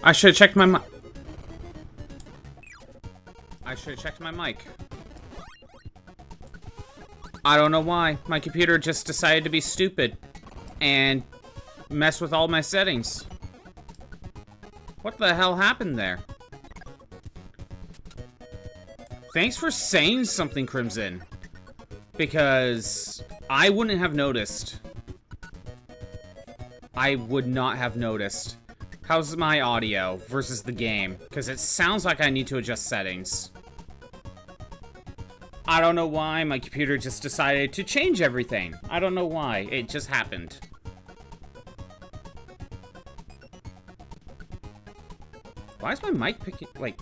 I should have checked my mic. I should have checked my mic. I don't know why. My computer just decided to be stupid and mess with all my settings. What the hell happened there? Thanks for saying something, Crimson. Because I wouldn't have noticed. I would not have noticed. How's my audio versus the game? Because it sounds like I need to adjust settings. I don't know why my computer just decided to change everything. I don't know why. It just happened. Why is my mic picking... Like,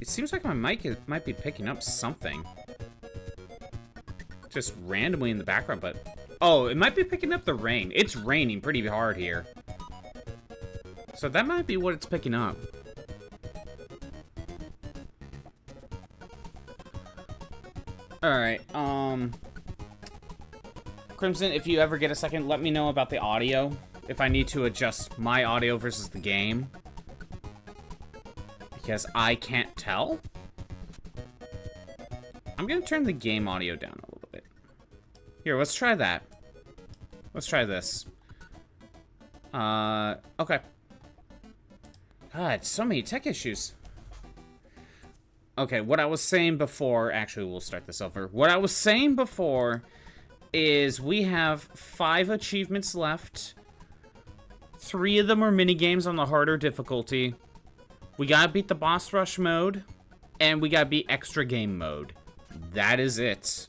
it seems like my mic might be picking up something. Just randomly in the background, but... Oh, it might be picking up the rain. It's raining pretty hard here. So that might be what it's picking up. Alright, Crimson, if you ever get a second, let me know about the audio. If I need to adjust my audio versus the game. Because I can't tell. I'm gonna turn the game audio down a little bit. Here, let's try that. Let's try this. Okay. God, so many tech issues. Okay, what I was saying before... Actually, we'll start this over. What I was saying before is we have 5 achievements left. 3 of them are minigames on the harder difficulty. We gotta beat the boss rush mode. And we gotta beat extra game mode. That is it.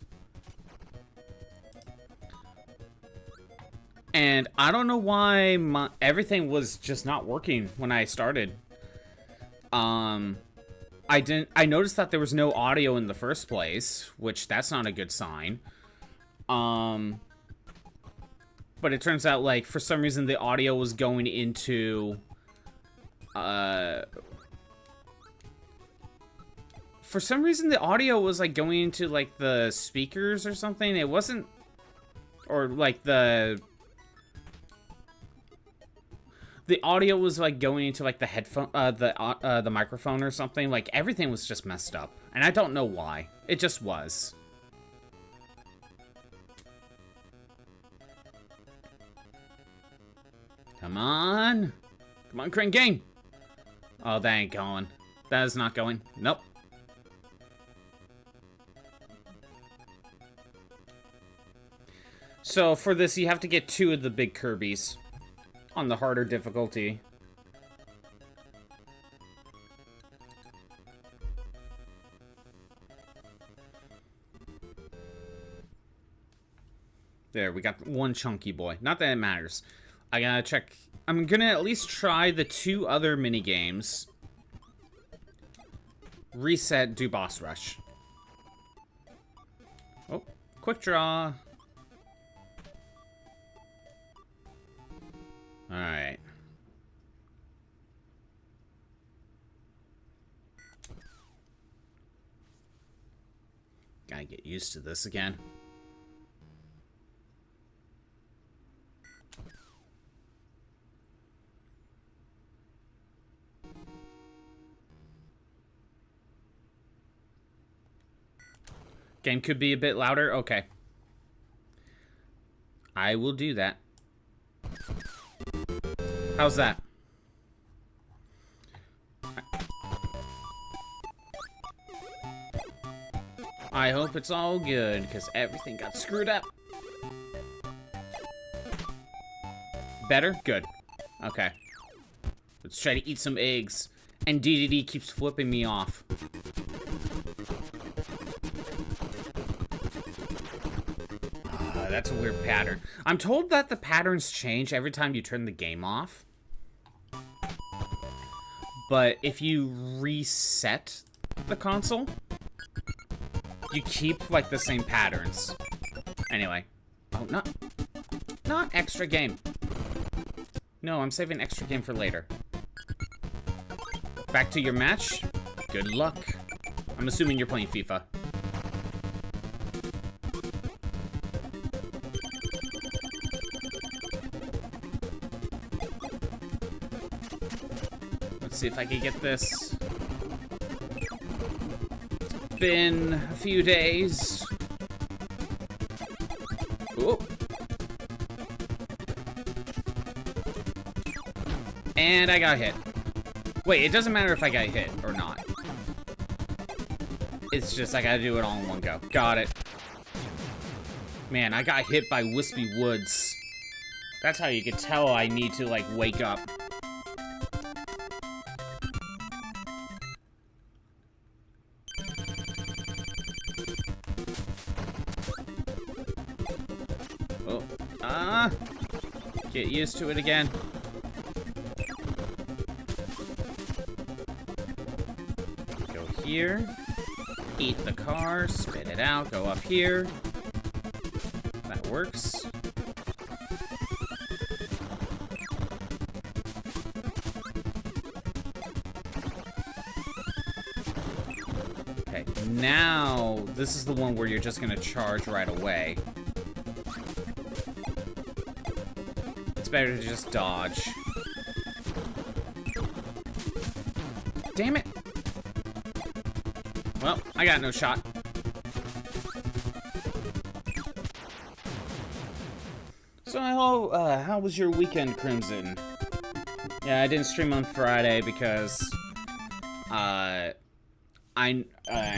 And I don't know why everything was just not working when I started. I noticed that there was no audio in the first place, which that's not a good sign. But it turns out, like, for some reason the audio was going into, for some reason the audio was, like, going into, like, the speakers or something. It wasn't, or, like, the audio was, like, going into, like, the headphone, the microphone or something. Like, everything was just messed up. And I don't know why. It just was. Come on. Come on, Crane Game. Oh, that ain't going. That is not going. Nope. So, for this, you have to get 2 of the big Kirbys. On the harder difficulty. There, we got one chunky boy. Not that it matters. I gotta check. I'm gonna at least try the 2 other minigames. Reset, do boss rush. Oh, quick draw. Alright. Gotta get used to this again. Game could be a bit louder? Okay. I will do that. How's that? I hope it's all good, because everything got screwed up. Better? Good. Okay. Let's try to eat some eggs. And DDD keeps flipping me off. That's a weird pattern. I'm told that the patterns change every time you turn the game off. But if you reset the console, you keep, like, the same patterns. Anyway. Oh, not extra game. No, I'm saving extra game for later. Back to your match. Good luck. I'm assuming you're playing FIFA. Let's see if I can get this. Been a few days. Ooh. And I got hit. Wait, it doesn't matter if I got hit or not. It's just I gotta do it all in one go. Got it. Man, I got hit by Wispy Woods. That's how you can tell I need to, like, wake up. Oh, get used to it again. Go here. Eat the car, spit it out, go up here. That works. Okay, now this is the one where you're just gonna charge right away. It's better to just dodge. Damn it! Well, I got no shot. So how was your weekend, Crimson? Yeah, I didn't stream on Friday because I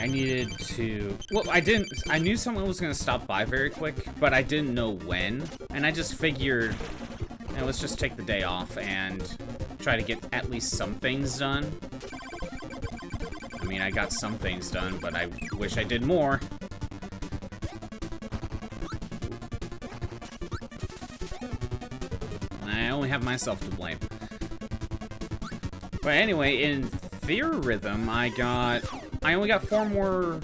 needed to. Well, I knew someone was gonna stop by very quick, but I didn't know when, and I just figured, you know, let's just take the day off and try to get at least some things done. I mean, I got some things done, but I wish I did more. I only have myself to blame. But anyway, in Theorhythm, I only got 4 more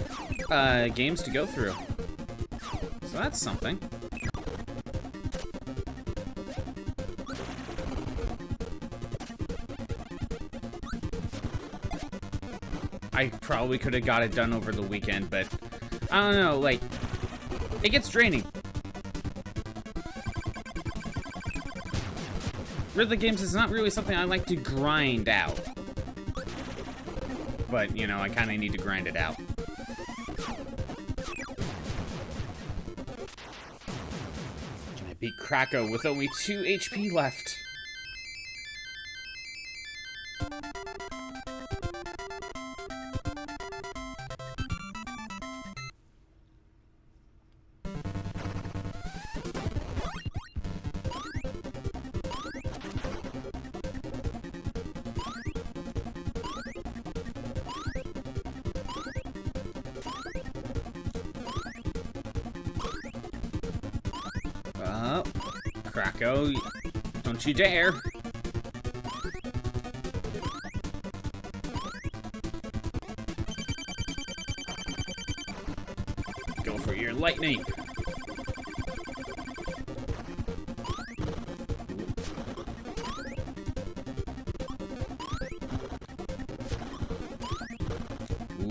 games to go through. So that's something. I probably could have got it done over the weekend, but I don't know, like, it gets draining. Rhythm games is not really something I like to grind out. But, you know, I kind of need to grind it out. Can I beat Krako with only 2 HP left? Krako, don't you dare. Go for your lightning.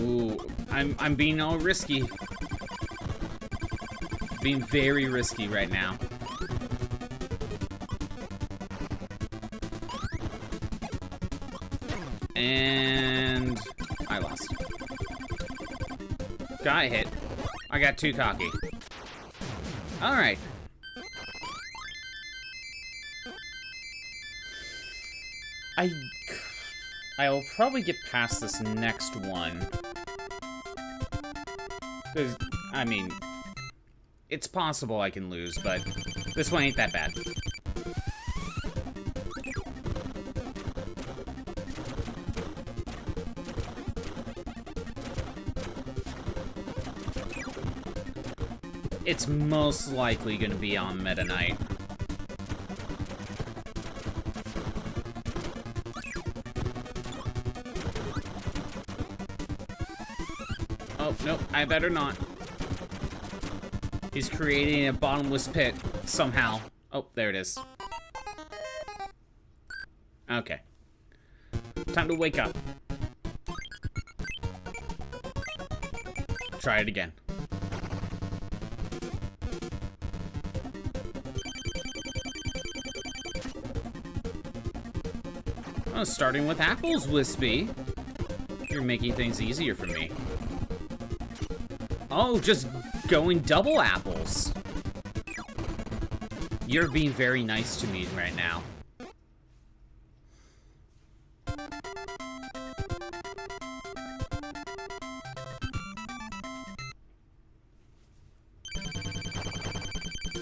Ooh, I'm being all risky. Being very risky right now. And I lost. Got hit. I got too cocky. Alright. I'll probably get past this next one. Because, I mean, it's possible I can lose, but this one ain't that bad. It's most likely going to be on Meta Knight. Oh, nope, I better not. He's creating a bottomless pit, somehow. Oh, there it is. Okay. Time to wake up. Try it again. Oh, starting with apples, Wispy. You're making things easier for me. Oh, just going double apples. You're being very nice to me right now.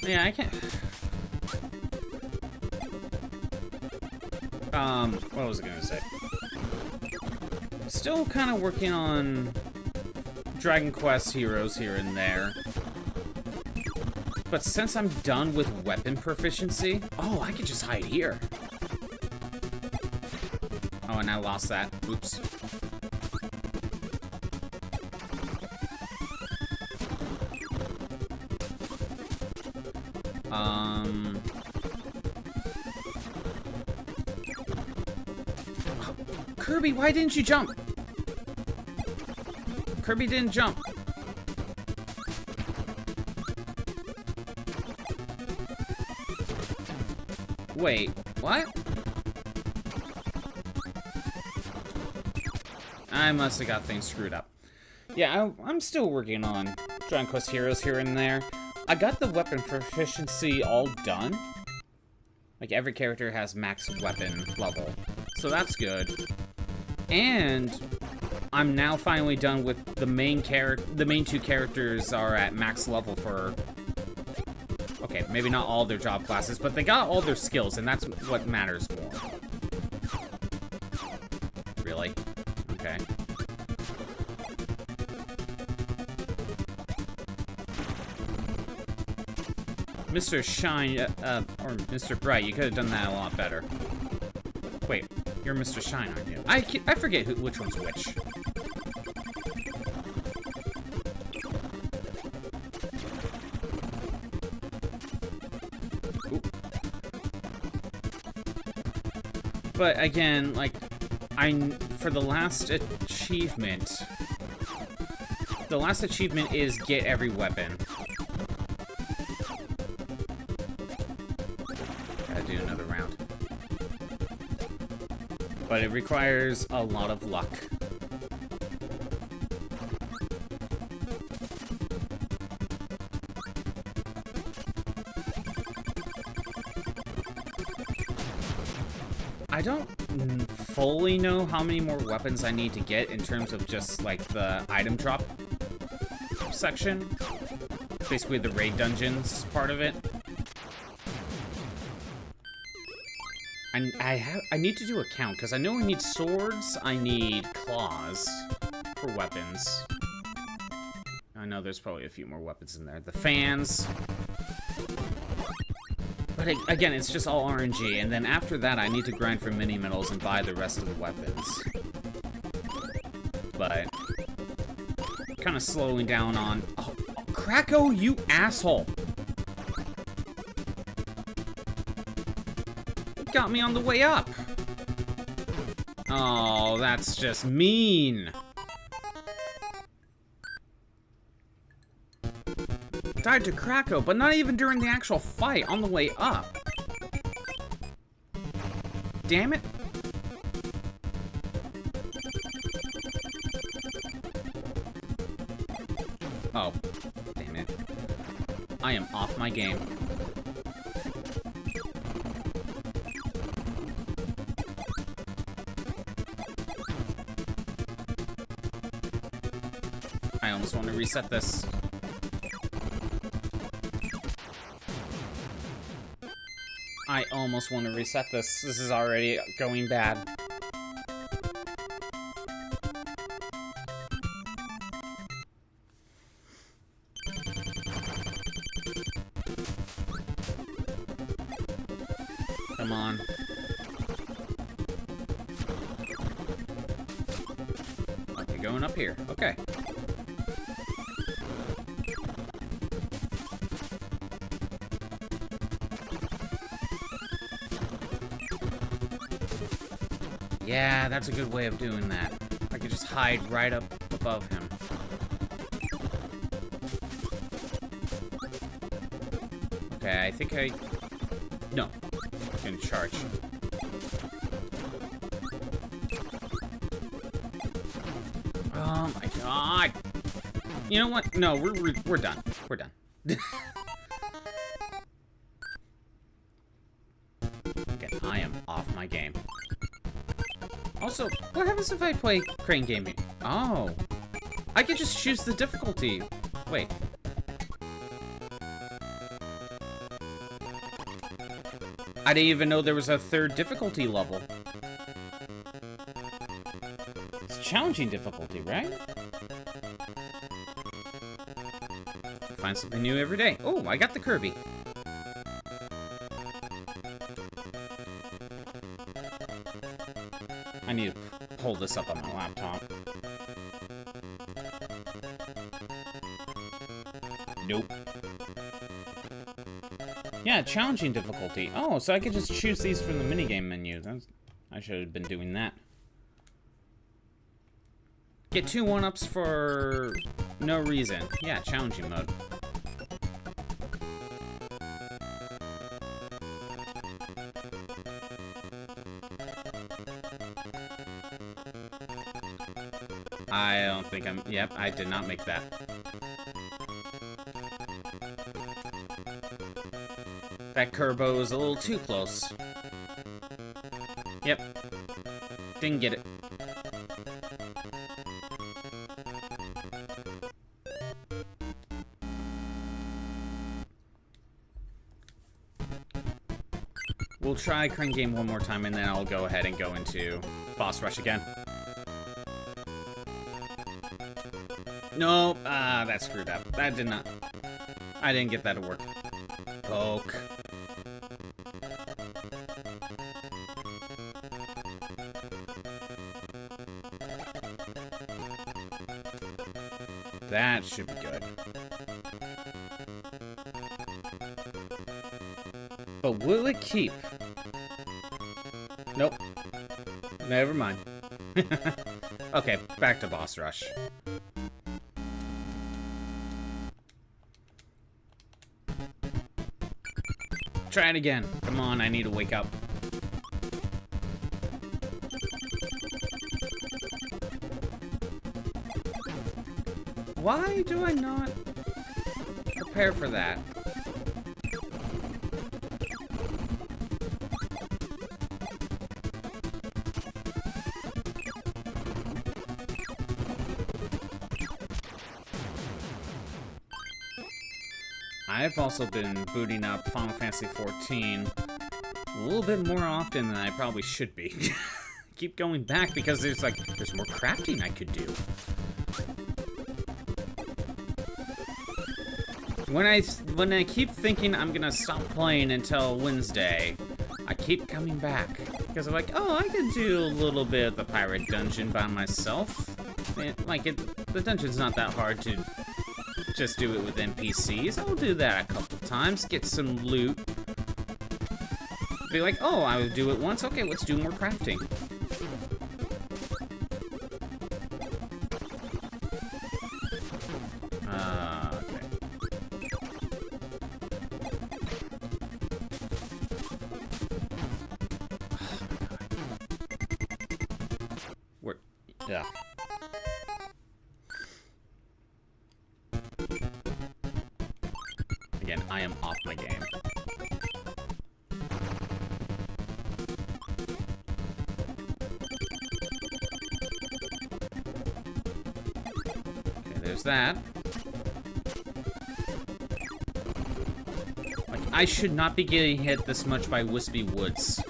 Yeah, I can't... what was I gonna say? Still kind of working on Dragon Quest heroes here and there. But since I'm done with weapon proficiency... Oh, I could just hide here. Oh, and I lost that. Oops. Kirby, why didn't you jump? Kirby didn't jump. Wait, what? I must have got things screwed up. Yeah, I'm still working on Dragon Quest heroes here and there. I got the weapon proficiency all done. Like, every character has max weapon level. So that's good. And I'm now finally done with the main two characters are at max level for... Okay, maybe not all their job classes, but they got all their skills, and that's what matters more. Really? Okay. Mr. Shine, or Mr. Bright, you could have done that a lot better. Wait, you're Mr. Shine, aren't you? I forget which one's which. Ooh. But again, like, for the last achievement is get every weapon. Do another round. But it requires a lot of luck. I don't fully know how many more weapons I need to get in terms of just like the item drop section. Basically the raid dungeons part of it. I need to do a count, because I know I need swords, I need claws for weapons. I know there's probably a few more weapons in there. The fans. But again, it's just all RNG, and then after that I need to grind for mini medals and buy the rest of the weapons. But kind of slowing down on... Oh, Kracko, you asshole! Got me on the way up. Oh, that's just mean. Died to Kracko, but not even during the actual fight, on the way up. Damn it. Oh, damn it. I am off my game. I almost want to reset this. I almost want to reset this. This is already going bad. Come on. Okay, going up here. Okay. Yeah, that's a good way of doing that. I could just hide right up above him. Okay, I think I... No. I can charge. Oh my god. You know what? No, we're done. We're done. Again, I am off my game. Also, what happens if I play crane gaming? Oh. I could just choose the difficulty. Wait. I didn't even know there was a third difficulty level. It's challenging difficulty, right? Find something new every day. Oh, I got the Kirby. I need to pull this up on my laptop. Nope. Yeah, challenging difficulty. Oh, so I could just choose these from the minigame menu. I should have been doing that. Get 2 1-ups for no reason. Yeah, challenging mode. I don't think I'm... Yep, I did not make that. That Kirbo was a little too close. Yep. Didn't get it. We'll try Crane Game one more time, and then I'll go ahead and go into Boss Rush again. Nope. That screwed up. That did not... I didn't get that to work. Poke. That should be good. But will it keep? Nope. Never mind. Okay, back to Boss Rush. Try it again. Come on, I need to wake up. Why do I not prepare for that? I've also been booting up Final Fantasy XIV a little bit more often than I probably should be. Keep going back because there's more crafting I could do. When I keep thinking I'm gonna stop playing until Wednesday, I keep coming back because I'm like, oh, I could do a little bit of the pirate dungeon by myself. The dungeon's not that hard to just do it with NPCs. I'll do that a couple times, get some loot. Be like, oh, I would do it once. Okay, let's do more crafting. Yeah. Again, I am off my game. Okay, there's that. Like, I should not be getting hit this much by Wispy Woods.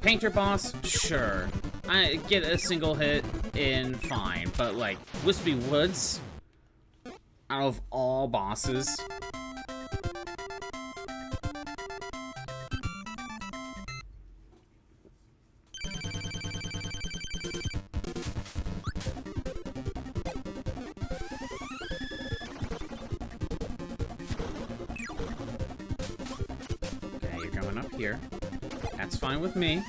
Painter boss, sure. I get a single hit in, fine. But like, Wispy Woods, out of all bosses. Okay, you're going up here. That's fine with me.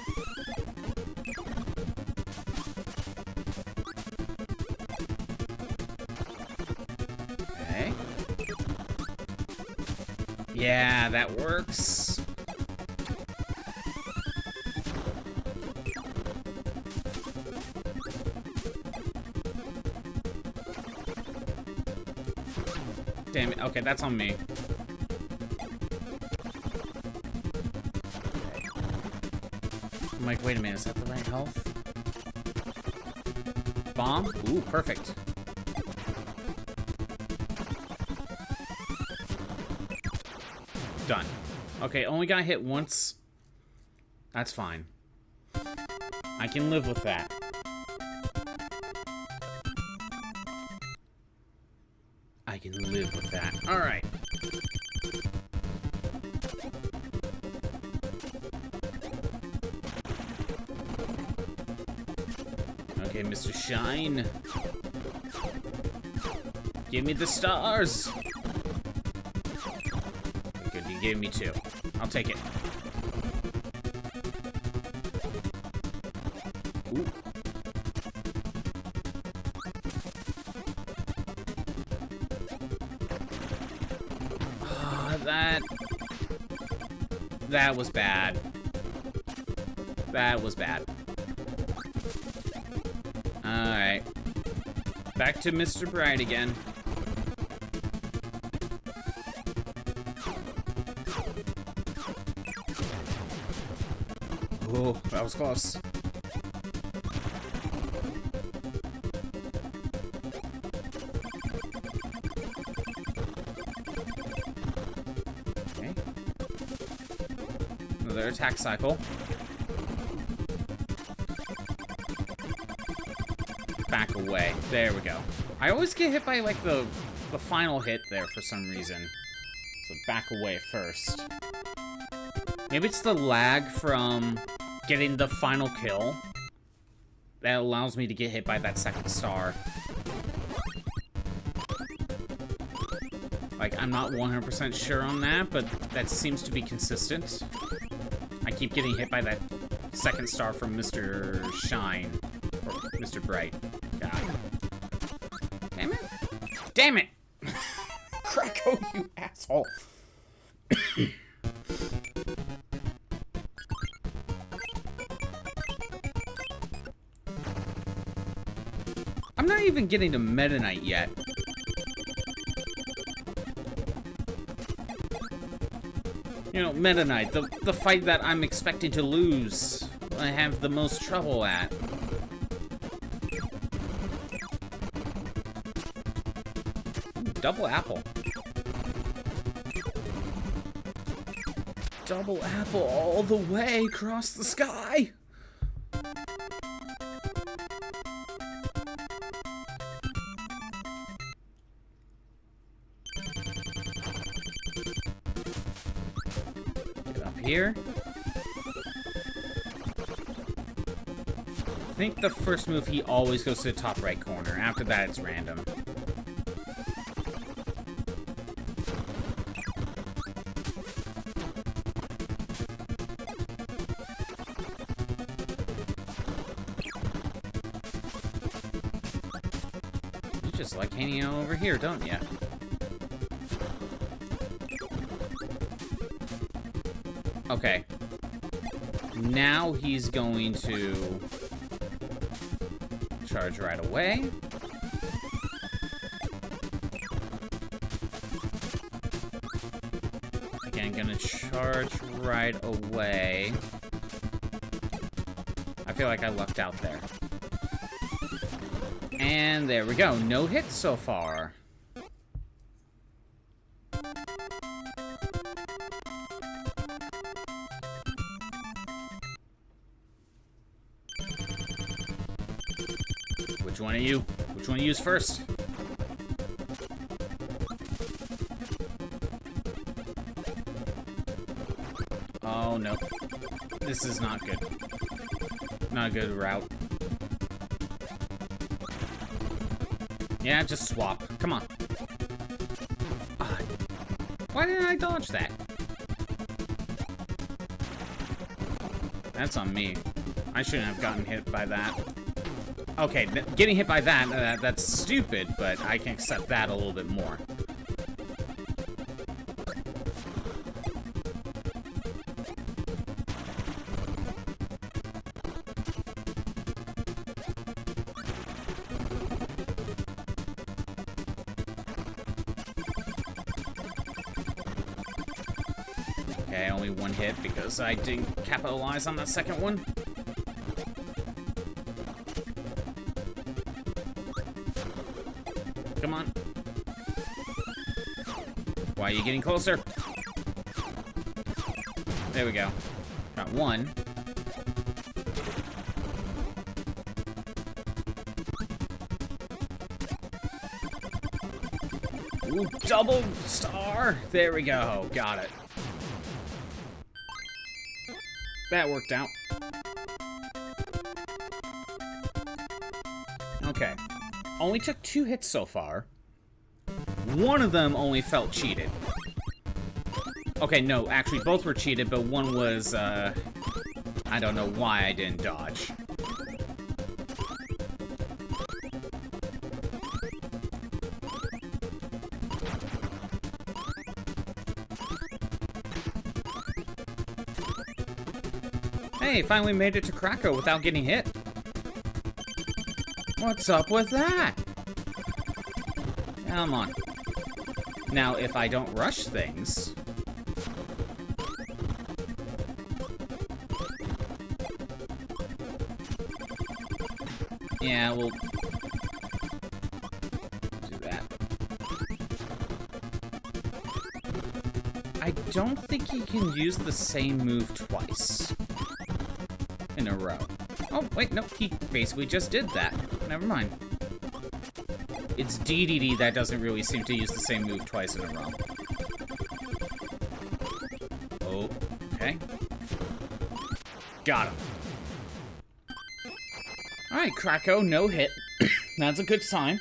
Okay. Yeah, that works. damn it. Okay, that's on me. I'm like, wait a minute, is that the right health? Bomb? Ooh, perfect. Done. Okay, only got hit once. That's fine. I can live with that. I can live with that. Alright. Okay, Mr. Shine. Give me the stars. Good, you gave me 2. I'll take it. Ooh. That was bad. That was bad. Alright. Back to Mr. Bright again. Oh, that was close. Okay. Another attack cycle. Back away. There we go. I always get hit by, like, the final hit there for some reason. So back away first. Maybe it's the lag from getting the final kill that allows me to get hit by that second star. Like, I'm not 100% sure on that, but that seems to be consistent. I keep getting hit by that second star from Mr. Shine. Or Mr. Bright. God. Damn it. Damn it! Kracko, you asshole. I'm not even getting to Meta Knight yet. You know, Meta Knight, the fight that I'm expecting to lose, I have the most trouble at. Double apple. Double apple all the way across the sky. Get up here. I think the first move, he always goes to the top right corner. After that, it's random. Just like hanging out over here, don't ya? Okay. Now he's going to charge right away. Again, gonna charge right away. I feel like I lucked out there. And there we go. No hits so far. Which one of you? Which one of you's first? Oh, no. This is not good. Not a good route. Yeah, just swap. Come on. Why didn't I dodge that? That's on me. I shouldn't have gotten hit by that. Okay, getting hit by that, that's stupid, but I can accept that a little bit more. Okay, only one hit because I didn't capitalize on that second one. Come on. Why are you getting closer? There we go. Got one. Ooh, double star! There we go. Got it. That worked out. Okay. Only took 2 hits so far. One of them only felt cheated. Okay, no, actually both were cheated, but one was, I don't know why I didn't dodge. Hey, finally made it to Krakow without getting hit. What's up with that? Come on. Now, if I don't rush things... Yeah, we'll... do that. I don't think he can use the same move twice in a row. Oh, wait, no, he basically just did that. Never mind. It's DDD that doesn't really seem to use the same move twice in a row. Oh, okay. Got him. Alright, Krakow, no hit. That's a good sign.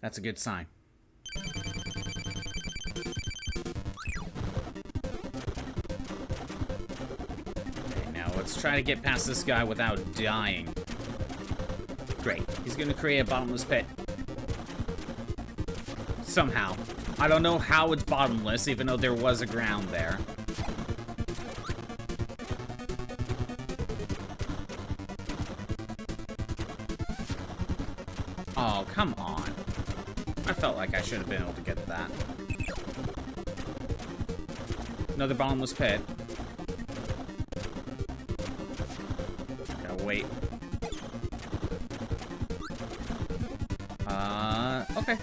That's a good sign. Let's try to get past this guy without dying. Great. He's gonna create a bottomless pit. Somehow. I don't know how it's bottomless, even though there was a ground there. Oh, come on. I felt like I should have been able to get that. Another bottomless pit. Wait. Okay.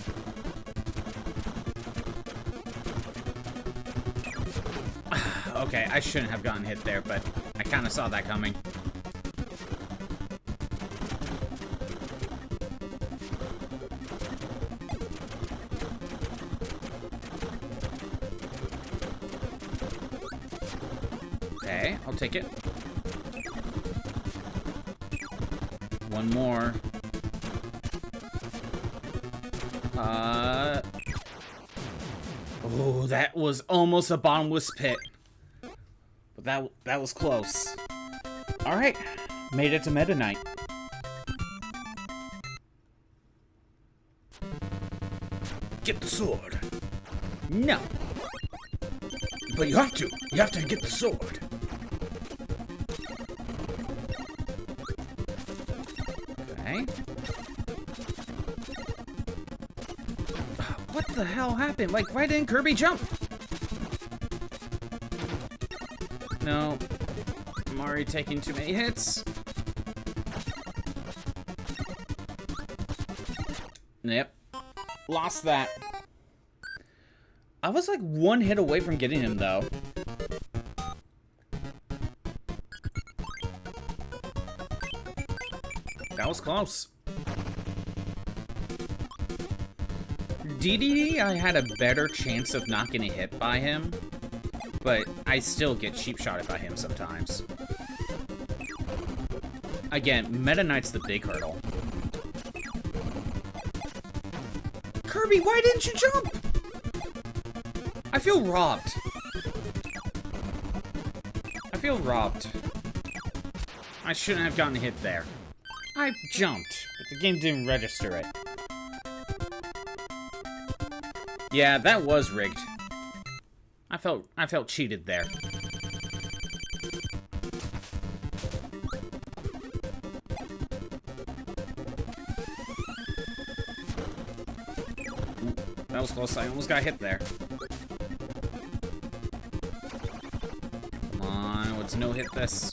Okay, I shouldn't have gotten hit there, but I kind of saw that coming. Okay, I'll take it. One more. Oh, that was almost a bottomless pit. But that was close. Alright. Made it to Meta Knight. Get the sword. No. But you have to. You have to get the sword. Okay. What the hell happened? Like, why didn't Kirby jump? No. I'm already taking too many hits. Yep. Lost that. I was like one hit away from getting him, though. That was close. DDD, I had a better chance of not getting hit by him, but I still get cheap-shotted by him sometimes. Again, Meta Knight's the big hurdle. Kirby, why didn't you jump? I feel robbed. I feel robbed. I shouldn't have gotten hit there. I jumped, but the game didn't register it. Yeah, that was rigged. I felt cheated there. that was close. I almost got hit there. Come on, let's no hit this.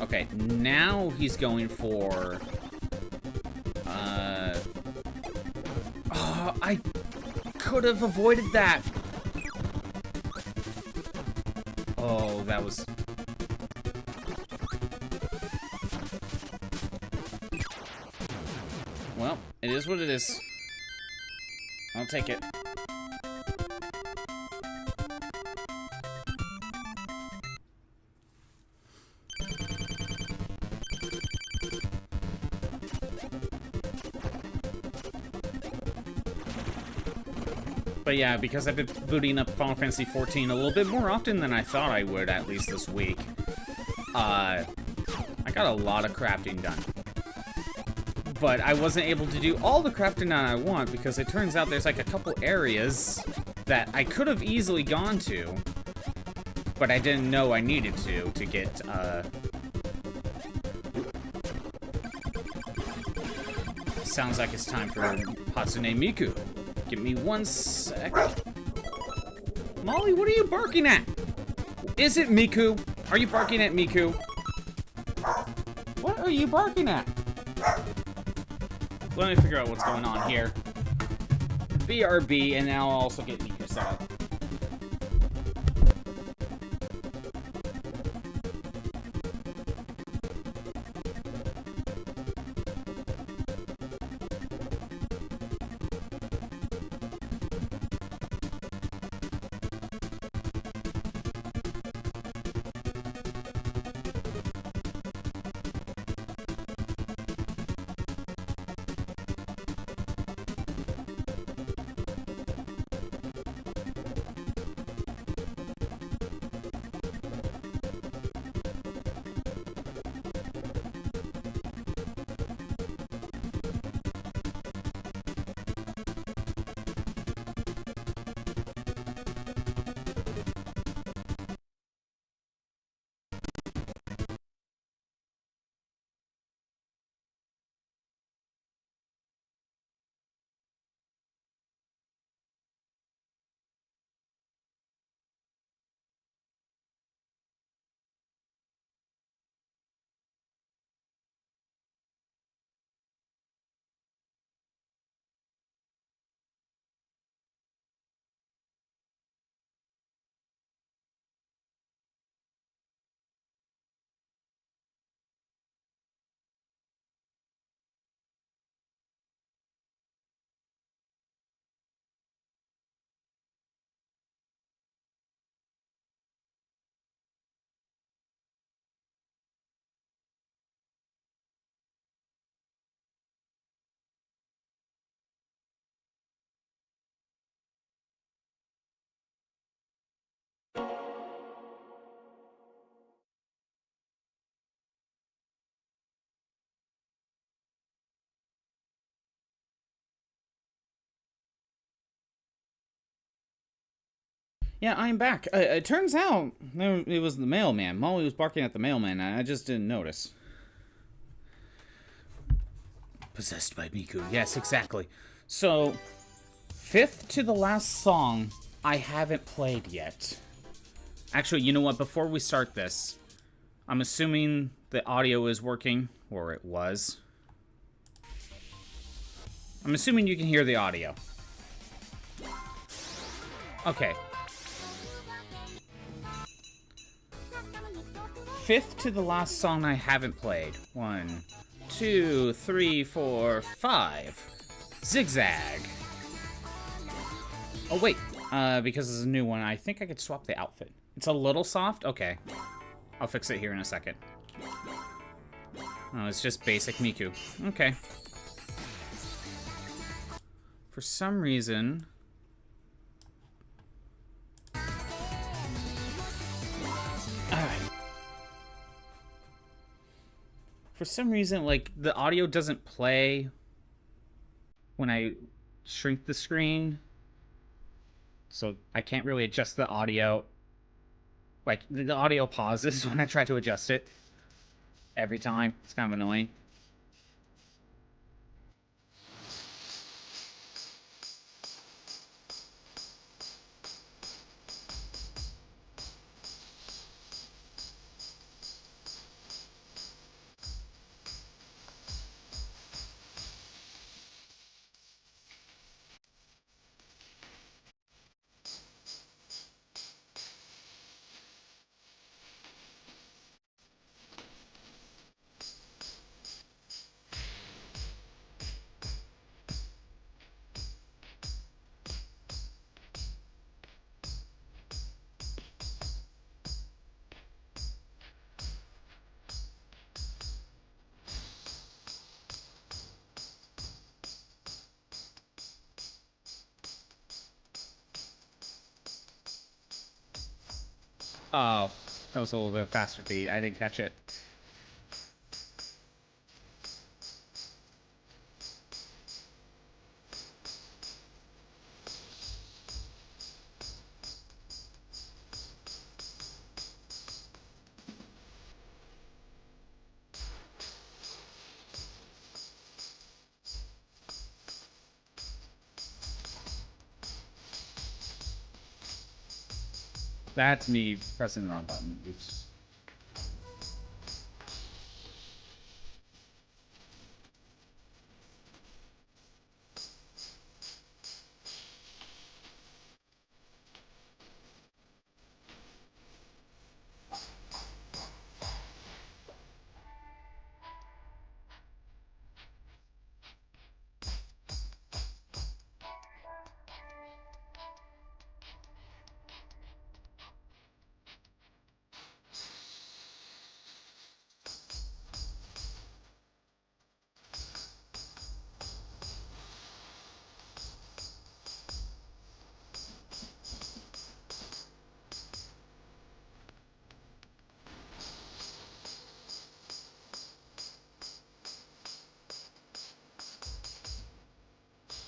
Okay, now he's going for... Oh, I could have avoided that. Oh, that was... Well, it is what it is. I'll take it. But yeah, because I've been booting up Final Fantasy XIV a little bit more often than I thought I would, at least this week, I got a lot of crafting done. But I wasn't able to do all the crafting that I want, because it turns out there's like a couple areas that I could have easily gone to, but I didn't know I needed to get, Sounds like it's time for Hatsune Miku. Give me 1 sec. Molly, what are you barking at? Is it Miku? Are you barking at Miku? What are you barking at? Let me figure out what's going on here. BRB, and now I'll also get Miku set up. Yeah, I'm back. It turns out it was the mailman. Molly was barking at the mailman, and I just didn't notice. Possessed by Miku. Yes, exactly. So, 5th to the last song I haven't played yet. Actually, you know what? Before we start this, I'm assuming the audio is working, or it was. I'm assuming you can hear the audio. Okay. 5th to the last song I haven't played. 1, 2, 3, 4, 5. ZIGG-ZAGG. Oh, wait. Because it's a new one, I think I could swap the outfit. It's a little soft? Okay. I'll fix it here in a second. Oh, it's just basic Miku. Okay. For some reason... For some reason, like, the audio doesn't play when I shrink the screen. so I can't really adjust the audio. Like, the audio pauses when I try to adjust it every time. It's kind of annoying. Oh, that was a little bit faster beat. I didn't catch it. That's me pressing the wrong button. Oops.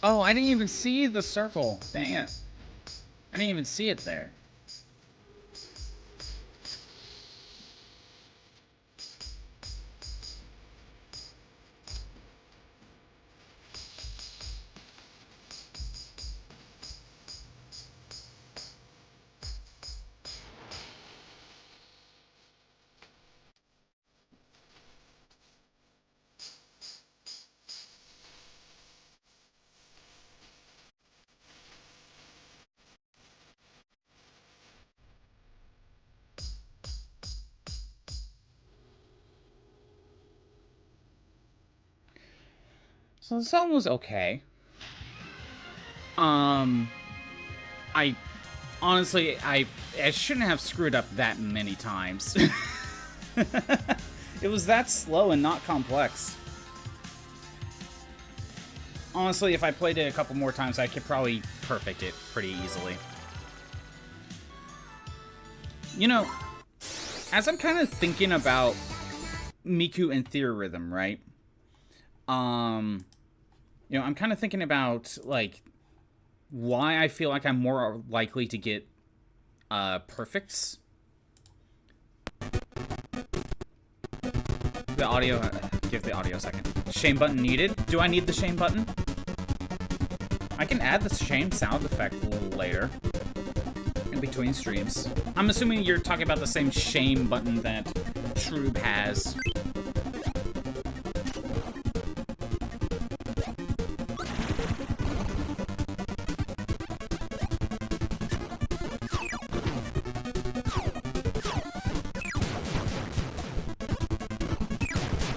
Oh, I didn't even see the circle. Dang it. I didn't even see it there. So the song was okay. I honestly, I shouldn't have screwed up that many times. It was that slow and not complex. Honestly, if I played it a couple more times, I could probably perfect it pretty easily. You know, as I'm kind of thinking about Miku and Theorhythm, right? You know, I'm kind of thinking about, like, why I feel like I'm more likely to get perfects. The audio, give the audio a second. Shame button needed. Do I need the shame button? I can add the shame sound effect a little later. In between streams. I'm assuming you're talking about the same shame button that Shroob has.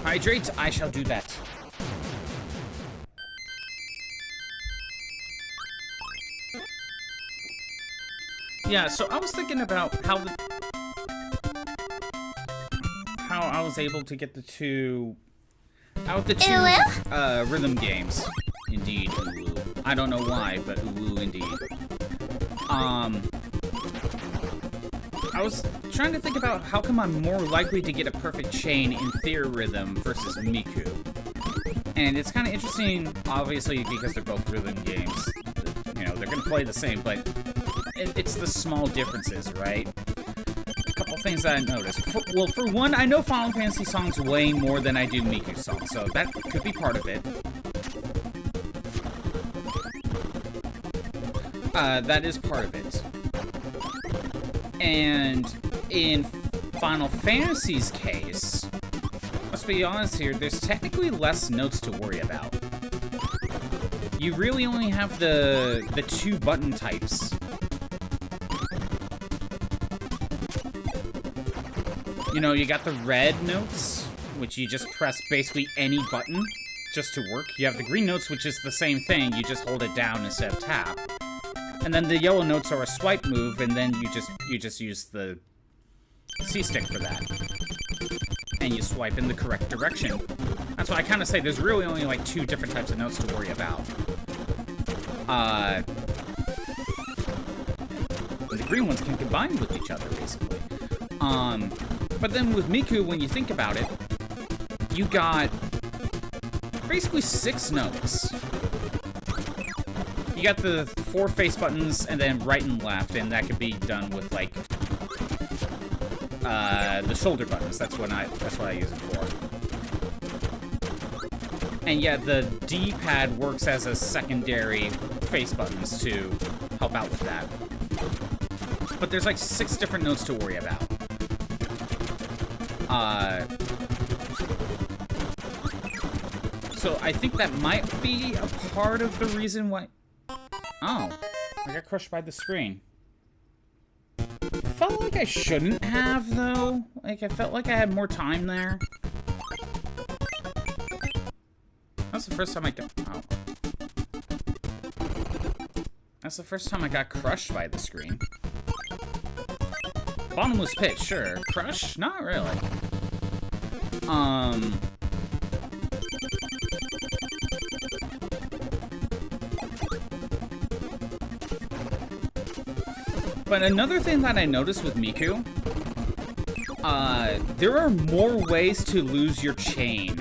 Hydrate, I shall do that. Yeah, so I was thinking about how I was able to get the two rhythm games. Indeed, ooh. I don't know why, but ooh, indeed. I was trying to think about how come I'm more likely to get a perfect chain in Theorhythm versus Miku. And it's kind of interesting, obviously, because they're both rhythm games. You know, they're gonna play the same, but it's the small differences, right? A couple things that I noticed. Well, for one, I know Final Fantasy songs way more than I do Miku songs, so that could be part of it. That is part of it. And in Final Fantasy's case, let's be honest here, there's technically less notes to worry about. You really only have the 2 button types. You know, you got the red notes, which you just press basically any button just to work. You have the green notes, which is the same thing, you just hold it down instead of tap. And then the yellow notes are a swipe move, and then you just use the C-stick for that. And you swipe in the correct direction. That's why I kind of say there's really only like 2 different types of notes to worry about. The green ones can combine with each other, basically. But then with Miku, when you think about it, you got basically 6 notes. You got the 4 face buttons, and then right and left, and that could be done with, like, the shoulder buttons. That's what I use it for. And yeah, the D-pad works as a secondary face buttons to help out with that. But there's like 6 different notes to worry about. So I think that might be a part of the reason why... Oh, I got crushed by the screen. Felt like I shouldn't have, though. Like, I felt like I had more time there. That's the first time I got... Oh. That's the first time I got crushed by the screen. Bottomless pit, sure. Crush? Not really. But another thing that I noticed with Miku, there are more ways to lose your chain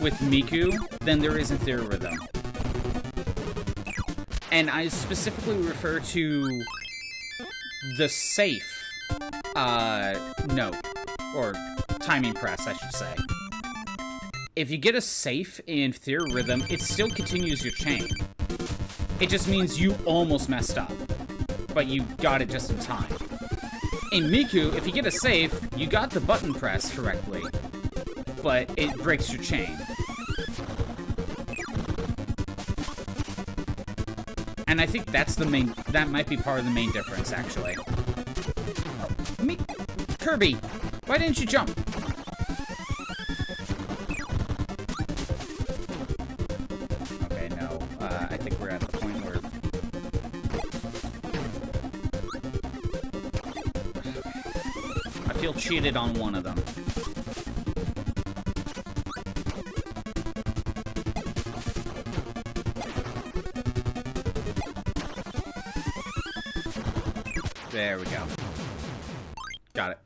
with Miku than there is in Theorhythm. And I specifically refer to the safe note, or timing press, I should say. If you get a safe in Theorhythm, it still continues your chain. It just means you almost messed up, but you got it just in time. In Miku, if you get a safe, you got the button press correctly, but it breaks your chain. And I think that's the main, that might be part of the main difference, actually. Kirby, why didn't you jump? Okay, no, I think we're at the point where... I feel cheated on one of them. There we go. Got it.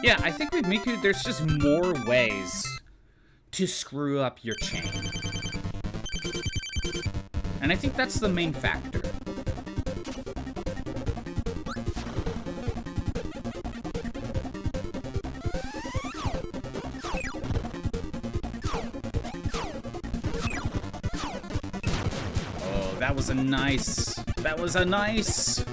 Yeah, I think with Miku, there's just more ways to screw up your chain. And I think that's the main factor. That was a nice... That was a nice...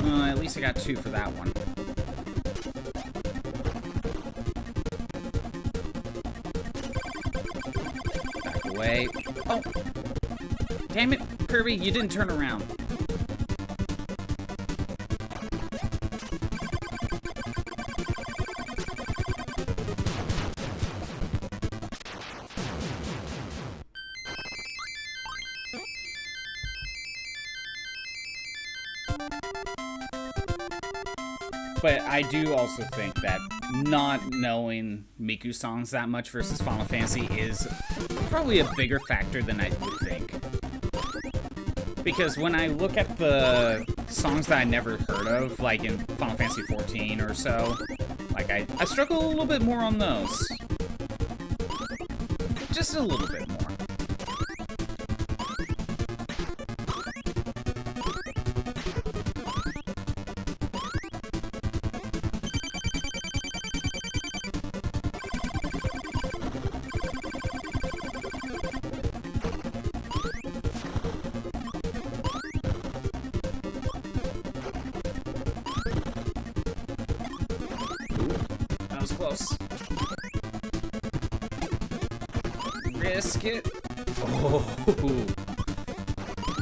At least I got 2 for that one. Back away. Oh! Damn it, Kirby, you didn't turn around. But I do also think that not knowing Miku songs that much versus Final Fantasy is probably a bigger factor than I would think. Because when I look at the songs that I never heard of, like in Final Fantasy 14 or so. Like, I struggle a little bit more on those. Just a little bit more. Close. Risk it. Oh.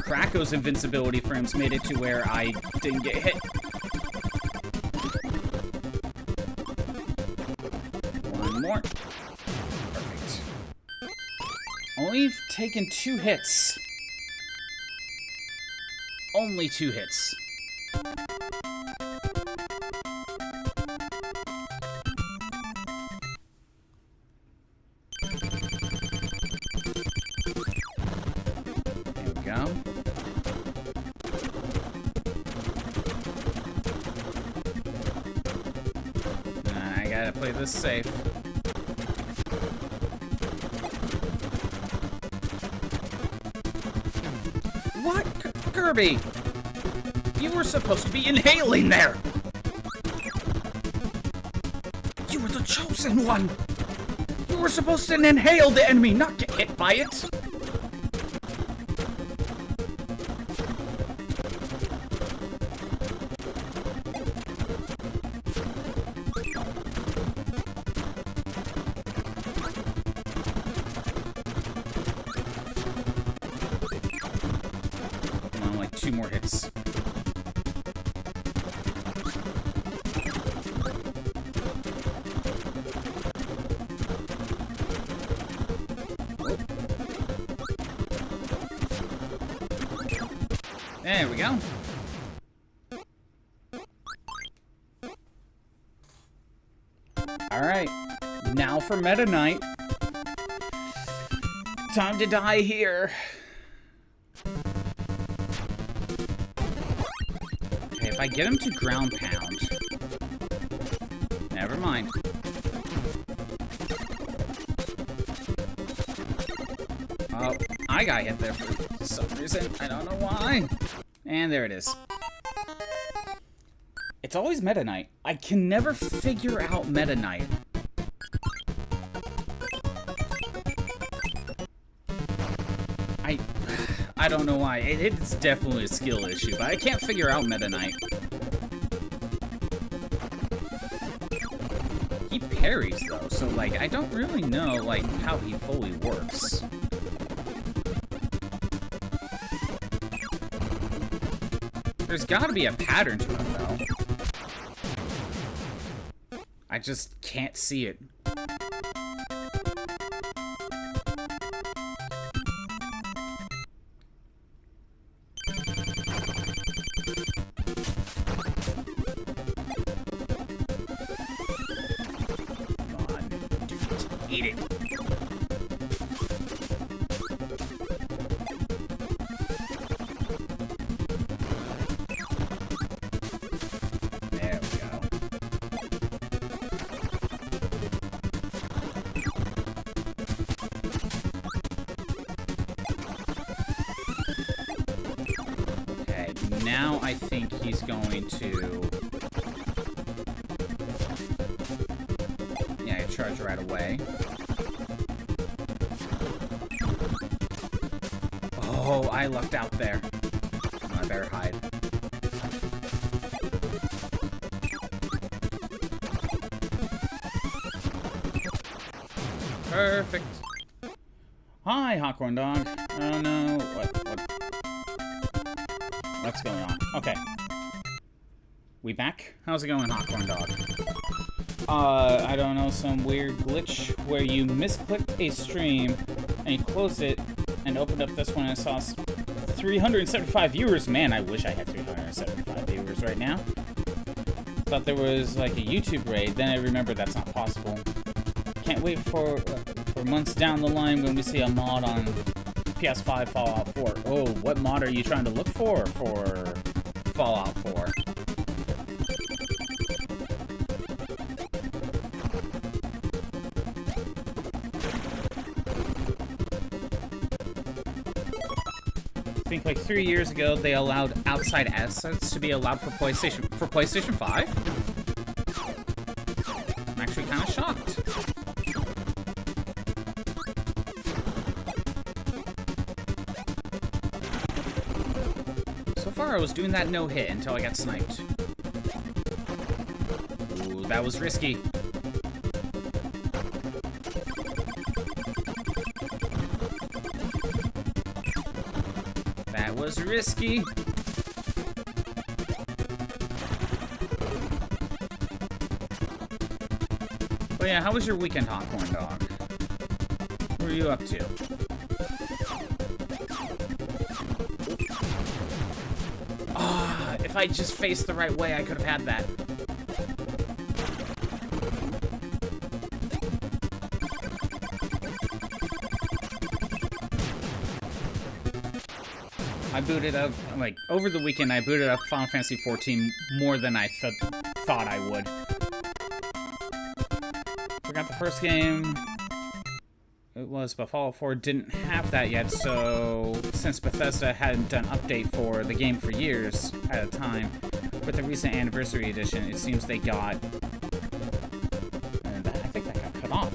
Krako's invincibility frames made it to where I didn't get hit. One more. Perfect. Only taken 2 hits. Only 2 hits. Play this safe. What? Kirby! You were supposed to be inhaling there! You were the chosen one! You were supposed to inhale the enemy, not get hit by it! Two more hits. There we go. Alright, now for Meta Knight. Time to die here. If I get him to ground pound... Never mind. Oh, I got hit there for some reason. I don't know why. And there it is. It's always Meta Knight. I can never figure out Meta Knight. I don't know why. It's definitely a skill issue, but I can't figure out Meta Knight. He parries, though, so, like, I don't really know, like, how he fully works. There's gotta be a pattern to him, though. I just can't see it. Eat it. There we go. Okay, now I think he's going to... Yeah, charge right away. Oh, I lucked out there. Oh, I better hide. Perfect. Hi, Hawkhorn Dog. Oh no, what's going on? Okay. We back? How's it going, Hawkhorn Dog? I don't know, some weird glitch where you misclicked a stream and you closed it and opened up this one and saw 375 viewers. Man, I wish I had 375 viewers right now. Thought there was like a YouTube raid, then I remembered that's not possible. Can't wait for months down the line when we see a mod on PS5 Fallout 4. Oh, what mod are you trying to look for Fallout 4. I think like 3 years ago they allowed outside assets to be allowed for PlayStation 5. I'm actually kind of shocked. So far I was doing that no hit until I got sniped. Ooh, that was risky. That was risky. But yeah, how was your weekend, Hot Corn Dog? What were you up to? Ah, if I just faced the right way, I could have had that. I booted up, like, over the weekend, I booted up Final Fantasy XIV more than I thought I would. Forgot the first game. It was, but Fallout 4 didn't have that yet, so since Bethesda hadn't done update for the game for years at a time, with the recent Anniversary Edition, it seems they got... And I think that got cut off.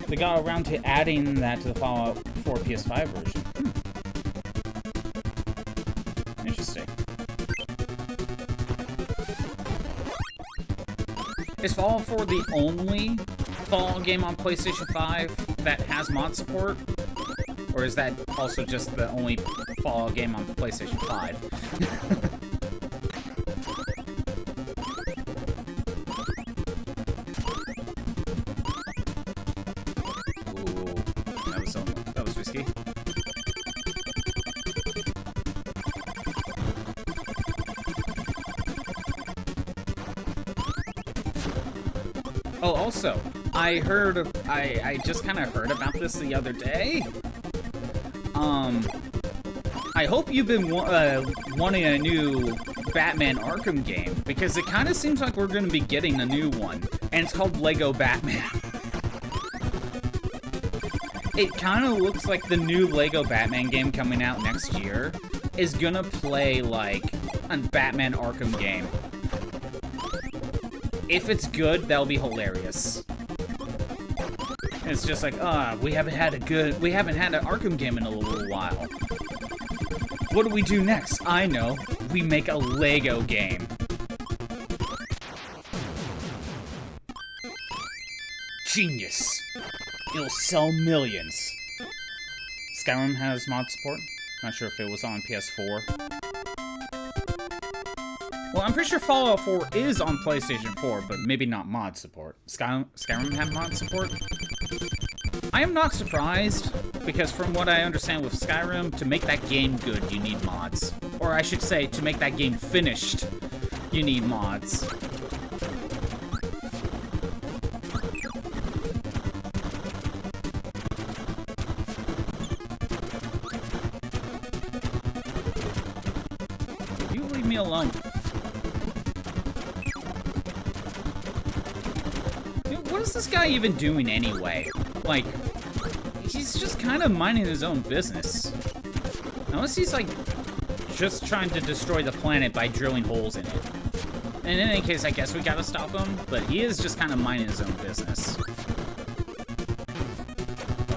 They got around to adding that to the Fallout 4 PS5 version. Interesting. Is Fallout 4 the only Fallout game on PlayStation 5 that has mod support? Or is that also just the only Fallout game on PlayStation 5? Ooh, that was risky. Oh, also, I just kind of heard about this the other day. I hope you've been wanting a new Batman Arkham game, because it kind of seems like we're going to be getting a new one, and it's called Lego Batman. It kind of looks like the new Lego Batman game coming out next year is going to play like a Batman Arkham game. If it's good, that'll be hilarious. And it's just like, we haven't had an Arkham game in a little while. What do we do next? I know. We make a Lego game. Genius. It'll sell millions. Skyrim has mod support. Not sure if it was on PS4. Well, I'm pretty sure Fallout 4 is on PlayStation 4, but maybe not mod support. Skyrim have mod support? I am not surprised, because from what I understand with Skyrim, to make that game good, you need mods. Or I should say, to make that game finished, you need mods. You leave me alone. What is this guy even doing anyway? Like, he's just kind of minding his own business. Unless he's, like, just trying to destroy the planet by drilling holes in it. And in any case, I guess we gotta stop him, but he is just kind of minding his own business.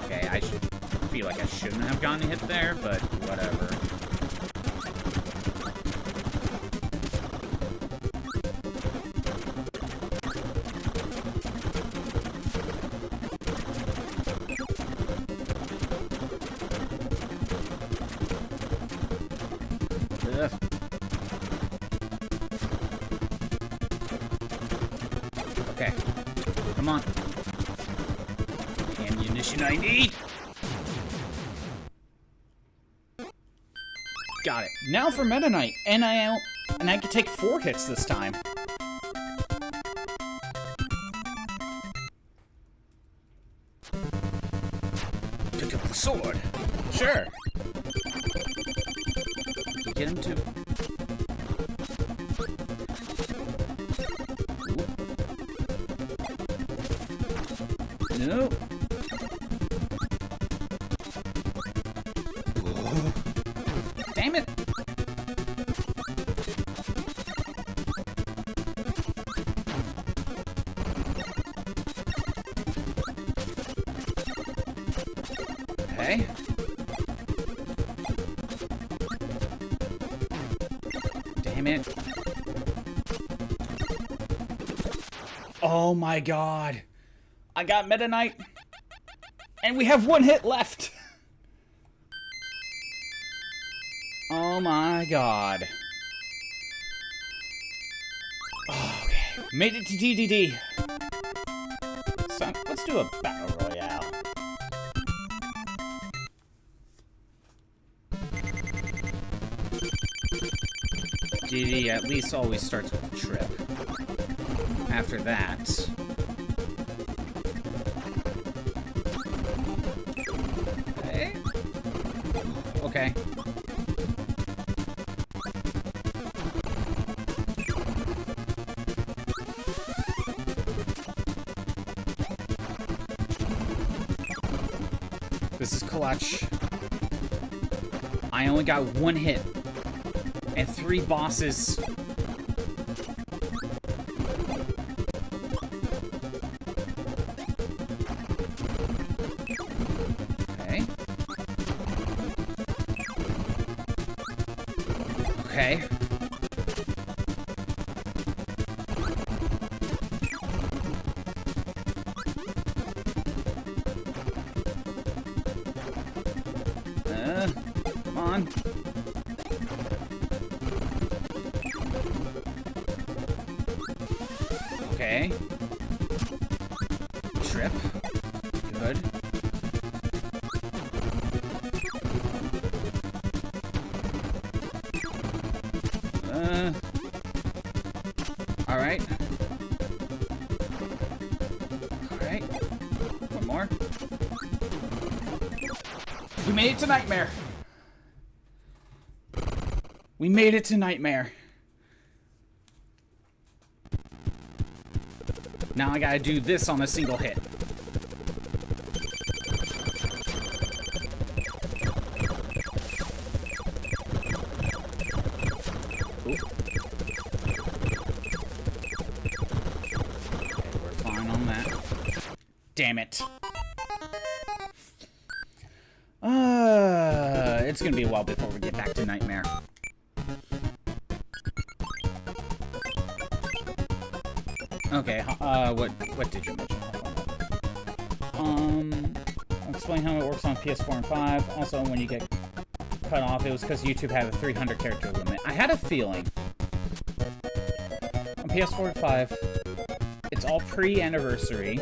Okay, I feel like I shouldn't have gotten hit there, but whatever. Okay. Come on. Ammunition I need! Got it. Now for Meta Knight. And I can take 4 hits this time. Pick up the sword. Sure. Get him to... No. Damn it. Okay. Damn it. Oh my god. I got Meta Knight. And we have 1 hit left. Oh my god. Okay. Made it to DDD. So, let's do a battle royale. DDD at least always starts with a trip. After that... Okay. This is clutch. I only got 1 hit. And 3 bosses. Okay. Okay. Come on. Okay. Trip. Good. Alright. Alright. 1 more. We made it to Nightmare. We made it to Nightmare. Now I gotta do this on a single hit. Ooh. Okay, we're fine on that. Damn it. It's gonna be a while before we get back to Nightmare. Okay, what did you mention? I'll explain how it works on PS4 and 5. Also, when you get cut off, it was because YouTube had a 300 character limit. I had a feeling. On PS4 and 5, it's all pre-anniversary.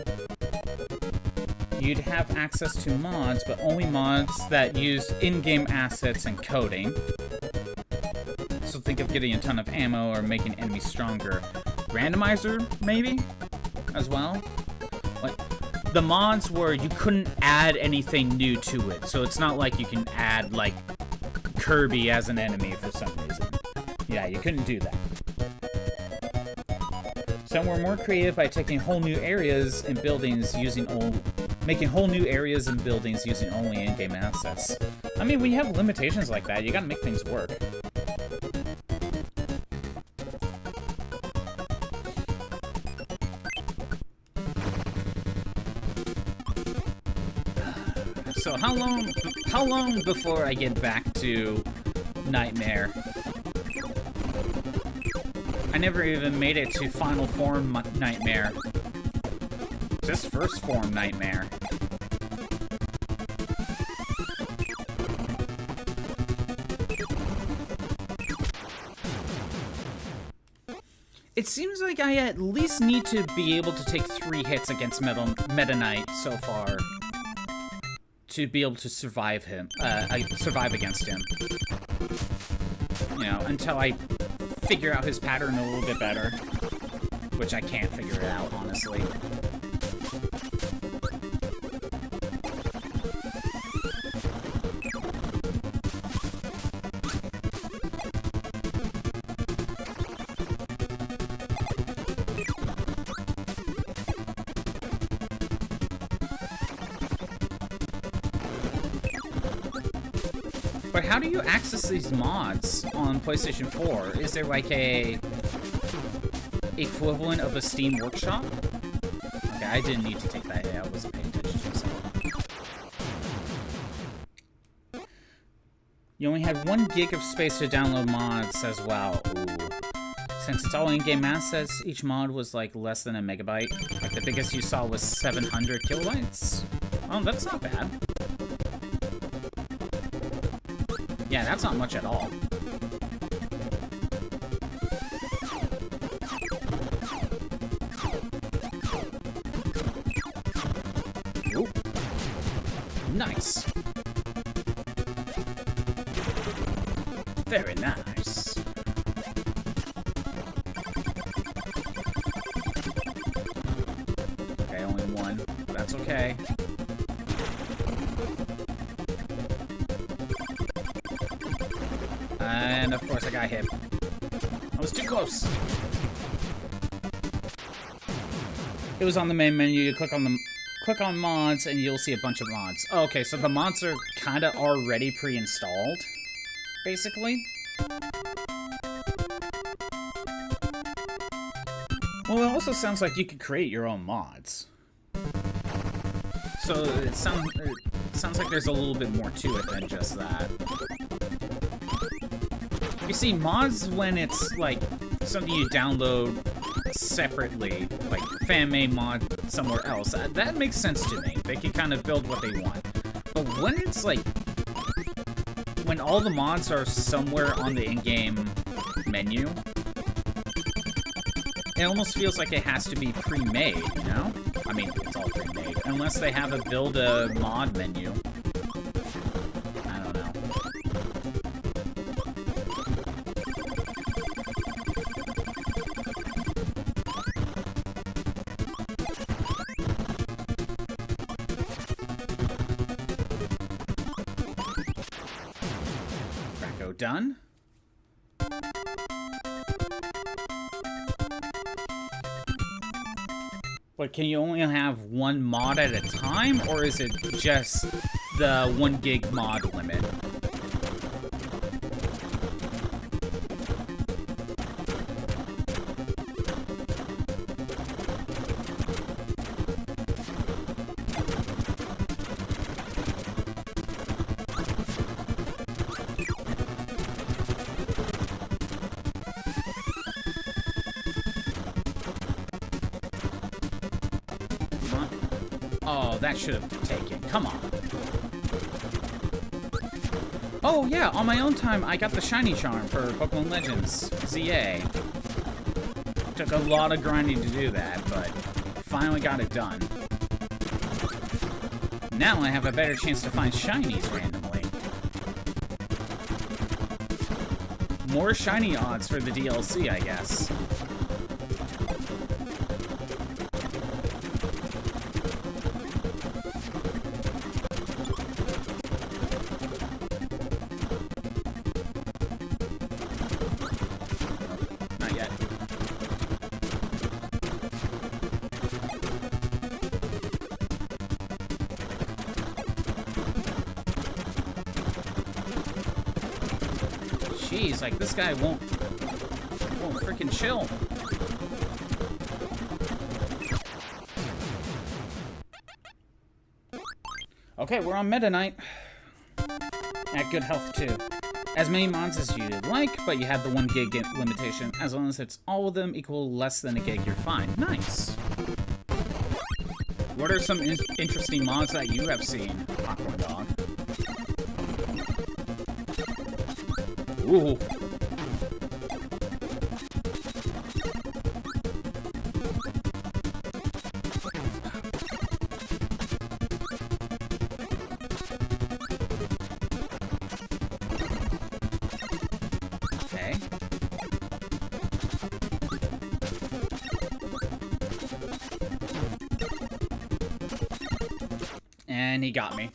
You'd have access to mods, but only mods that use in-game assets and coding. So think of getting a ton of ammo or making enemies stronger. Randomizer, maybe, as well. Like, the mods were you couldn't add anything new to it, so it's not like you can add, like, Kirby as an enemy for some reason. Yeah, you couldn't do that. Some were more creative by taking whole new areas and buildings using making whole new areas and buildings using only in-game assets. I mean, we have limitations like that. You gotta make things work. So how long before I get back to Nightmare? I never even made it to Final Form Nightmare. Just First Form Nightmare. It seems like I at least need to be able to take 3 hits against Meta Knight so far to be able to survive him. Survive against him. You know, until I figure out his pattern a little bit better, which I can't figure it out, honestly. But how do you access these mods on PlayStation 4? Is there like a equivalent of a Steam Workshop? Okay, I didn't need to take that hit. I wasn't paying attention to myself. You only had 1 gig of space to download mods as well. Ooh. Since it's all in-game assets, each mod was like less than a megabyte. Like the biggest you saw was 700 kilobytes. Oh, that's not bad. Yeah, that's not much at all. Ooh. Nice. Very nice. Okay, only 1. That's okay. And of course I got hit. I was too close. It was on the main menu. You click on mods and you'll see a bunch of mods. Oh, okay, so the mods are kind of already pre-installed, basically. Well, it also sounds like you could create your own mods. So it sounds like there's a little bit more to it than just that. You see, mods, when it's like something you download separately, like fan-made mod somewhere else, that makes sense to me. They can kind of build what they want. But when it's like, when all the mods are somewhere on the in-game menu, it almost feels like it has to be pre-made, you know? I mean, it's all pre-made. Unless they have a build a mod menu. I don't know. Racco done. But can you only have 1 mod at a time, or is it just the 1 gig mod limit? Oh, that should have taken. Come on. Oh, yeah, on my own time, I got the shiny charm for Pokemon Legends ZA. Took a lot of grinding to do that, but finally got it done. Now I have a better chance to find shinies randomly. More shiny odds for the DLC, I guess. Jeez, like, this guy won't freaking chill. Okay, we're on Meta Knight. At good health, too. As many mods as you'd like, but you have the 1 gig limitation. As long as it's all of them equal less than a gig, you're fine. Nice. What are some interesting mods that you have seen, Popcorn Dog? Ooh. Okay. And he got me.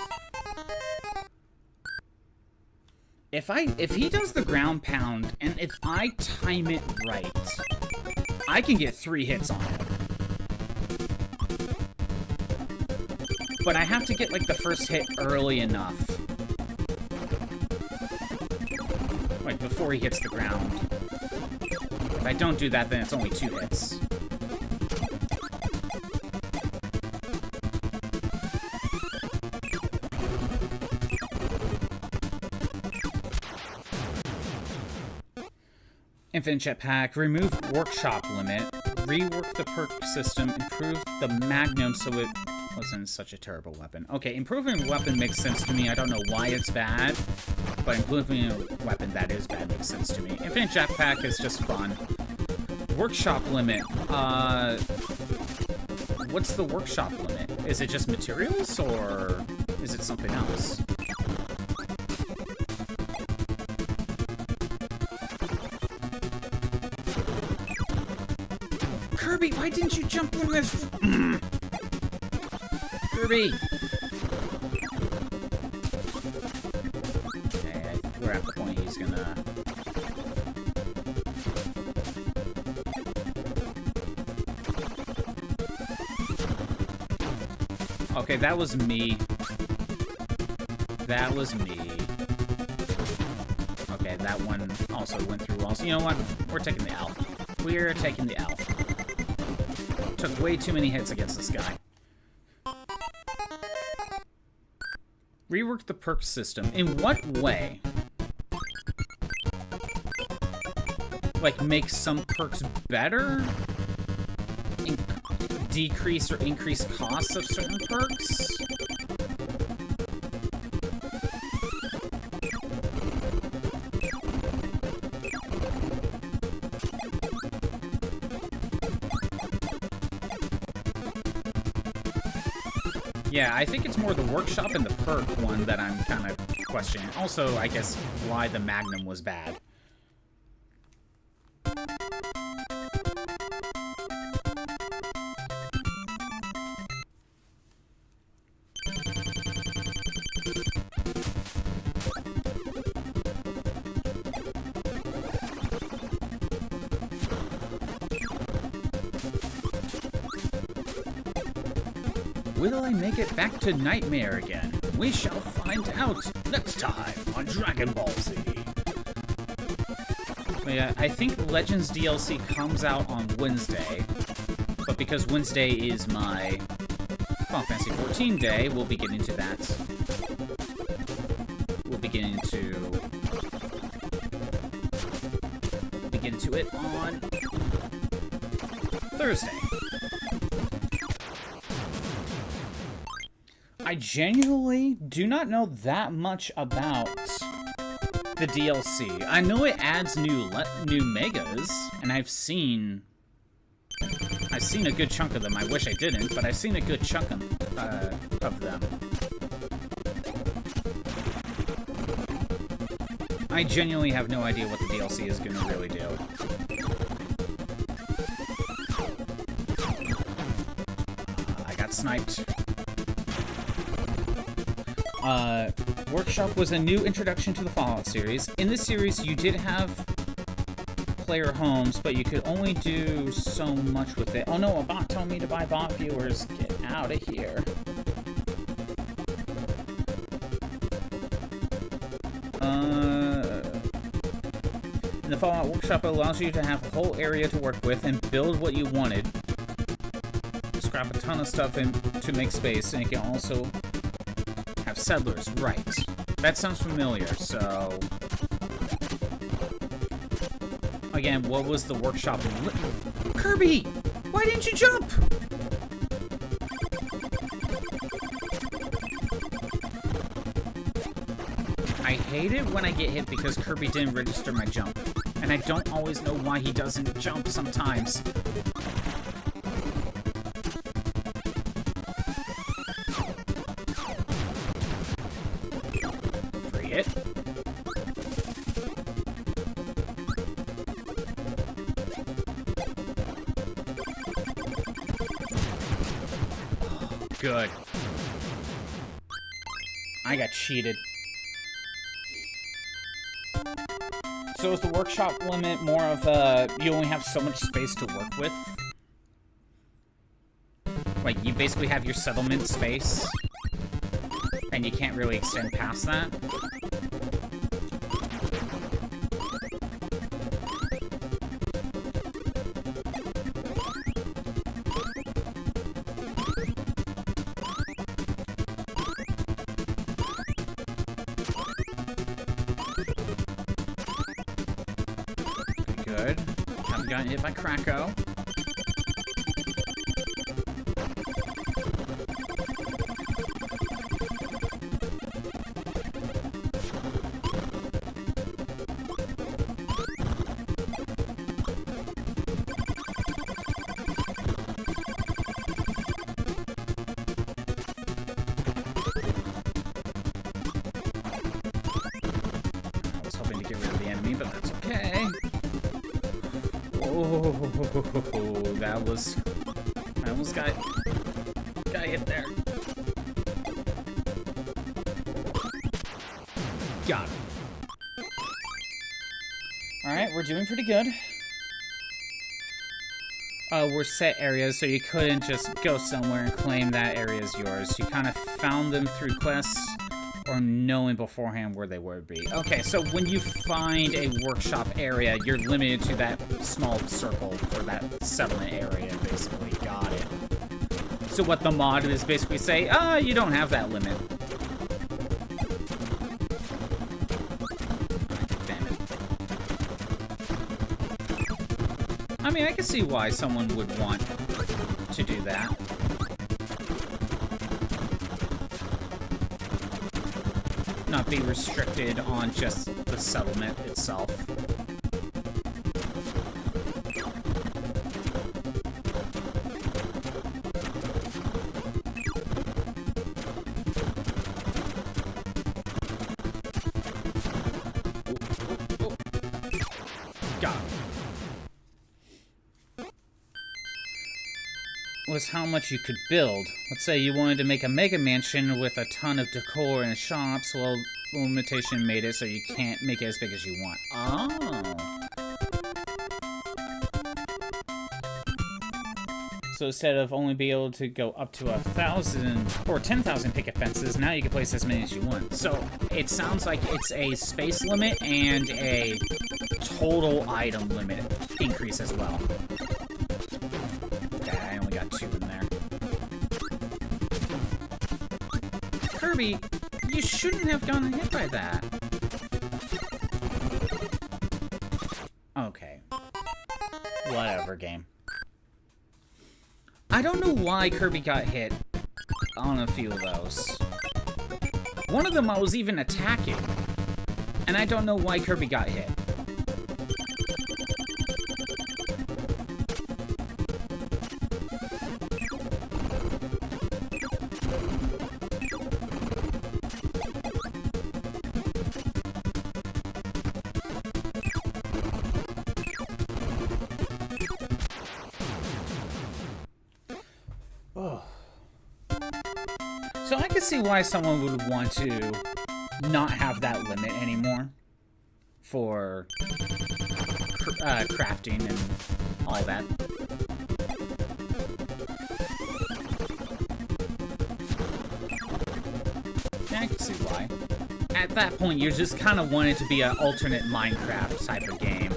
If he does the ground pound, and if I time it right, I can get 3 hits on him. But I have to get, like, the first hit early enough. Like, before he hits the ground. If I don't do that, then it's only 2 hits. Infinite Jetpack, remove workshop limit, rework the perk system, improve the Magnum so it wasn't such a terrible weapon. Okay, improving a weapon makes sense to me. I don't know why it's bad, but improving a weapon that is bad makes sense to me. Infinite Jetpack is just fun. Workshop limit, what's the workshop limit? Is it just materials, or is it something else? Kirby, why didn't you jump in this? Kirby! Okay, we're at the point he's gonna... Okay, that was me. That was me. Okay, that one also went through also. You know what? We're taking the L. We're taking the L. Took way too many hits against this guy. Rework the perk system. In what way? Like, make some perks better? Decrease or increase costs of certain perks? Yeah, I think it's more the workshop and the perk one that I'm kind of questioning. Also, I guess, why the Magnum was bad. Will I make it back to Nightmare again? We shall find out next time on Dragon Ball Z. Yeah, I think Legends DLC comes out on Wednesday, but because Wednesday is my Final Fantasy XIV day, we'll be getting to that. We'll be getting to it on Thursday. I genuinely do not know that much about the DLC. I know it adds new megas, and I've seen a good chunk of them. I wish I didn't, but I've seen a good chunk of them. I genuinely have no idea what the DLC is going to really do. I got sniped. Workshop was a new introduction to the Fallout series. In this series, you did have player homes, but you could only do so much with it. Oh no, a bot told me to buy bot viewers. Get out of here. In the Fallout Workshop, it allows you to have a whole area to work with and build what you wanted. Scrap a ton of stuff in to make space, and it can also have settlers. Right. That sounds familiar, so... Again, what was the workshop? Kirby! Why didn't you jump? I hate it when I get hit because Kirby didn't register my jump. And I don't always know why he doesn't jump sometimes. Free hit. Good. I got cheated. So is the workshop limit more of a, you only have so much space to work with? Like, you basically have your settlement space, and you can't really extend past that? got hit by Krakow. I almost got hit there. Got it. Alright, we're doing pretty good. We're set areas, so you couldn't just go somewhere and claim that area is yours. You kind of found them through quests or knowing beforehand where they would be. Okay, so when you find a workshop area, you're limited to that small circle for that settlement area, basically. Got it. So what the mod is basically say, you don't have that limit. Damn it. I mean, I can see why someone would want to do that. Not be restricted on just the settlement itself. Got it. Was how much you could build. Let's say you wanted to make a mega mansion with a ton of decor and shops. Well, limitation made it so you can't make it as big as you want. Oh. So instead of only being able to go up to 1,000 or 10,000 picket fences, now you can place as many as you want. So it sounds like it's a space limit and a total item limit increase as well. Kirby, you shouldn't have gotten hit by that. Okay. Whatever, game. I don't know why Kirby got hit on a few of those. One of them I was even attacking, and I don't know why Kirby got hit. So I can see why someone would want to not have that limit anymore for crafting and all that. Yeah, I can see why. At that point, you just kind of want it to be an alternate Minecraft type of game.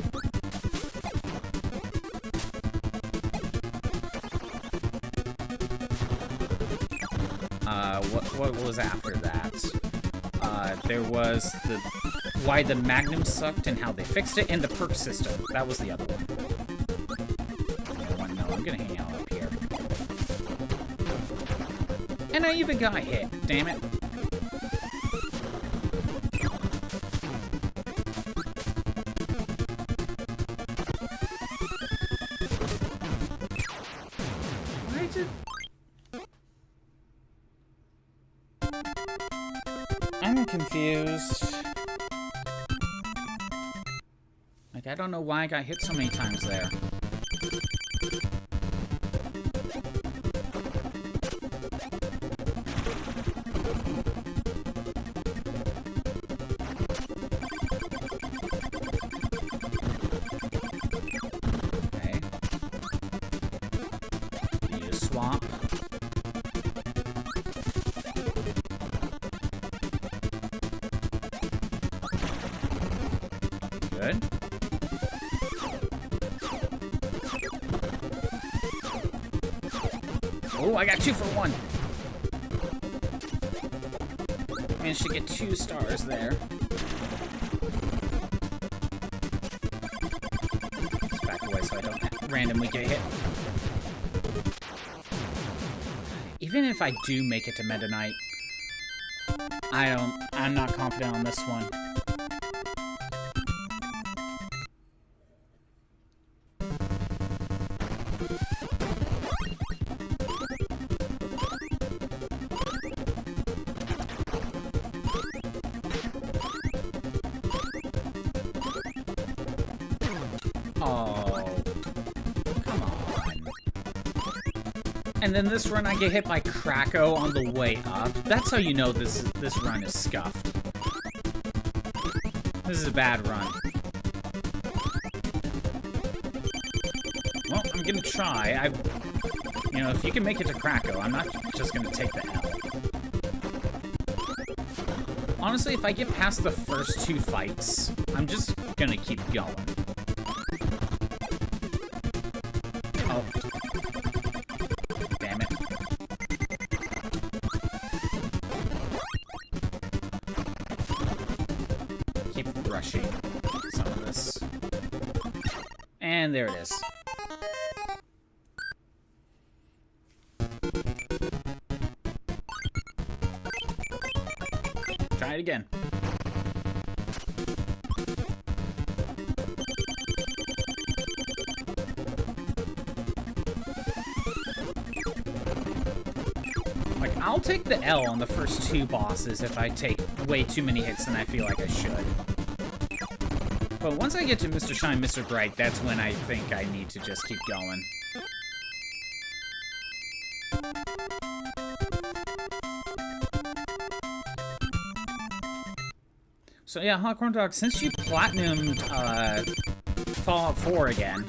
What was after that? There was why the Magnum sucked and how they fixed it, and the perk system. That was the other one. No, I'm gonna hang out up here. And I even got hit. Damn it. I'm confused. Like, I don't know why I got hit so many times there. Okay. Need to swap. Good. Oh, I got 2 for 1. Managed to get 2 stars there. Let's back away so so I don't randomly get hit. Even if I do make it to Meta Knight, I'm not confident on this one. And then this run, I get hit by Krako on the way up. That's how you know this run is scuffed. This is a bad run. Well, I'm gonna try. You know, if you can make it to Krako, I'm not just gonna take the L. Honestly, if I get past the first 2 fights, I'm just gonna keep going. Oh. Rushing some of this. And there it is. Try it again. Like, I'll take the L on the first 2 bosses if I take way too many hits than I feel like I should. But once I get to Mr. Shine, Mr. Bright, that's when I think I need to just keep going. So yeah, Hot Corn Dog, since you platinumed Fallout 4 again,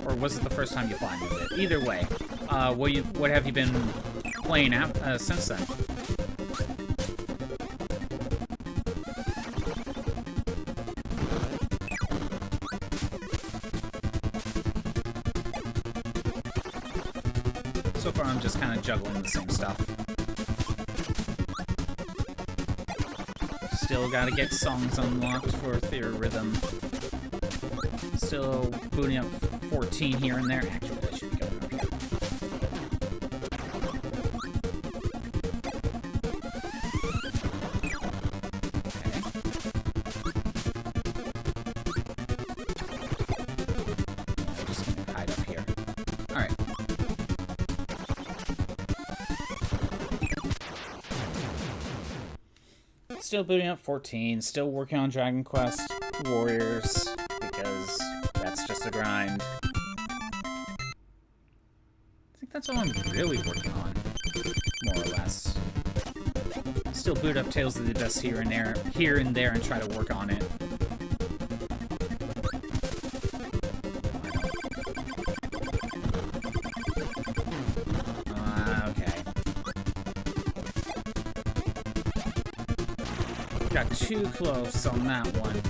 or was it the first time you platinumed it? Either way, what have you been playing since then? So far, I'm just kind of juggling the same stuff. Still gotta get songs unlocked for Theorhythm. Still booting up 14 here and there. Actually, I should be going up here. I'm just gonna hide up here. Alright. Still booting up 14, still working on Dragon Quest Warriors, because that's just a grind. I think that's all I'm really working on, more or less. Still boot up Tales of the Abyss here and there, and try to work on it. Got too close on that one.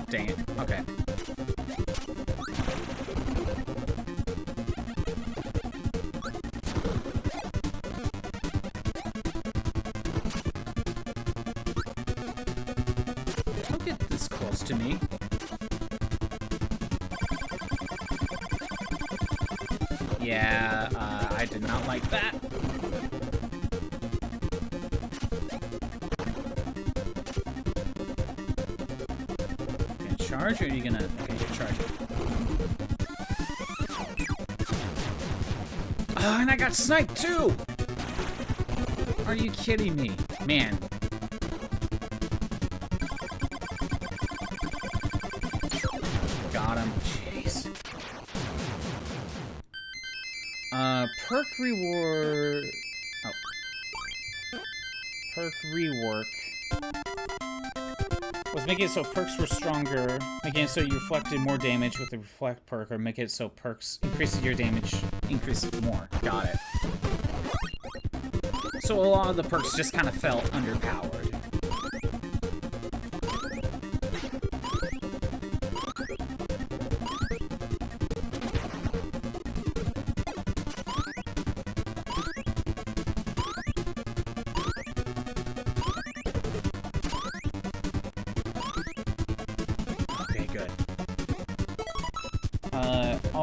Dang it. Okay. Don't get this close to me. Yeah, I did not like that. Gonna charge, or are you gonna... Okay, you're charging. Oh, and I got sniped too! Are you kidding me? Man. Got him. Jeez. Perk reward... Oh. Perk rework was making it so perks were stronger, making it so you reflected more damage with the reflect perk, or make it so perks increases your damage, increases more. Got it. So a lot of the perks just kind of felt underpowered.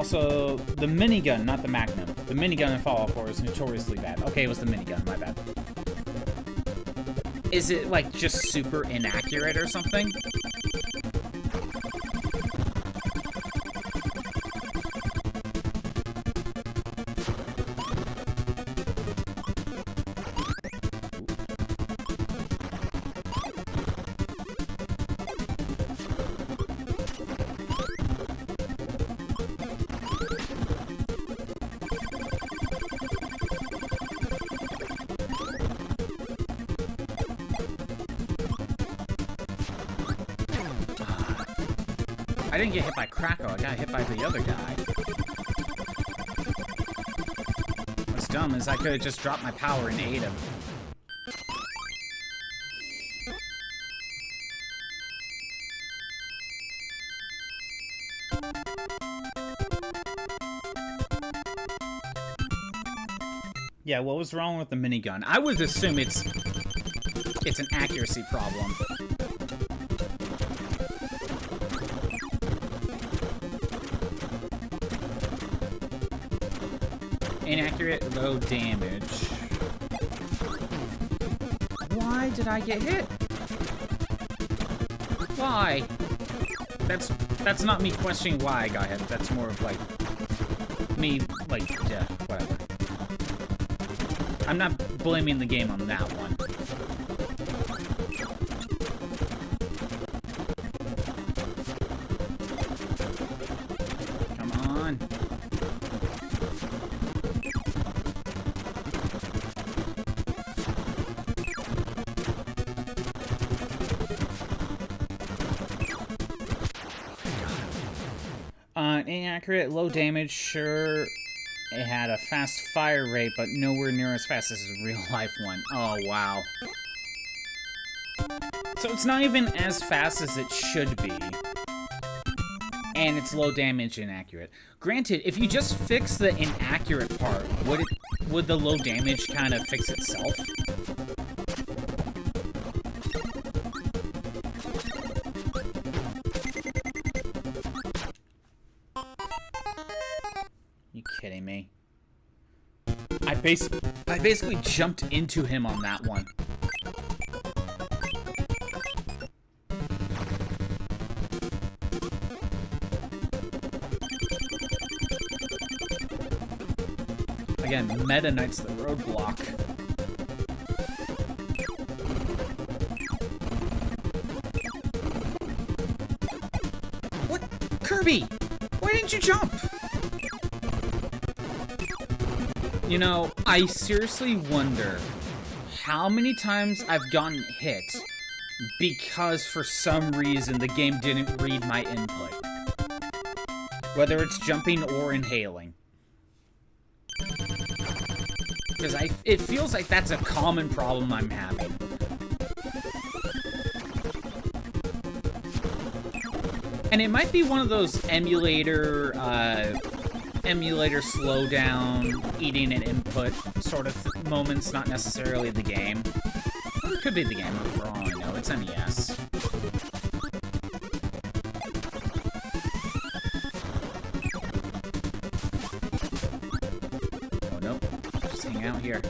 Also, the minigun, not the Magnum. The minigun in Fallout 4 is notoriously bad. Okay, it was the minigun, my bad. Is it, like, just super inaccurate or something? I didn't get hit by Krakow, I got hit by the other guy. What's dumb is I could have just dropped my power and ate him. Yeah, what was wrong with the minigun? I would assume it's an accuracy problem. Inaccurate, low damage. Why did I get hit? Why? That's not me questioning why I got hit. That's more of like me, like, yeah, whatever. I'm not blaming the game on that one. Come on. Inaccurate, low damage, sure. It had a fast fire rate, but nowhere near as fast as a real-life one. Oh, wow. So it's not even as fast as it should be. And it's low damage inaccurate. Granted, if you just fix the inaccurate part, would the low damage kind of fix itself? You kidding me? I basically jumped into him on that one. Again, Meta Knight's the roadblock. What? Kirby! Why didn't you jump? You know, I seriously wonder how many times I've gotten hit because for some reason the game didn't read my input. Whether it's jumping or inhaling. Because it feels like that's a common problem I'm having. And it might be one of those emulator slowdown, eating an input sort of moments, not necessarily the game. It could be the game, for all I know. It's NES. Oh, nope. Just hang out here.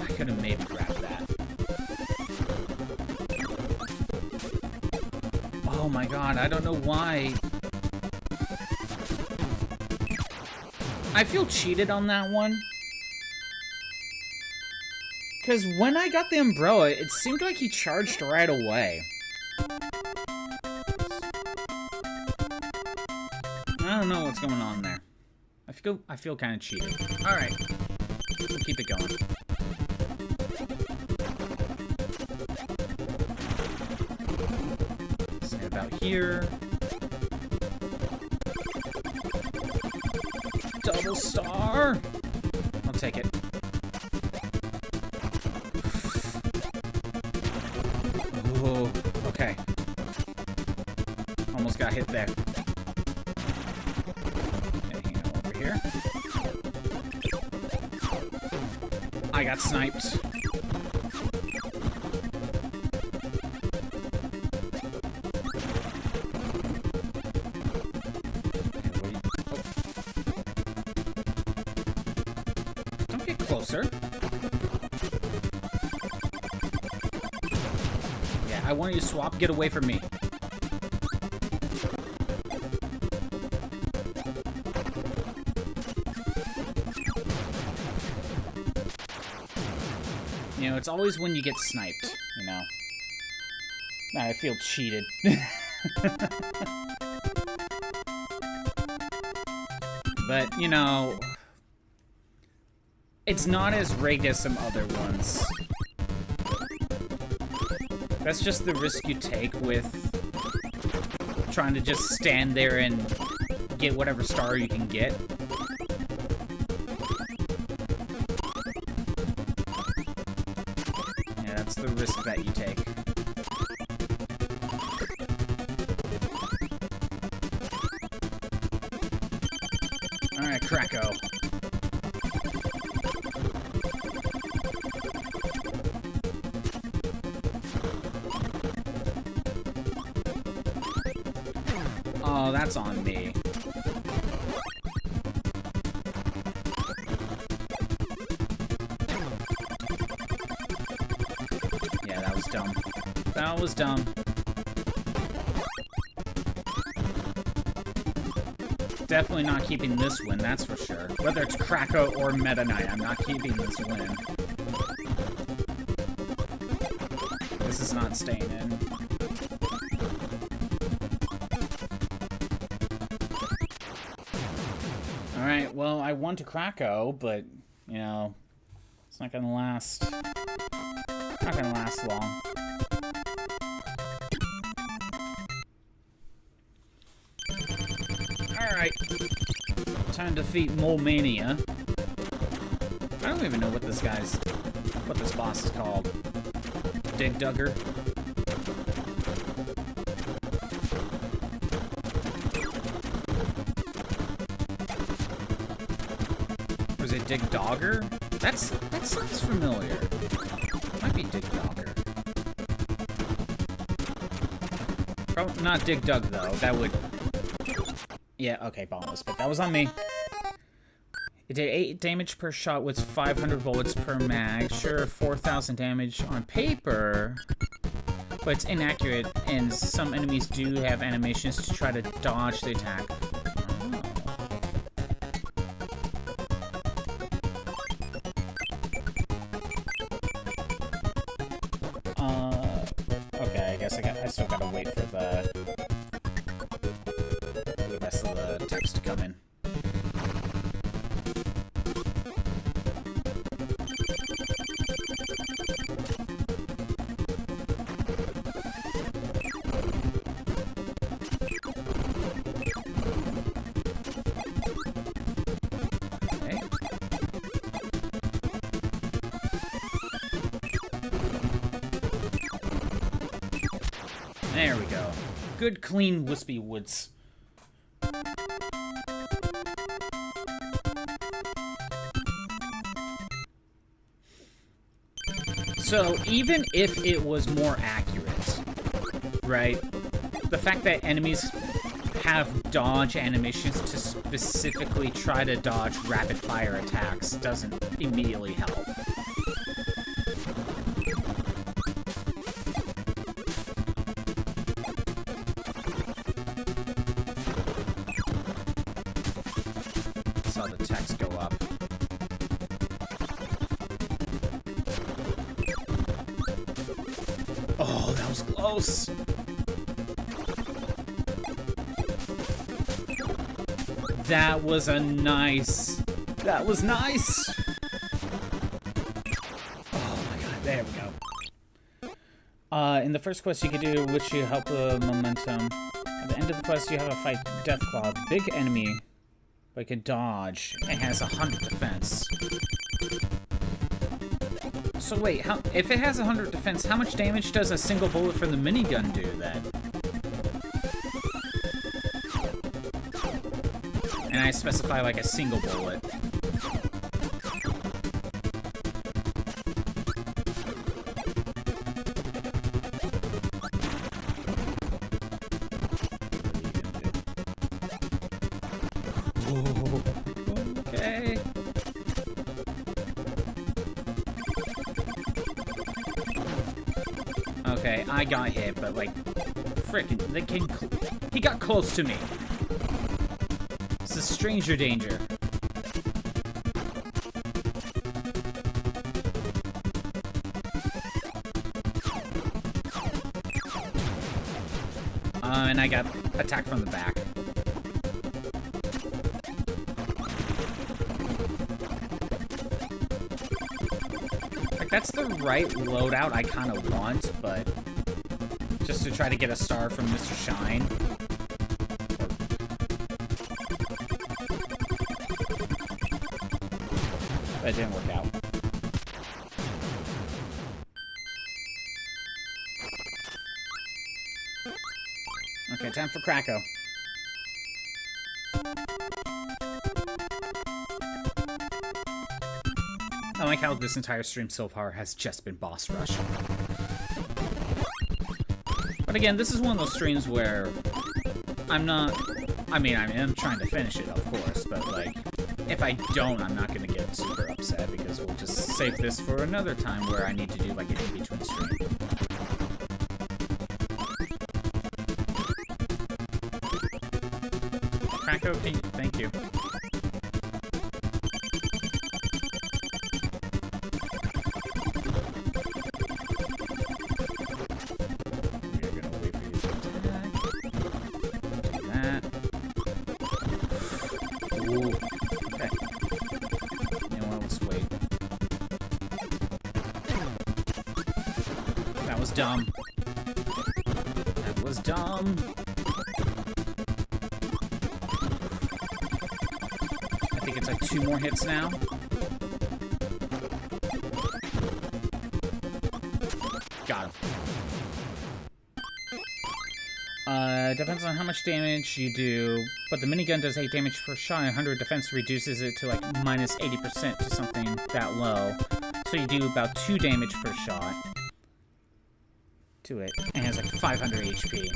I could have maybe grabbed that. Oh my god, I don't know why. I feel cheated on that one. Because when I got the umbrella, it seemed like he charged right away. I don't know what's going on there. I feel kind of cheated. Alright. We'll keep it going. Say about here. Double star! I'll take it. Oh, okay. Almost got hit there. Okay, hang on over here. I got sniped. Closer. Yeah, I want you to swap. Get away from me. You know, it's always when you get sniped, you know. I feel cheated. But, you know, it's not as rigged as some other ones. That's just the risk you take with trying to just stand there and get whatever star you can get. Yeah, that's the risk that you take. Alright, Kracko. Oh, that's on me. Yeah, that was dumb. That was dumb. Definitely not keeping this win, that's for sure. Whether it's Kracko or Meta Knight, I'm not keeping this win. This is not staying in. Alright, well, I won to Kracko, but, you know, it's not gonna last. Not gonna last long. Alright. Time to defeat Mole Mania. I don't even know what this boss is called. ZIGG-ZAGG. Was it ZIGG-ZAGG? That sounds familiar. Might be ZIGG-ZAGG. Probably not ZIGG-ZAGG though. That would. Yeah, okay, bonus, but that was on me. It did 8 damage per shot with 500 bullets per mag. Sure, 4,000 damage on paper, but it's inaccurate, and some enemies do have animations to try to dodge the attack. Okay, I guess I still gotta wait for the rest of the text to come in. Okay. There we go. Good, clean, wispy woods. So, even if it was more accurate, right? The fact that enemies have dodge animations to specifically try to dodge rapid-fire attacks doesn't immediately help. Saw the text go up. Oh, that was close. That was a nice. That was nice. Oh my god, there we go. In the first quest you can do, which you help the momentum. At the end of the quest, you have a fight Deathclaw, big enemy, but it can dodge. It has 100 defense. So wait, if it has 100 defense, how much damage does a single bullet from the minigun do then? And I specify like a single bullet. Okay. Okay, I got hit, but like, frickin', the king, he got close to me. This is stranger danger. And I got attacked from the back. Like, that's the right loadout I kind of want, but just to try to get a star from Mr. Shine. That didn't work out. Okay, time for Kracko. I like how this entire stream so far has just been boss rush. But again, this is one of those streams where I'm not... I mean, I'm trying to finish it, of course, but like, if I don't, I'm not going to get super upset because we'll just save this for another time where I need to do like an in-between stream. Kracko, thank you. We're gonna wait for you to attack. Do that. Ooh. Okay. You know what? Let's wait. That was dumb. That was dumb. It's like 2 more hits now. Got him. Depends on how much damage you do, but the minigun does 8 damage per shot, and 100 defense reduces it to like minus 80% to something that low. So you do about 2 damage per shot to it, and it has like 500 HP.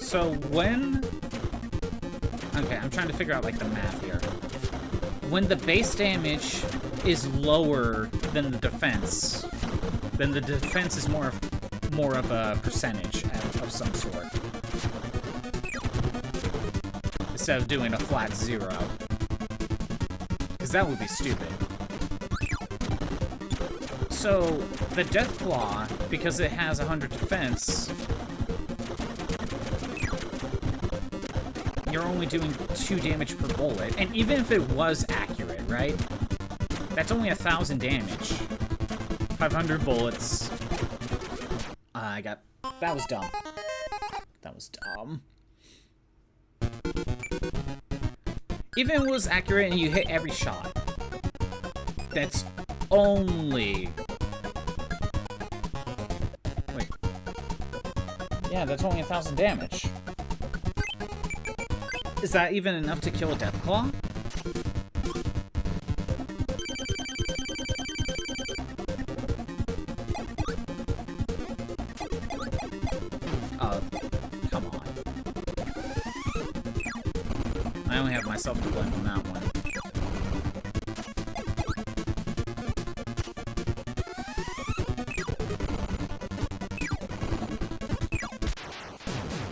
So when... Okay, I'm trying to figure out, like, the math here. When the base damage is lower than the defense, then the defense is more of a percentage of some sort. Instead of doing a flat 0. Because that would be stupid. So, the Deathclaw, because it has 100 defense... You're only doing 2 damage per bullet, and even if it was accurate, right? That's only 1,000 damage. 500 bullets. That was dumb. That was dumb. Even if it was accurate and you hit every shot, that's only... Wait. Yeah, that's only 1,000 damage. Is that even enough to kill a Deathclaw? Come on. I only have myself to blame on that one.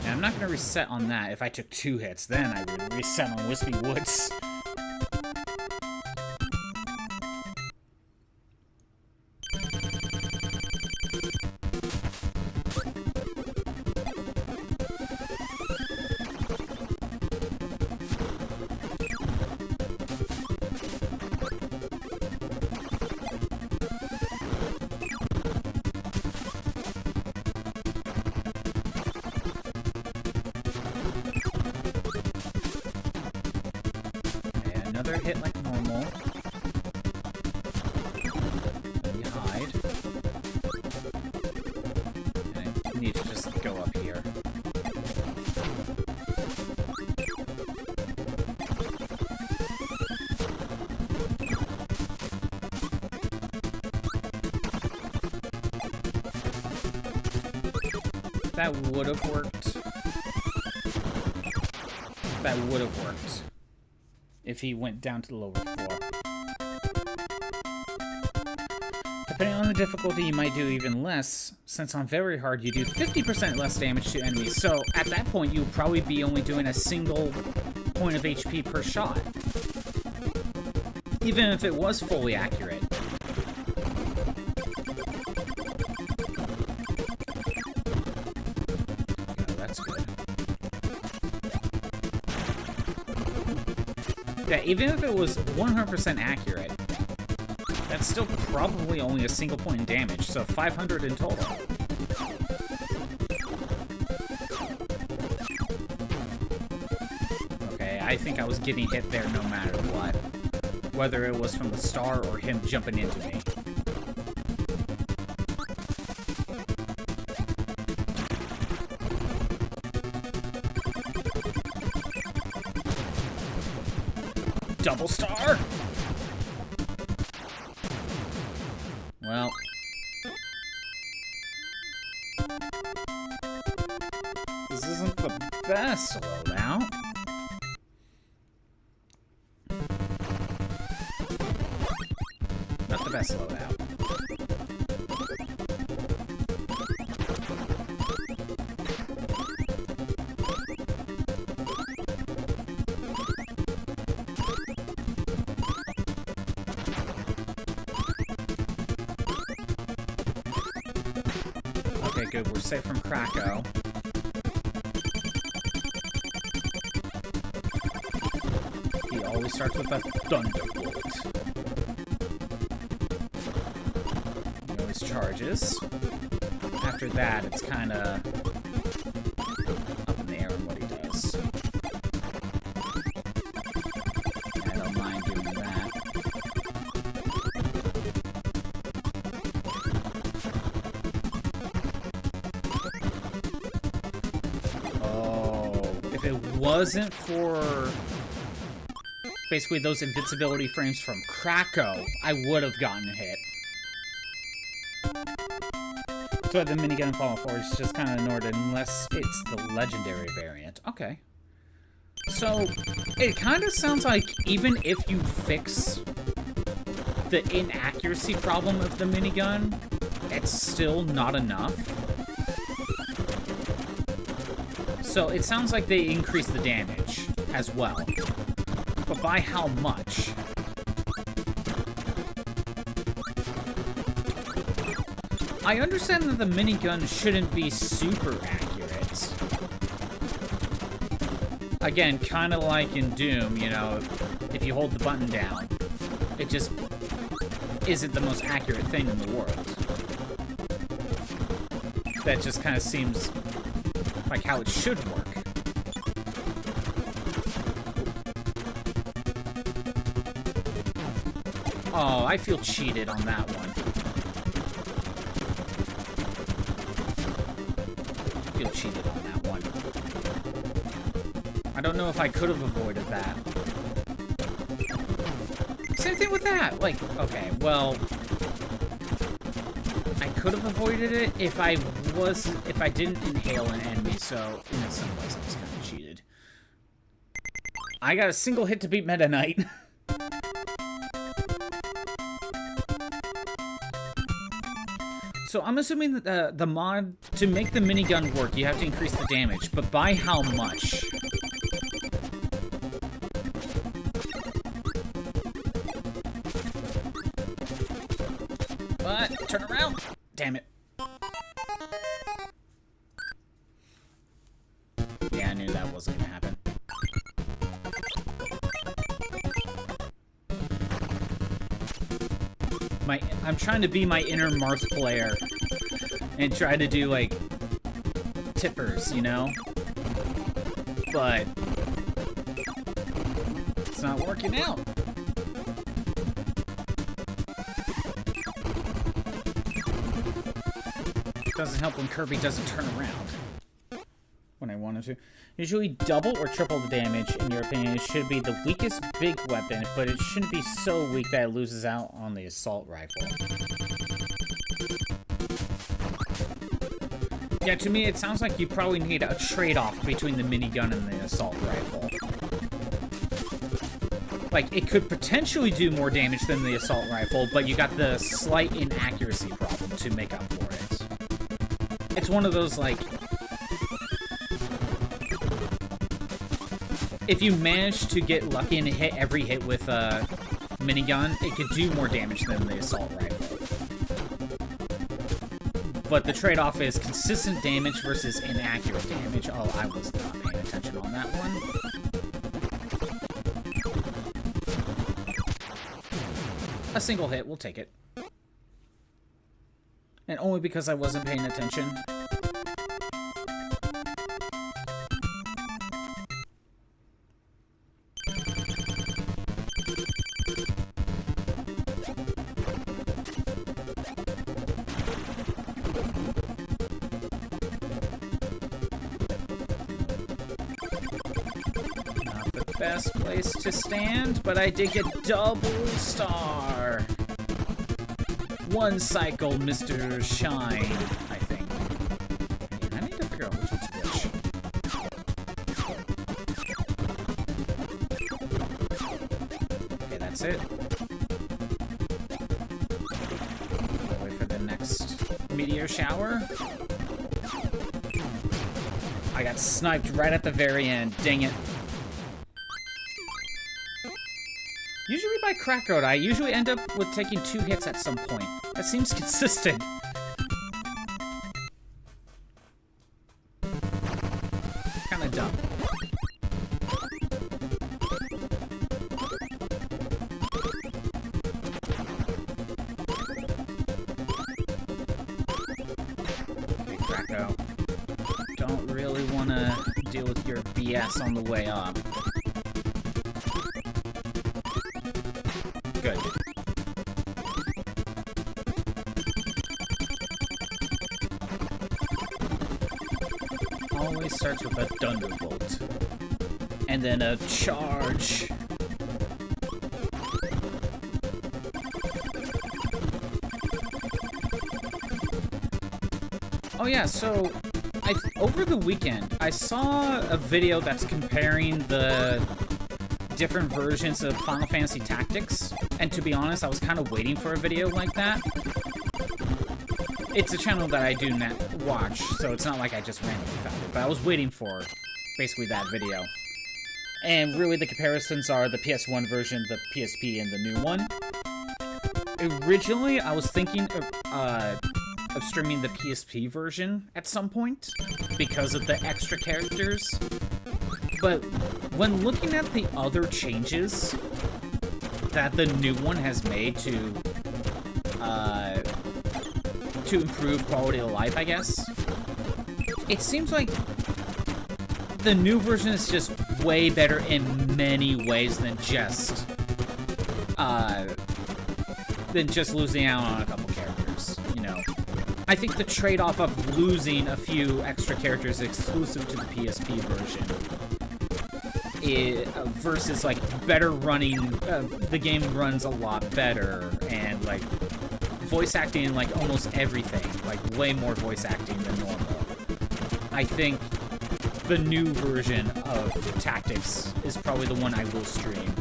I'm not gonna reset on that. If I took 2 hits, then I would reset on Wispy Woods. Hit like normal. Let me hide. And I need to just go up here. That would have worked. That would have worked. If he went down to the lower floor. Depending on the difficulty, you might do even less, since on very hard, you do 50% less damage to enemies. So, at that point, you would probably be only doing a single point of HP per shot. Even if it was fully accurate. Yeah, that's good. Yeah, even if it was 100% accurate, that's still probably only a single point in damage, so 500 in total. Okay, I think I was getting hit there no matter what. Whether it was from the star or him jumping into me. Double star! Well. This isn't the best loadout. Not the best loadout. Okay, good. We're safe from Krakow. He always starts with a thunderbolt. He always charges. After that, it's kind of up in the air on what he does. I don't mind doing that. If it wasn't for basically those invincibility frames from Krakow, I would have gotten hit. So the minigun Fallen Forge is just kind of ignored unless it's the legendary variant. Okay. So it kind of sounds like even if you fix the inaccuracy problem of the minigun, it's still not enough. So it sounds like they increase the damage as well. But by how much? I understand that the minigun shouldn't be super accurate. Again, kind of like in Doom, you know, if you hold the button down, it just isn't the most accurate thing in the world. That just kind of seems like how it should work. Oh, I feel cheated on that one. I feel cheated on that one. I don't know if I could have avoided that. Same thing with that. Like, okay, well, I could have avoided it if I didn't inhale an enemy, so in some ways I was kind of cheated. I got a single hit to beat Meta Knight. So I'm assuming that the mod, to make the minigun work, you have to increase the damage, but by how much? What? Turn around! Damn it. Yeah, I knew that wasn't gonna happen. I'm trying to be my inner Marth player and try to do, like, tippers, you know? But it's not working out. Doesn't help when Kirby doesn't turn around when I wanted to. Usually double or triple the damage, in your opinion. It should be the weakest big weapon, but it shouldn't be so weak that it loses out on the assault rifle. Yeah, to me, it sounds like you probably need a trade-off between the minigun and the assault rifle. Like, it could potentially do more damage than the assault rifle, but you got the slight inaccuracy problem to make up for it. It's one of those, like... If you manage to get lucky and hit every hit with a minigun, it could do more damage than the assault rifle. But the trade-off is consistent damage versus inaccurate damage. Oh, I was not paying attention on that one. A single hit, we'll take it. And only because I wasn't paying attention. Not the best place to stand, but I did get double star. One cycle, Mr. Shine, I think. And I need to figure out which one's which. Okay, that's it. I'll wait for the next meteor shower. I got sniped right at the very end. Dang it. Usually by crack code, I usually end up with taking 2 hits at some point. That seems consistent. Kinda dumb. Okay, Kracko. Don't really wanna deal with your BS on the way up. Good. Always starts with a thunderbolt. And then a charge. Oh yeah, so over the weekend, I saw a video that's comparing the different versions of Final Fantasy Tactics, and to be honest, I was kind of waiting for a video like that. It's a channel that I do watch, so it's not like I just randomly found it, but I was waiting for basically that video. And really the comparisons are the PS1 version, the PSP, and the new one. Originally, I was thinking of streaming the PSP version at some point because of the extra characters. But when looking at the other changes that the new one has made to improve quality of life, I guess, it seems like the new version is just way better in many ways than just losing out on a couple characters, you know. I think the trade-off of losing a few extra characters exclusive to the PSP version versus, like, better running, the game runs a lot better, and, like, voice acting in, like, almost everything, like, way more voice acting than normal. I think the new version of Tactics is probably the one I will stream.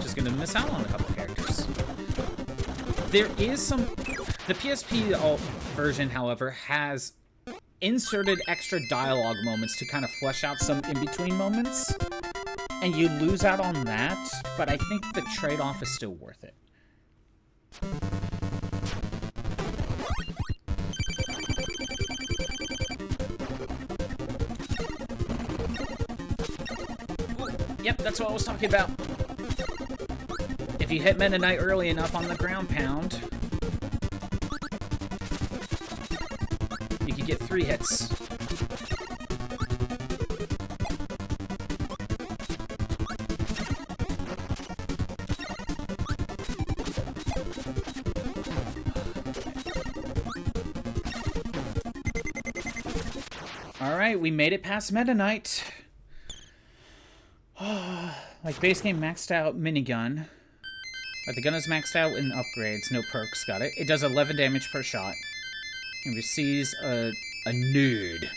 Just gonna miss out on a couple characters. There is some... The PSP version, however, has inserted extra dialogue moments to kind of flesh out some in-between moments, and you lose out on that, but I think the trade-off is still worth it. Yep, that's what I was talking about. If you hit Meta Knight early enough on the ground pound, you could get 3 hits. Alright, we made it past Meta Knight. Like, base game maxed out minigun. Like, the gun is maxed out in upgrades, no perks, got it. It does 11 damage per shot. And receives a nerd,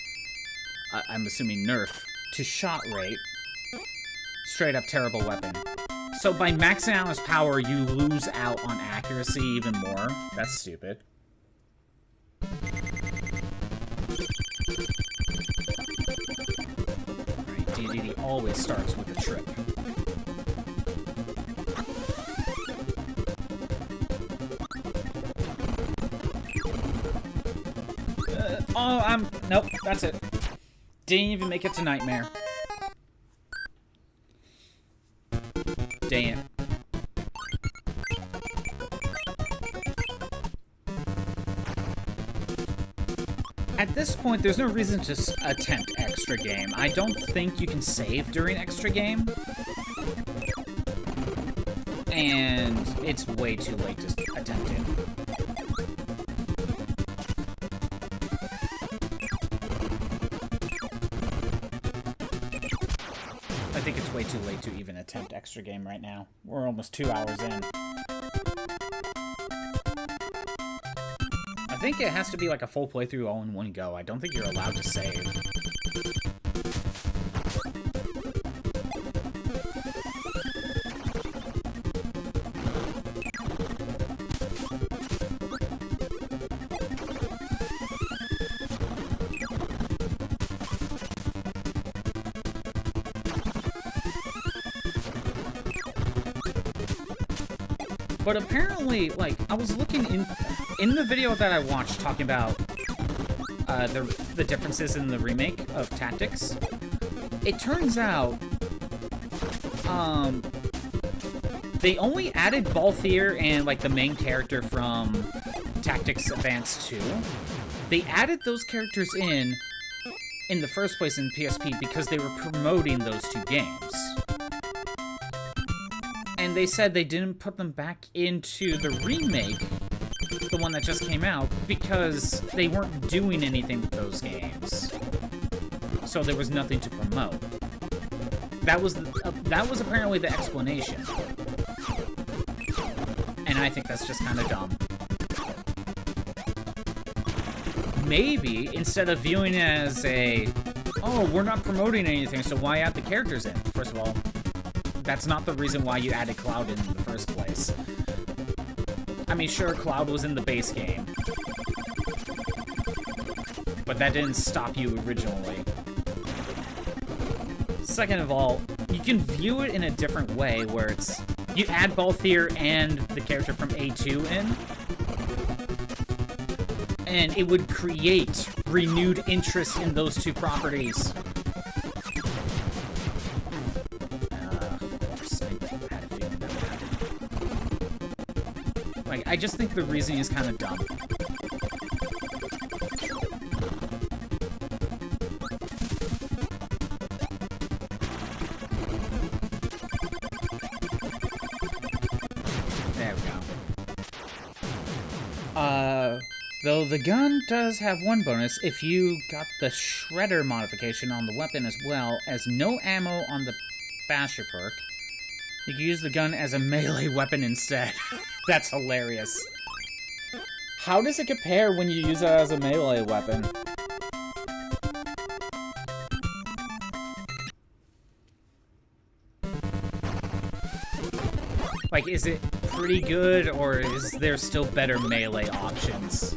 I'm assuming nerf, to shot rate. straight up terrible weapon. So by maxing out his power, you lose out on accuracy even more. That's stupid. Alright, DDD always starts with a trip. Nope, that's it. Didn't even make it to Nightmare. Dang it. At this point, there's no reason to attempt extra game. I don't think you can save during extra game. And it's way too late to attempt it. I think it's way too late to even attempt extra game right now. We're almost 2 hours in. I think it has to be like a full playthrough all in one go. I don't think you're allowed to save. But apparently, like, I was looking in the video that I watched talking about the differences in the remake of Tactics. It turns out they only added Balthier and like the main character from Tactics Advance 2. They added those characters in the first place in PSP because they were promoting those two games. And they said they didn't put them back into the remake, the one that just came out, because they weren't doing anything with those games. So there was nothing to promote. That was apparently the explanation. And I think that's just kind of dumb. Maybe, instead of viewing it as a, oh, we're not promoting anything, so why add the characters in? First of all, that's not the reason why you added Cloud in the first place. I mean, sure, Cloud was in the base game. But that didn't stop you originally. Second of all, you can view it in a different way, where it's, you add Balthier and the character from A2 in, and it would create renewed interest in those two properties. Like, I just think the reasoning is kind of dumb. There we go. Though the gun does have one bonus if you got the Shredder modification on the weapon as well as no ammo on the Basher perk. You can use the gun as a melee weapon instead. That's hilarious. How does it compare when you use it as a melee weapon? Like, is it pretty good, or is there still better melee options?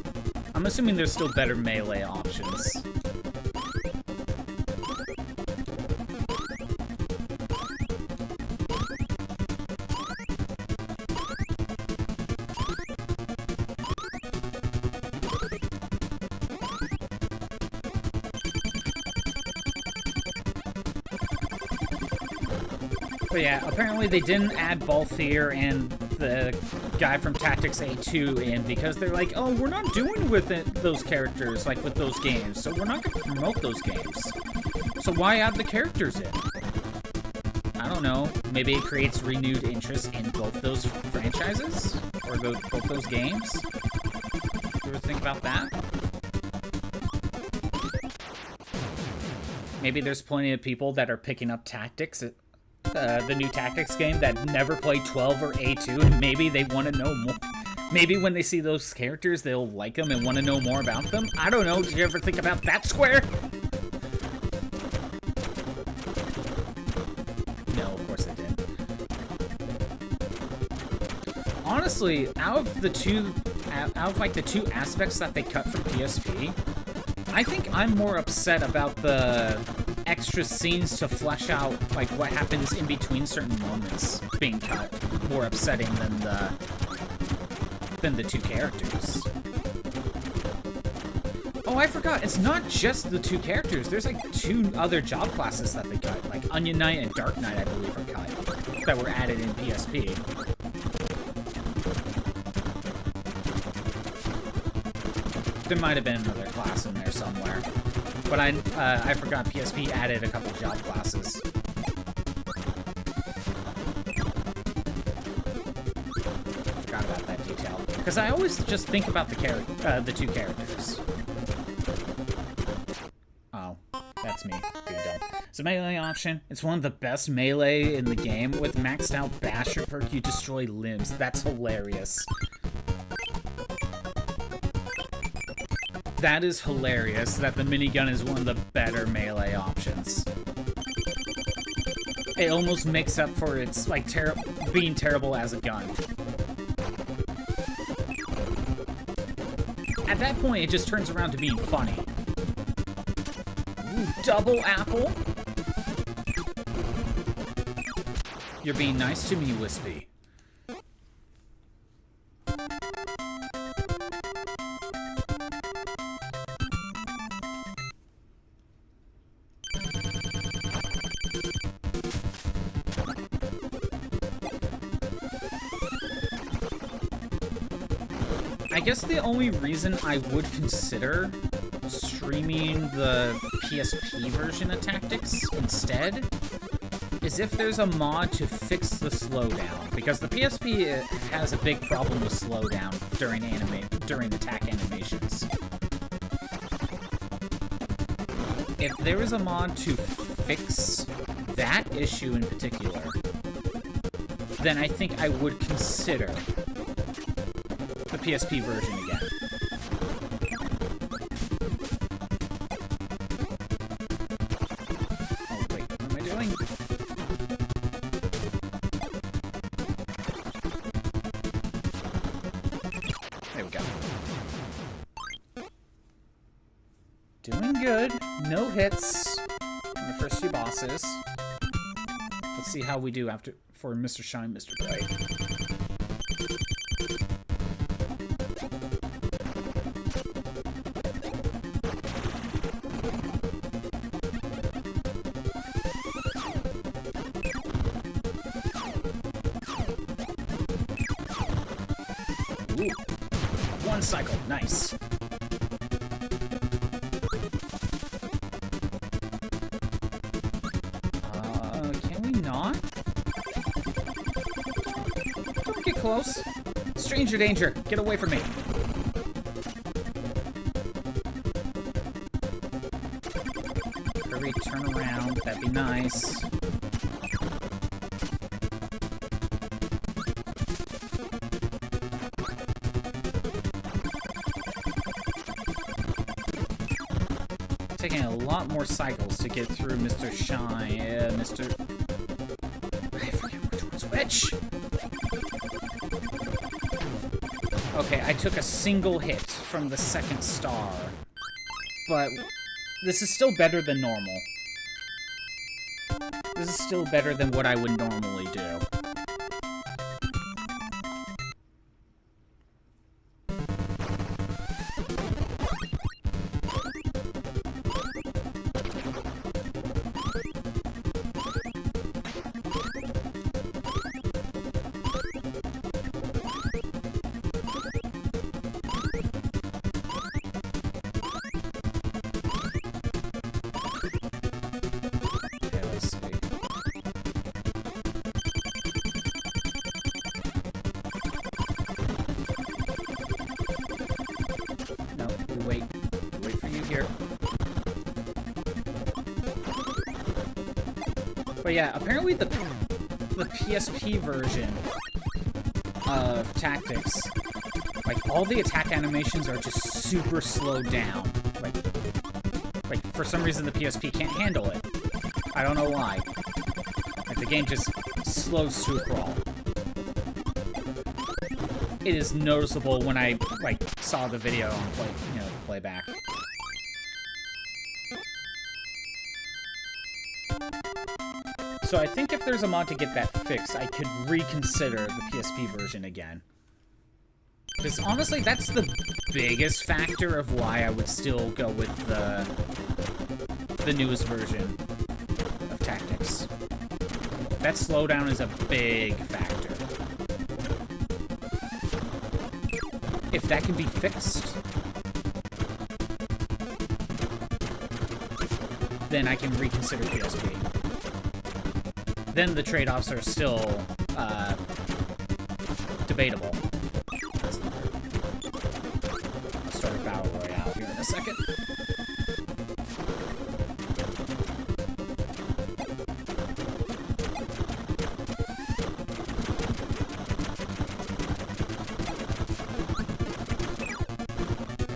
I'm assuming there's still better melee options. But yeah, apparently they didn't add Balthier and the guy from Tactics A2 in because they're like, oh, we're not doing with it, those characters, like with those games, so we're not going to promote those games. So why add the characters in? I don't know. Maybe it creates renewed interest in both those franchises? Or both those games? You ever think about that? Maybe there's plenty of people that are picking up Tactics at the new Tactics game that never played 12 or A2, and maybe they want to know more. Maybe when they see those characters, they'll like them and want to know more about them. I don't know. Did you ever think about that, Square? No, of honestly, out of the two aspects that they cut from PSP, I think I'm more upset about the extra scenes to flesh out like what happens in between certain moments being cut more upsetting than the two characters. Oh, I forgot. It's not just the two characters. There's like 2 other job classes that they cut, like Onion Knight and Dark Knight, I believe, are cut that were added in PSP. There might have been another class in there somewhere, but I forgot PSP added a couple job classes. Forgot about that detail because I always just think about the two characters. Oh, that's me being dumb. It's a melee option. It's one of the best melee in the game. With maxed out Basher perk, you destroy limbs. That's hilarious. That is hilarious that the minigun is one of the better melee options. It almost makes up for its like being terrible as a gun. At that point, it just turns around to being funny. Ooh, double apple? You're being nice to me, Wispy. I guess the only reason I would consider streaming the PSP version of Tactics instead is if there's a mod to fix the slowdown, because the PSP has a big problem with slowdown during attack animations. If there is a mod to fix that issue in particular, then I think I would consider the PSP version again. Oh wait, what am I doing? There we go. Doing good. No hits on the first 2 bosses. Let's see how we do for Mr. Shine, Mr. Bright. Ooh. 1 cycle, nice. Can we not? Don't get close. Stranger danger, get away from me. Kirby, turn around, that'd be nice. Taking a lot more cycles to get through Mr. Shine. Mr. I forget which one's which. Okay, I took a single hit from the 2nd star, but this is still better than normal. This is still better than what I would normally do. But yeah, apparently the PSP version of Tactics, like, all the attack animations are just super slowed down. Like for some reason the PSP can't handle it. I don't know why. Like, the game just slows to a crawl. it is noticeable when I, like, saw the video on playback. So I think if there's a mod to get that fixed, I could reconsider the PSP version again. Because honestly, that's the biggest factor of why I would still go with the newest version of Tactics. That slowdown is a big factor. If that can be fixed, then I can reconsider PSP. Then the trade-offs are still debatable. I'll start a battle royale here in a second.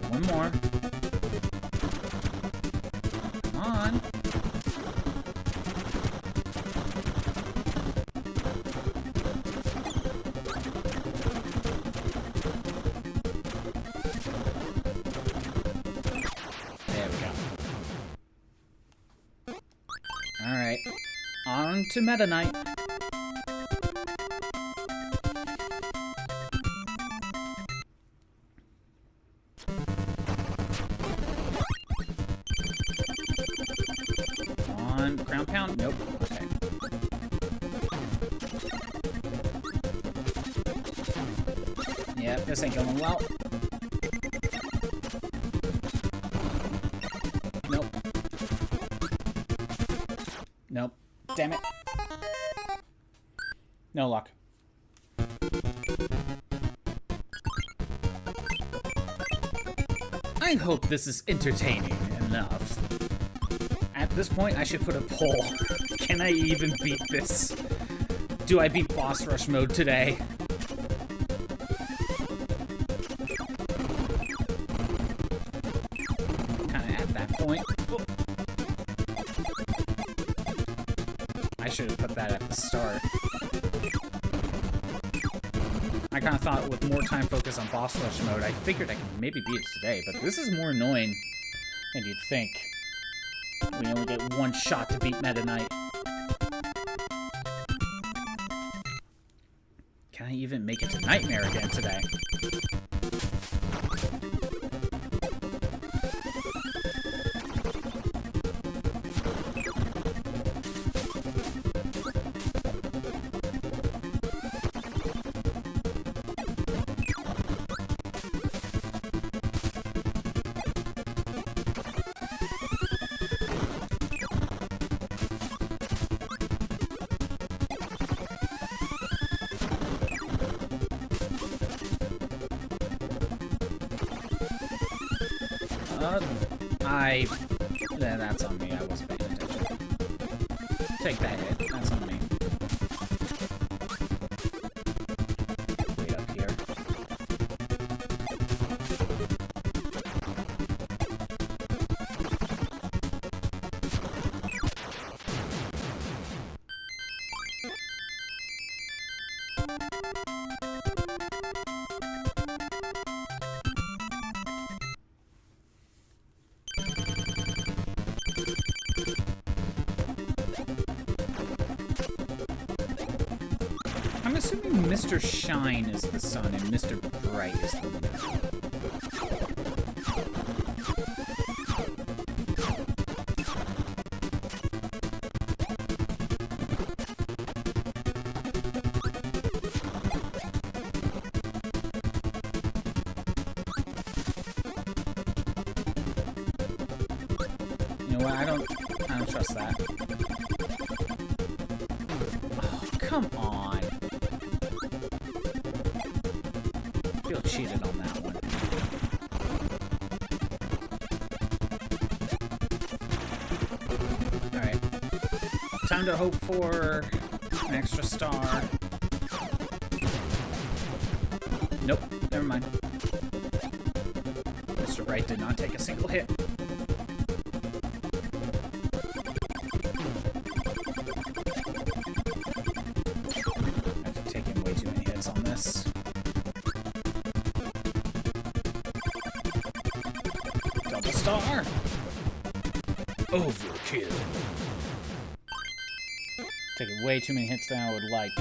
One more. Come on. On to Meta Knight. On ground pound? Nope. Okay. Yeah, this ain't going well. Nope. Nope. Damn it. No luck. I hope this is entertaining enough. At this point, I should put a poll. Can I even beat this? Do I beat boss rush mode today? Kinda at that point. I should have put that at the start. I kind of thought with more time focused on boss rush mode, I figured I could maybe beat it today, but this is more annoying than you'd think. We only get one shot to beat Meta Knight. Can I even make it to Nightmare again today? That's on me. I wasn't paying attention. Take that hit. That's on me. Wait up here. I'm assuming Mr. Shine is the sun and Mr. Bright is the moon. You know what? I don't trust that. Oh, come on. I feel cheated on that one. Alright. Time to hope for an extra star. Nope, never mind. Mr. Bright did not take a single hit. I've taken way too many hits on this. star. Overkill. Taking way too many hits than I would like.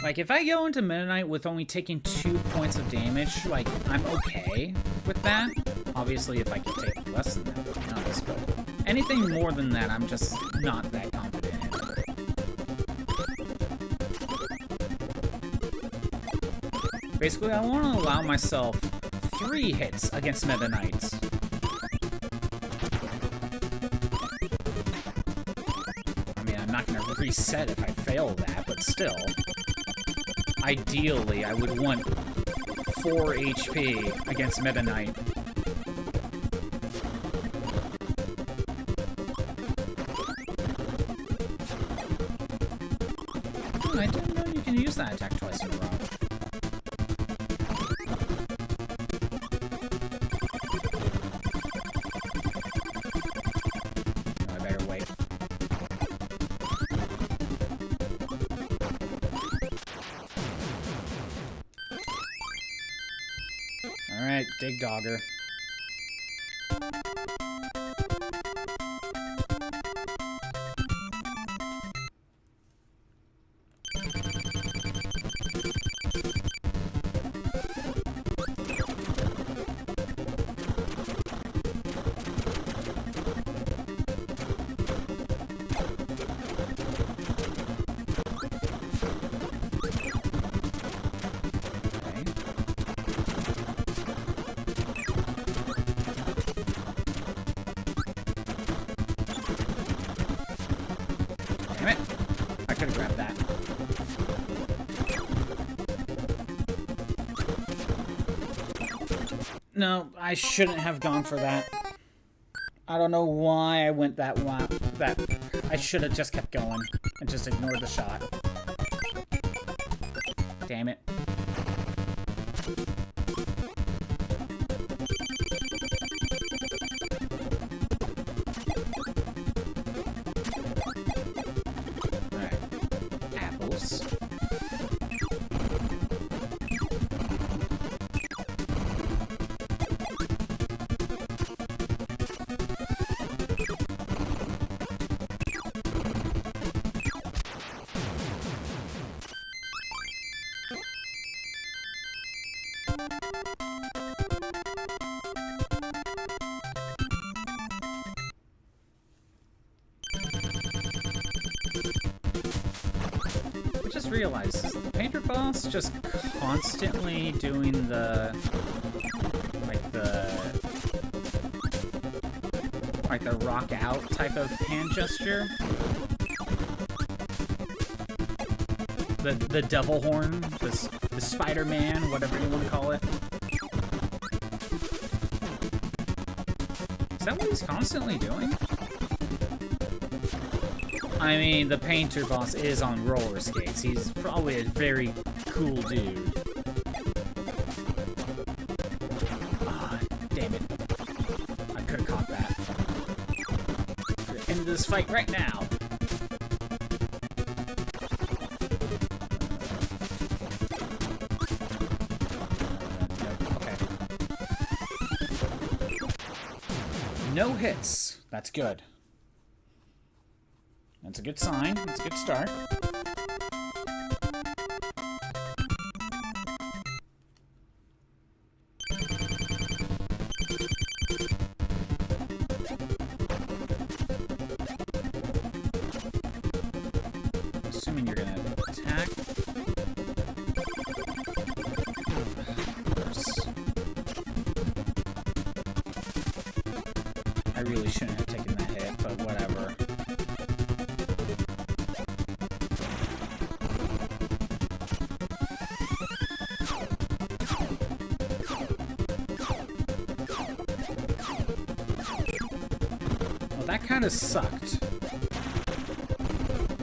Like, if I go into Meta Knight with only taking 2 points of damage, like, I'm okay with that. Obviously, if I can take less than that, would be nice, but anything more than that, I'm just not that confident in. Basically, I want to allow myself 3 hits against Meta Knights. I mean, I'm not going to reset if I fail that, but still. Ideally, I would want 4 HP against Meta Knight. Oh, I didn't know you can use that attack twice in a row. No, I better wait. Alright, Dig Dogger. No, I shouldn't have gone for that. I don't know why I went that way. I should have just kept going and just ignored the shot. Damn it. Alright. Apples. Realize, is the painter boss just constantly doing the rock out type of hand gesture? The devil horn, the Spider-Man, whatever you want to call it. Is that what he's constantly doing? I mean, the painter boss is on roller skates. He's probably a very cool dude. Ah, damn it. I could have caught that. End this fight right now. Okay. No hits. That's good. That's a good sign. That's a good start. Assuming you're gonna attack. I really shouldn't have taken that hit, but whatever. That kind of sucked.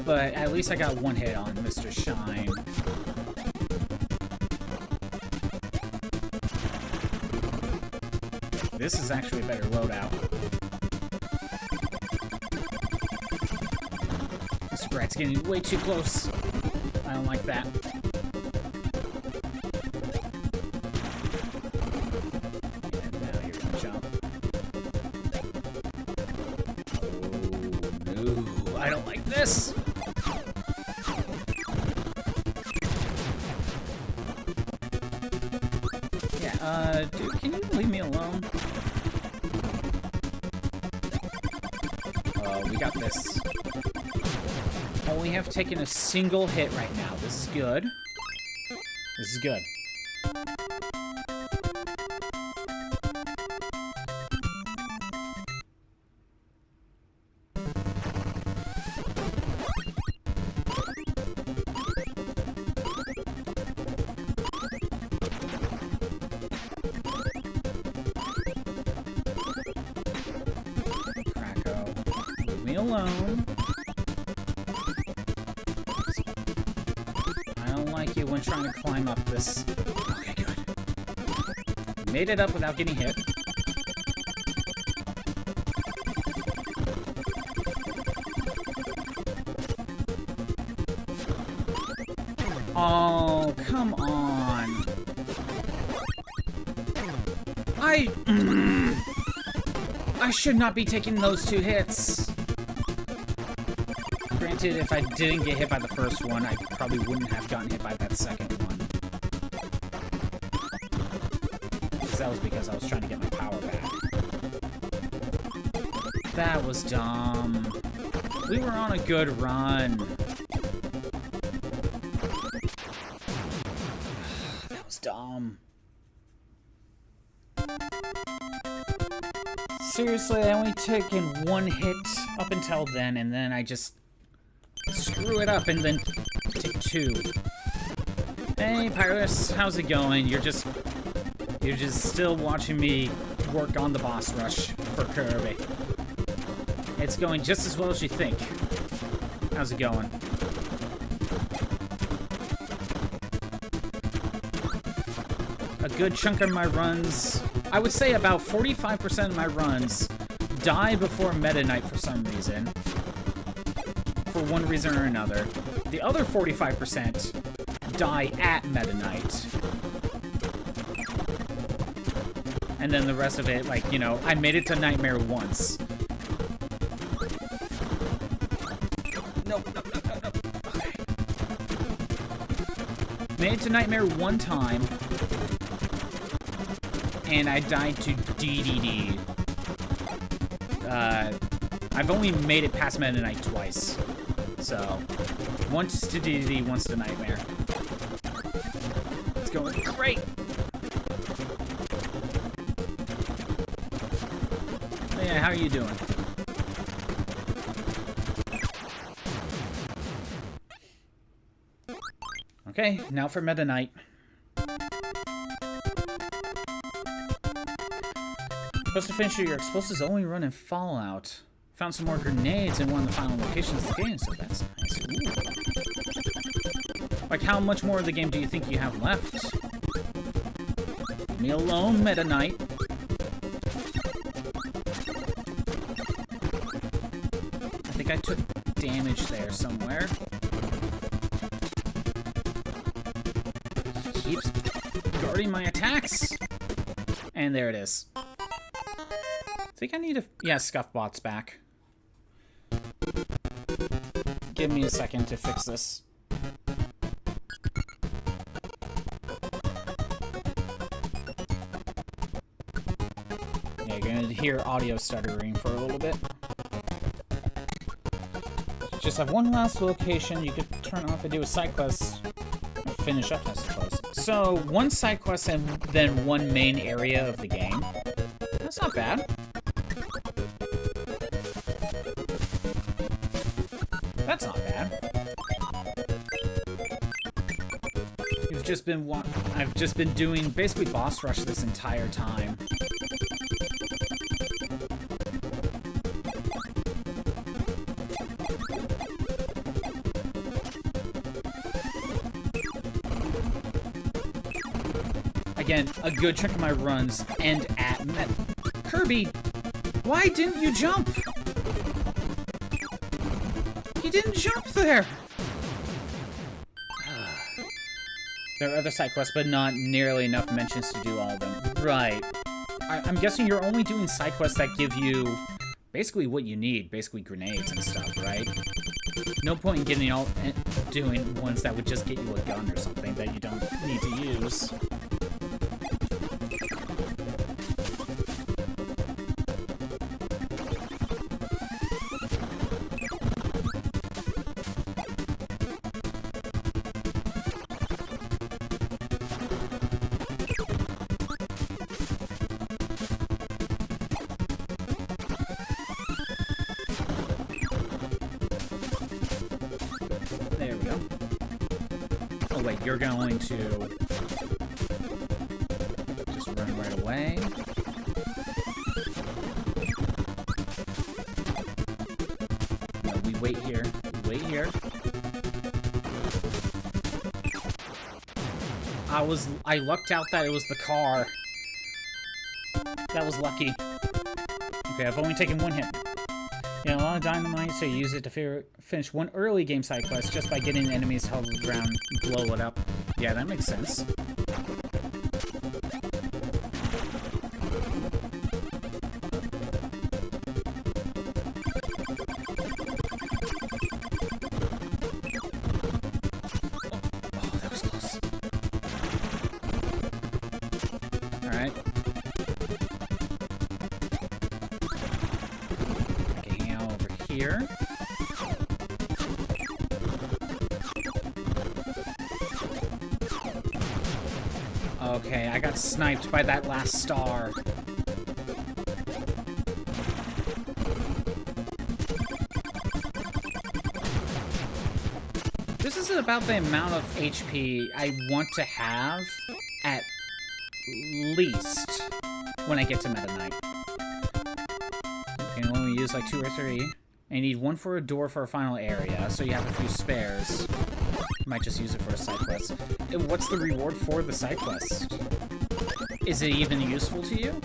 But at least I got one hit on Mr. Shine. This is actually a better loadout. Mr. Brat's getting way too close. I don't like that. this. Yeah, dude, can you leave me alone? Oh, we got this. Only have taken a single hit right now. This is good. This is good. Alone. I don't like you when trying to climb up this. Okay, good. Made it up without getting hit. Oh, come on. I should not be taking those 2 hits. Granted, if I didn't get hit by the first one, I probably wouldn't have gotten hit by that second one. Because that was because I was trying to get my power back. That was dumb. We were on a good run. That was dumb. Seriously, I only taken 1 hit up until then, and then I just screw it up and then take 2. Hey, Pyrus, how's it going? You're just still watching me work on the boss rush for Kirby. It's going just as well as you think. How's it going? A good chunk of my runs, I would say about 45% of my runs die before Meta Knight for some reason. For one reason or another. The other 45% die at Meta Knight. And then the rest of it, like, you know, I made it to Nightmare once. No. Okay. Made it to Nightmare 1 time. And I died to DDD. I've only made it past Meta Knight twice. So, once to DDD, once to Nightmare. It's going great! Yeah, how are you doing? Okay, now for Meta Knight. Supposed to finish your explosives only run in Fallout. Found some more grenades in one of the final locations of the game, so that's nice. Ooh. Like, how much more of the game do you think you have left? Leave me alone, Meta Knight. I think I took damage there somewhere. Keeps guarding my attacks. And there it is. I think I need to... Yeah, Scuffbot's back. Give me a second to fix this. Yeah, you're gonna hear audio stuttering for a little bit. Just have one last location you could turn off and do a side quest. Finish up, I suppose. So, one side quest and then one main area of the game. That's not bad. That's not bad. I've just been doing basically boss rush this entire time. Again, a good chunk of my runs end at Kirby, why didn't you jump? You didn't jump there! There are other side quests, but not nearly enough mentions to do all of them. Right. I'm guessing you're only doing side quests that give you basically what you need, basically grenades and stuff, right? No point in getting doing ones that would just get you a gun or something that you don't need to use. You're going to just run right away. No, we wait here. We wait here. I lucked out that it was the car. That was lucky. Okay, I've only taken one hit. You know, a lot of dynamite, so you use it to finish one early game side quest just by getting enemies held around and blow it up. Yeah, that makes sense. Oh, that was close. Alright. Here. Okay, I got sniped by that last star. This is about the amount of HP I want to have, at least, when I get to Meta Knight. You can only use like 2 or 3. And you need 1 for a door for a final area, so you have a few spares. You might just use it for a side quest. And what's the reward for the side quest? Is it even useful to you?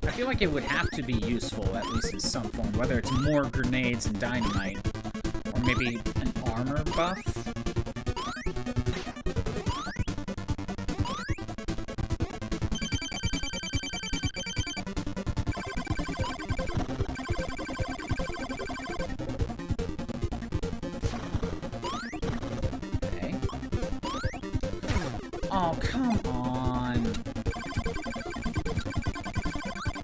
I feel like it would have to be useful, at least in some form, whether it's more grenades and dynamite, or maybe an armor buff. Oh, come on.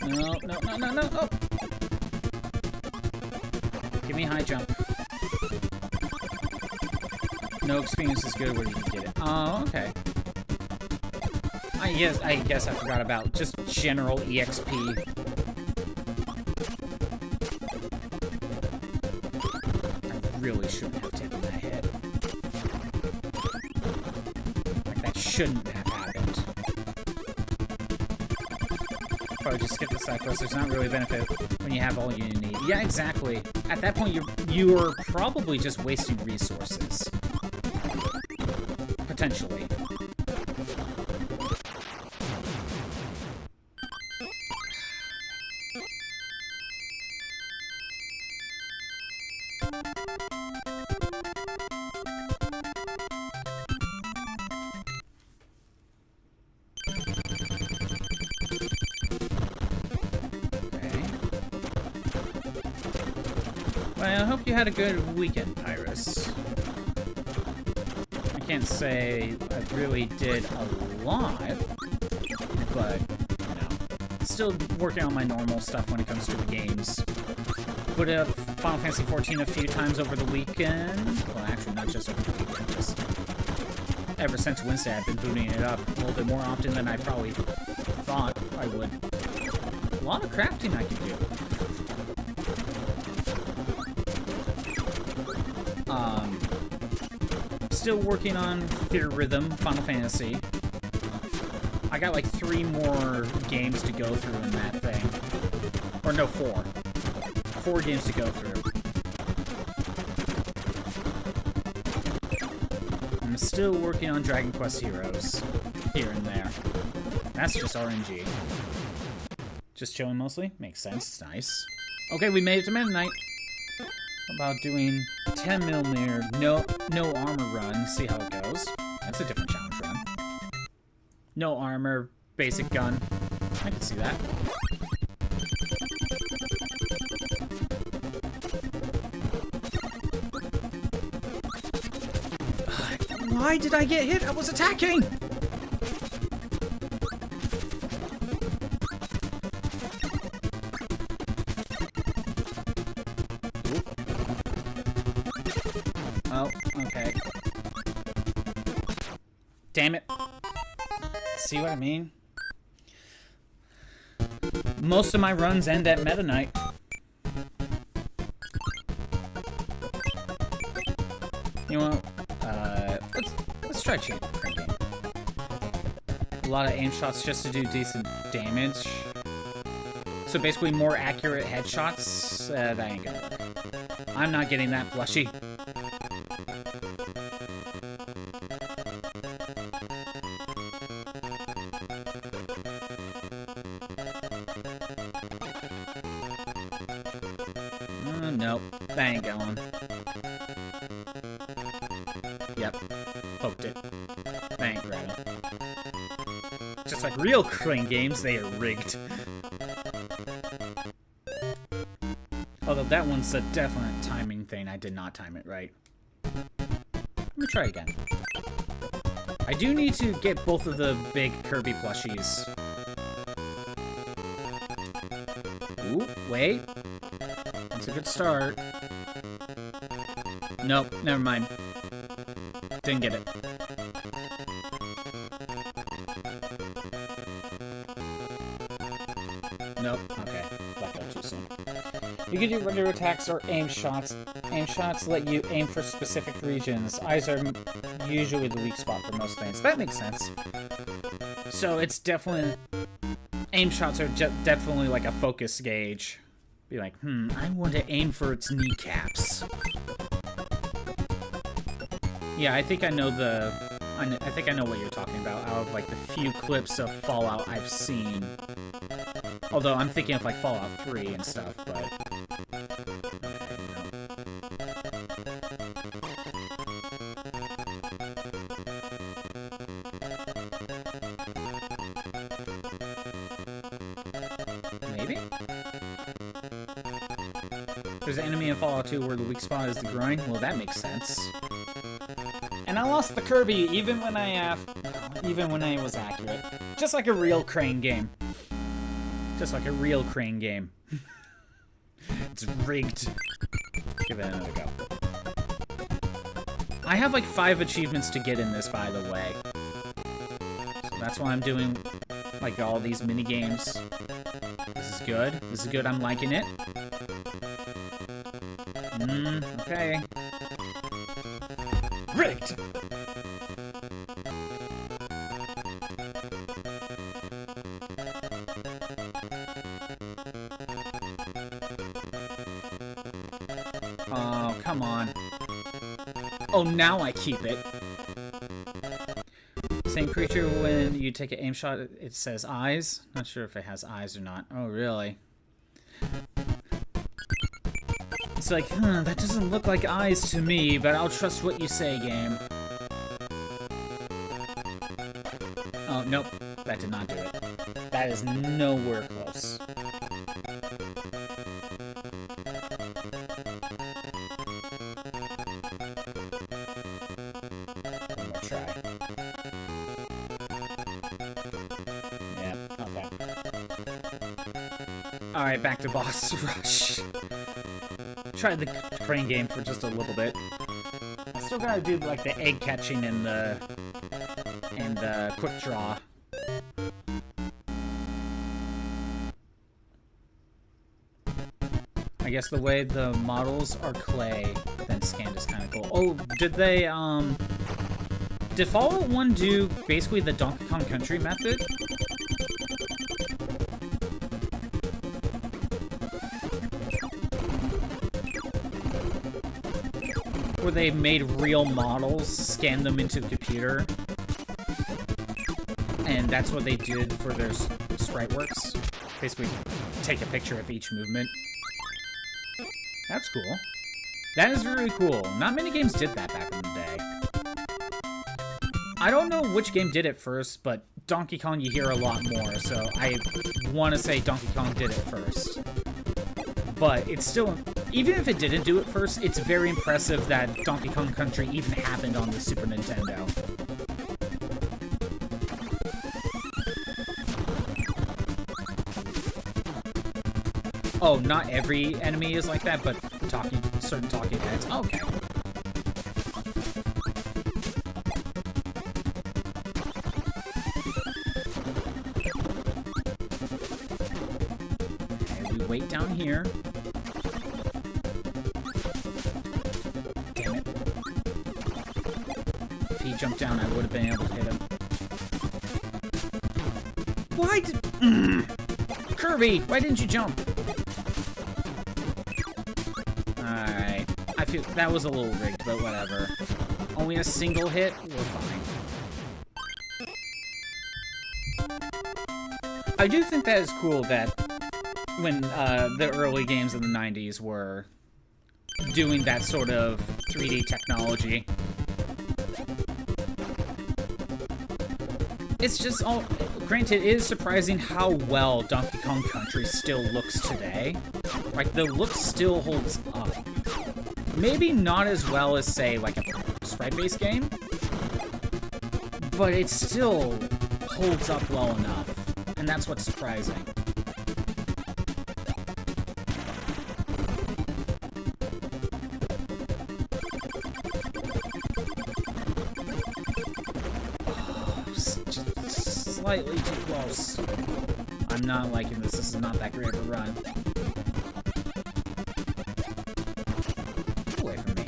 No, no, no, no, no. Oh. Give me a high jump. No experience is good where you can get it. Oh, okay. I guess I forgot about just general EXP. I really shouldn't have taken that hit. Shouldn't have happened. Probably just skip the side quest. There's not really a benefit when you have all you need. Yeah, exactly. At that point, you're probably just wasting resources. Potentially. Well, I hope you had a good weekend, Pyrus. I can't say I really did a lot, but, you know, still working on my normal stuff when it comes to the games. Put up Final Fantasy XIV a few times over the weekend. Well, actually, not just over the weekend, just ever since Wednesday I've been booting it up a little bit more often than I probably thought I would. A lot of crafting I can do. Still working on Theater Rhythm, Final Fantasy. I got like 3 more games to go through in that thing. Or no, 4. 4 games to go through. I'm still working on Dragon Quest Heroes, here and there. That's just RNG. Just chilling mostly? Makes sense, it's nice. Okay, we made it to Meta Knight. About doing 10mm no armor run, see how it goes. That's a different challenge run. No armor, basic gun. I can see that. Why did I get hit? I was attacking! Oh, okay. Damn it. See what I mean? Most of my runs end at Meta Knight. You know what? Let's try Crane Game. A lot of aim shots just to do decent damage. So basically more accurate headshots. That ain't gonna work. I'm not getting that plushie. Nope, that ain't going. Yep, poked it. That ain't grabbing. Just like real crane games, they are rigged. Although that one's a definite timing thing. I did not time it right. Let me try again. I do need to get both of the big Kirby plushies. Ooh, wait. That's a good start. Nope, never mind. Didn't get it. Nope, okay. Back out too soon. You can do regular attacks or aim shots. Aim shots let you aim for specific regions. Eyes are usually the weak spot for most things. That makes sense. So it's definitely... Aim shots are definitely like a focus gauge. Be like, I want to aim for its kneecaps. Yeah, I think I know the... I think I know what you're talking about out of like the few clips of Fallout I've seen. Although I'm thinking of like Fallout 3 and stuff, but... Maybe? There's an enemy in Fallout 2 where the weak spot is the groin? Well, that makes sense. And I lost the Kirby even when I was accurate. Just like a real crane game. Just like a real crane game. It's rigged. Give it another go. I have like 5 achievements to get in this, by the way. So that's why I'm doing like all these mini games. This is good. This is good. I'm liking it. Okay. Rigged! Oh, come on. Oh, now I keep it. Same creature, when you take an aim shot, it says eyes. Not sure if it has eyes or not. Oh, really? It's like, that doesn't look like eyes to me, but I'll trust what you say, game. Oh, nope. That did not do it. That is nowhere close. One more try. Yeah, okay. Alright, back to boss rush. Tried the crane game for just a little bit. I still gotta do like the egg catching and the quick draw. I guess the way the models are clay, then scanned is kind of cool. Oh, did they did Fallout 1 do basically the Donkey Kong Country method? Where they made real models, scanned them into the computer, and that's what they did for their sprite works. Basically, take a picture of each movement. That's cool. That is really cool. Not many games did that back in the day. I don't know which game did it first, but Donkey Kong you hear a lot more, so I want to say Donkey Kong did it first. But it's still... even if it didn't do it first, it's very impressive that Donkey Kong Country even happened on the Super Nintendo. Oh, not every enemy is like that, but certain talking heads. Okay. Okay, we wait down here. Damn it. If he jumped down, I would have been able to hit him. Why did... Kirby, why didn't you jump? Alright. I feel that was a little rigged, but whatever. Only a single hit? We're fine. I do think that is cool that when the early games in the 90s were doing that sort of 3D technology. It's just all... Granted, it is surprising how well Donkey Kong Country still looks today. Like, the look still holds up. Maybe not as well as, say, like a sprite-based game, but it still holds up well enough, and that's what's surprising. Slightly too close. I'm not liking this. This is not that great of a run. Get away from me.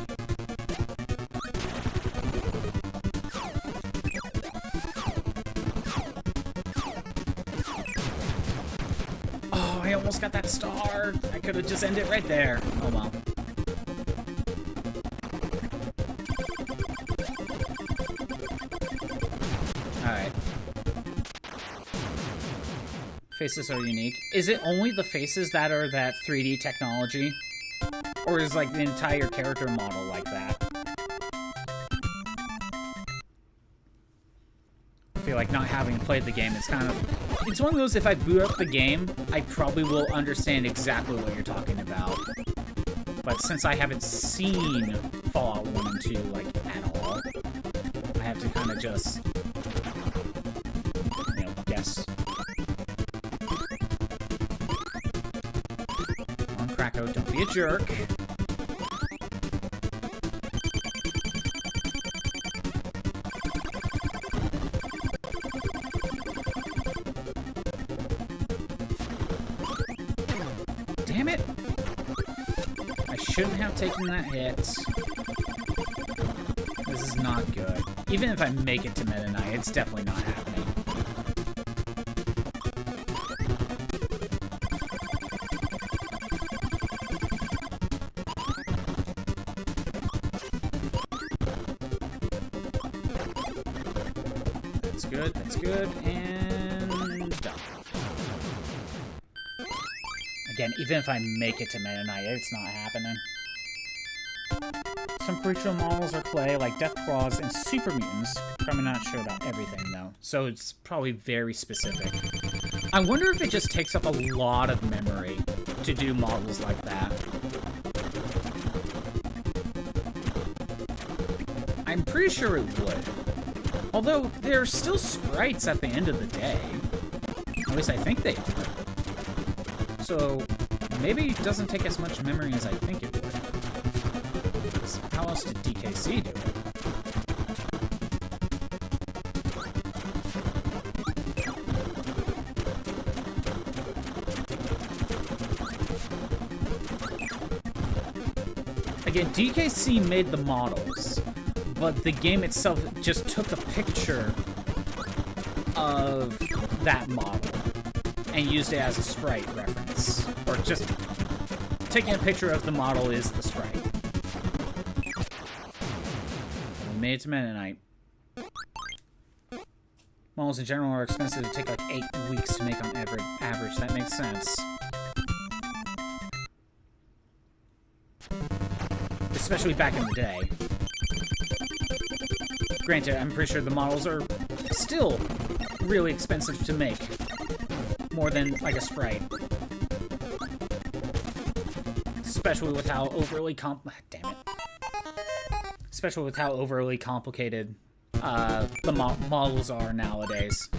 Oh, I almost got that star. I could have just ended it right there. Oh well. Alright. Faces are unique. Is it only the faces that are that 3D technology? Or is, like, the entire character model like that? I feel like not having played the game, it's kind of... It's one of those, if I boot up the game, I probably will understand exactly what you're talking about. But since I haven't seen Fallout 1 and 2, like, at all, I have to kind of just... you know, guess. Don't be a jerk. Damn it! I shouldn't have taken that hit. This is not good. Even if I make it to Meta Knight, it's definitely not happening. That's good, and done. Again, even if I make it to Meta Knight, it's not happening. Some creature models are clay, like Death Claws and Super Mutants. Probably not sure about everything, though, so it's probably very specific. I wonder if it just takes up a lot of memory to do models like that. I'm pretty sure it would. Although, they're still sprites at the end of the day. At least I think they are. So, maybe it doesn't take as much memory as I think it would. How else did DKC do it? Again, DKC made the models. But the game itself just took a picture of that model and used it as a sprite reference. Or just taking a picture of the model is the sprite. We made it to Meta Knight. Models in general are expensive to take like 8 weeks to make on average. That makes sense. Especially back in the day. Granted, I'm pretty sure the models are still really expensive to make. More than, like, a sprite. especially with how overly especially with how overly complicated the models are nowadays.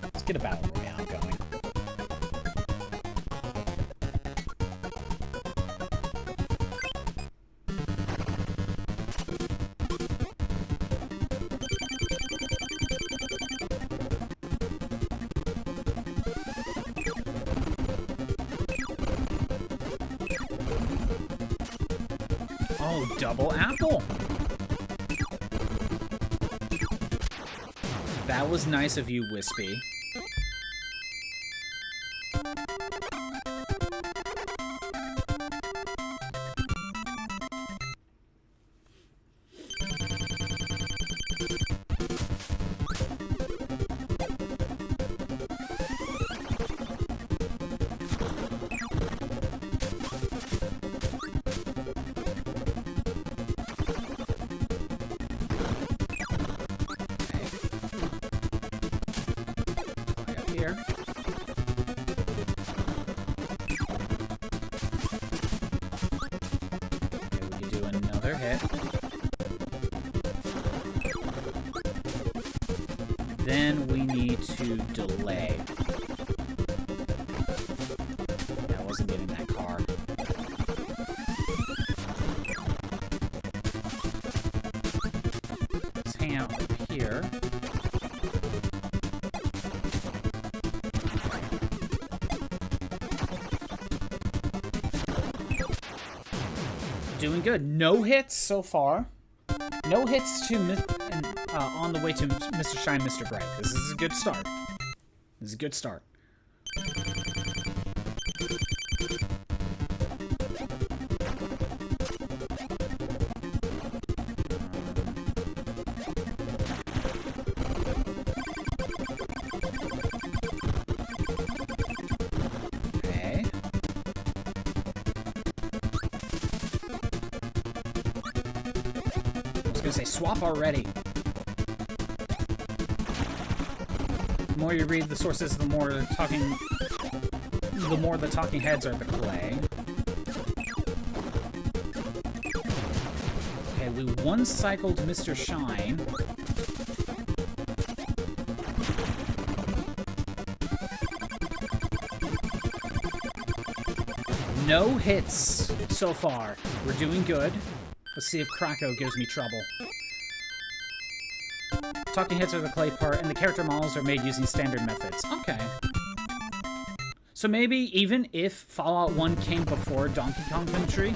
Let's get a battle royale going. Oh, double apple. That was nice of you, Wispy. Here. Okay, we can do another hit. Then we need to delay. Yeah, I wasn't getting that car. Let's hang out up here. Doing good. No hits so far. No hits to on the way to Mr. Shine, Mr. Bright. This is a good start. This is a good start. Okay. I was gonna say swap already. The more you read the sources, the more the talking heads are at the play. Okay, we one-cycled Mr. Shine. No hits so far. We're doing good. Let's see if Krako gives me trouble. Talking heads are the clay part, and the character models are made using standard methods. Okay. So maybe even if Fallout 1 came before Donkey Kong Country,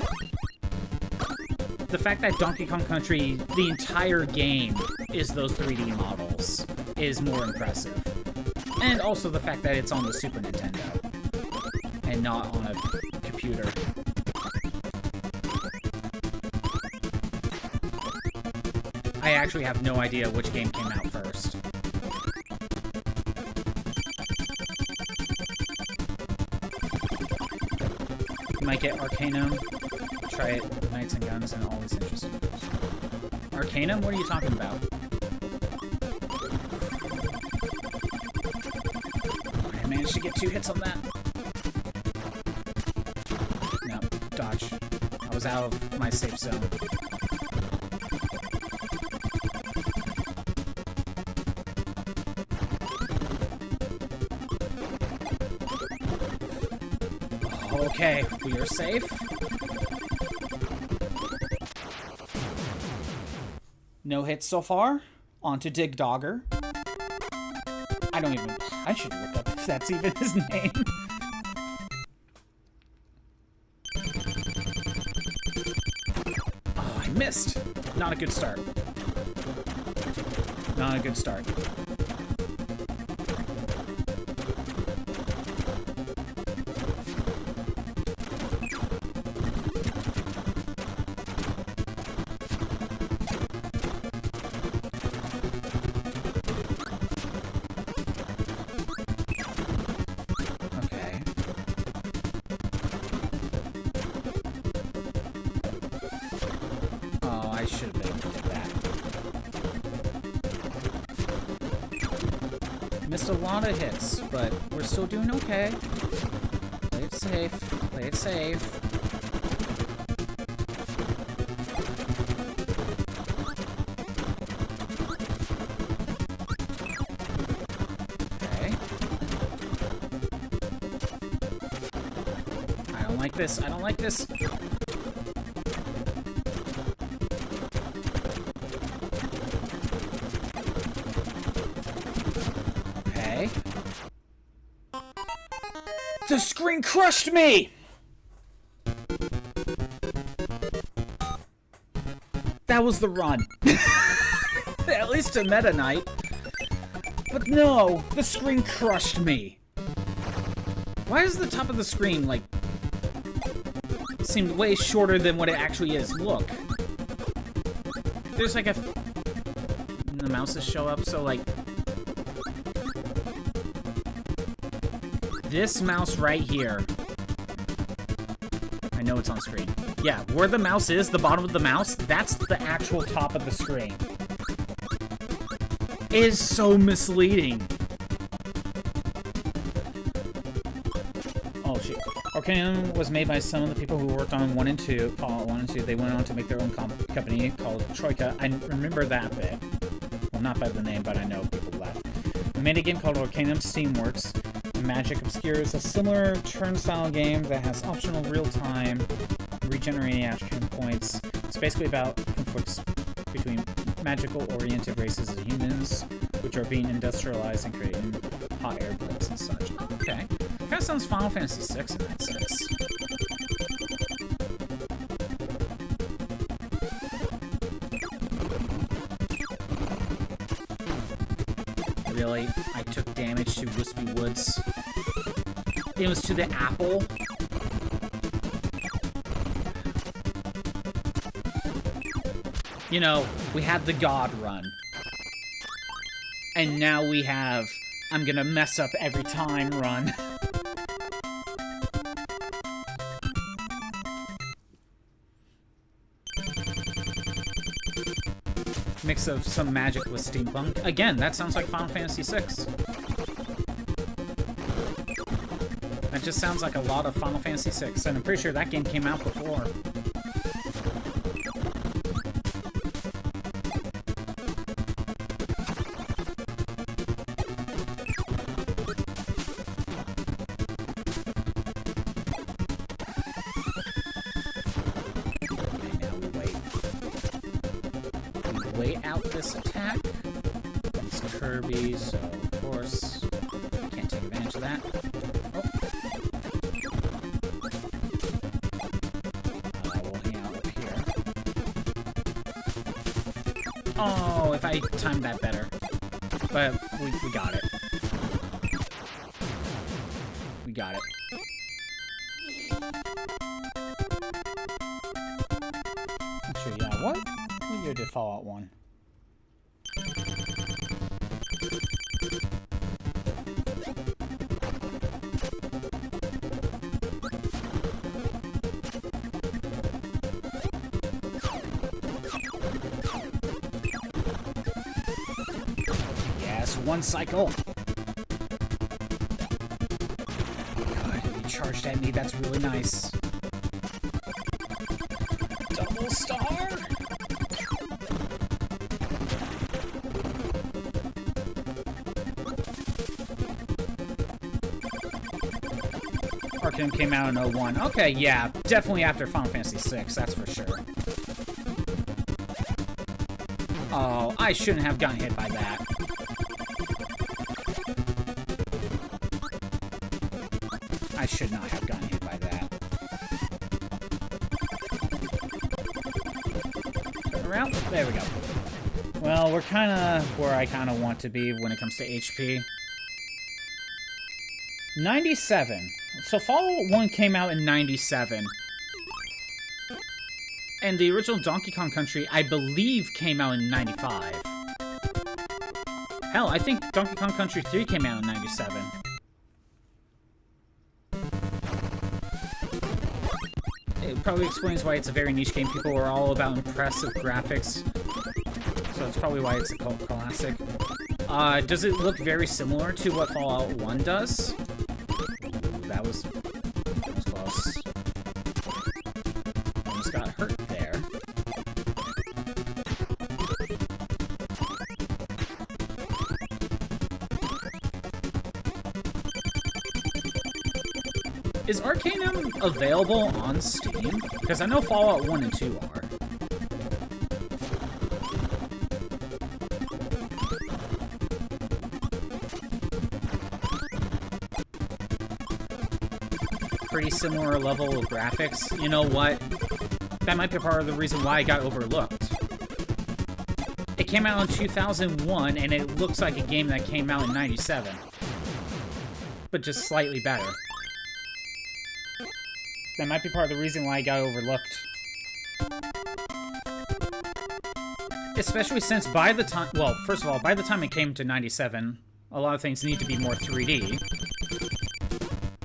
the fact that Donkey Kong Country, the entire game, is those 3D models, is more impressive. And also the fact that it's on the Super Nintendo, and not on a computer. I actually have no idea which game came out first. Might get Arcanum. Try it. Knights and Guns and always interesting. Arcanum? What are you talking about? I managed to get 2 hits on that. No, dodge. I was out of my safe zone. Okay, we are safe. No hits so far. On to Dig-Dogger. I should look up if that's even his name. Oh, I missed. Not a good start. Not a good start. I should have been able to get that. Missed a lot of hits, but we're still doing okay. Let's safe. Play it safe. Okay. I don't like this. I don't like this. Okay. The screen crushed me! That was the run. At least a Meta Knight. But no, the screen crushed me. Why does the top of the screen, like, seem way shorter than what it actually is? Look. There's like a... The mouses show up, so like... This mouse right here. I know it's on screen. Yeah, where the mouse is, the bottom of the mouse, that's the actual top of the screen. It is so misleading. Oh shit. Arcanum was made by some of the people who worked on 1 and 2, Fallout 1 and 2. They went on to make their own company called Troika. I remember that bit. Well, not by the name, but I know people left. They made a game called Arcanum Steamworks. Magic Obscure is a similar turn-style game that has optional real-time regenerating action points. It's basically about conflicts between magical-oriented races of humans, which are being industrialized and creating hot air balloons and such. Okay. Kind of sounds Final Fantasy VI in that sense. Really? I took damage to Wispy Woods. It was to the apple. You know, we had the God run. And now we have I'm gonna mess up every time run. Mix of some magic with steampunk. Again, that sounds like Final Fantasy VI. That just sounds like a lot of Final Fantasy VI, and I'm pretty sure that game came out before. Attack. It's Kirby, so of course can't take advantage of that. We'll hang out up here. Oh, if I timed that better. But we got it. We got it. Actually, yeah, what year did Fallout 1? Yes, 1 cycle. God, he charged at me. That's really nice. Double star. Arcanum came out in 01. Okay, yeah, definitely after Final Fantasy VI, that's for sure. Oh, I shouldn't have gotten hit by that. I should not have gotten hit by that. Turn around. There we go. Well, we're kind of where I kind of want to be when it comes to HP. 97. So Fallout 1 came out in 97. And the original Donkey Kong Country, I believe, came out in 95. Hell, I think Donkey Kong Country 3 came out in 97. It probably explains why it's a very niche game. People are all about impressive graphics. So that's probably why it's a cult classic. Does it look very similar to what Fallout 1 does? That was Is Arcanum available on Steam? Because I know Fallout 1 and 2 are. Pretty similar level of graphics. You know what? That might be part of the reason why it got overlooked. It came out in 2001, and it looks like a game that came out in 97. But just slightly better. That might be part of the reason why it got overlooked. Especially since by the time... Well, first of all, by the time it came to 97, a lot of things need to be more 3D.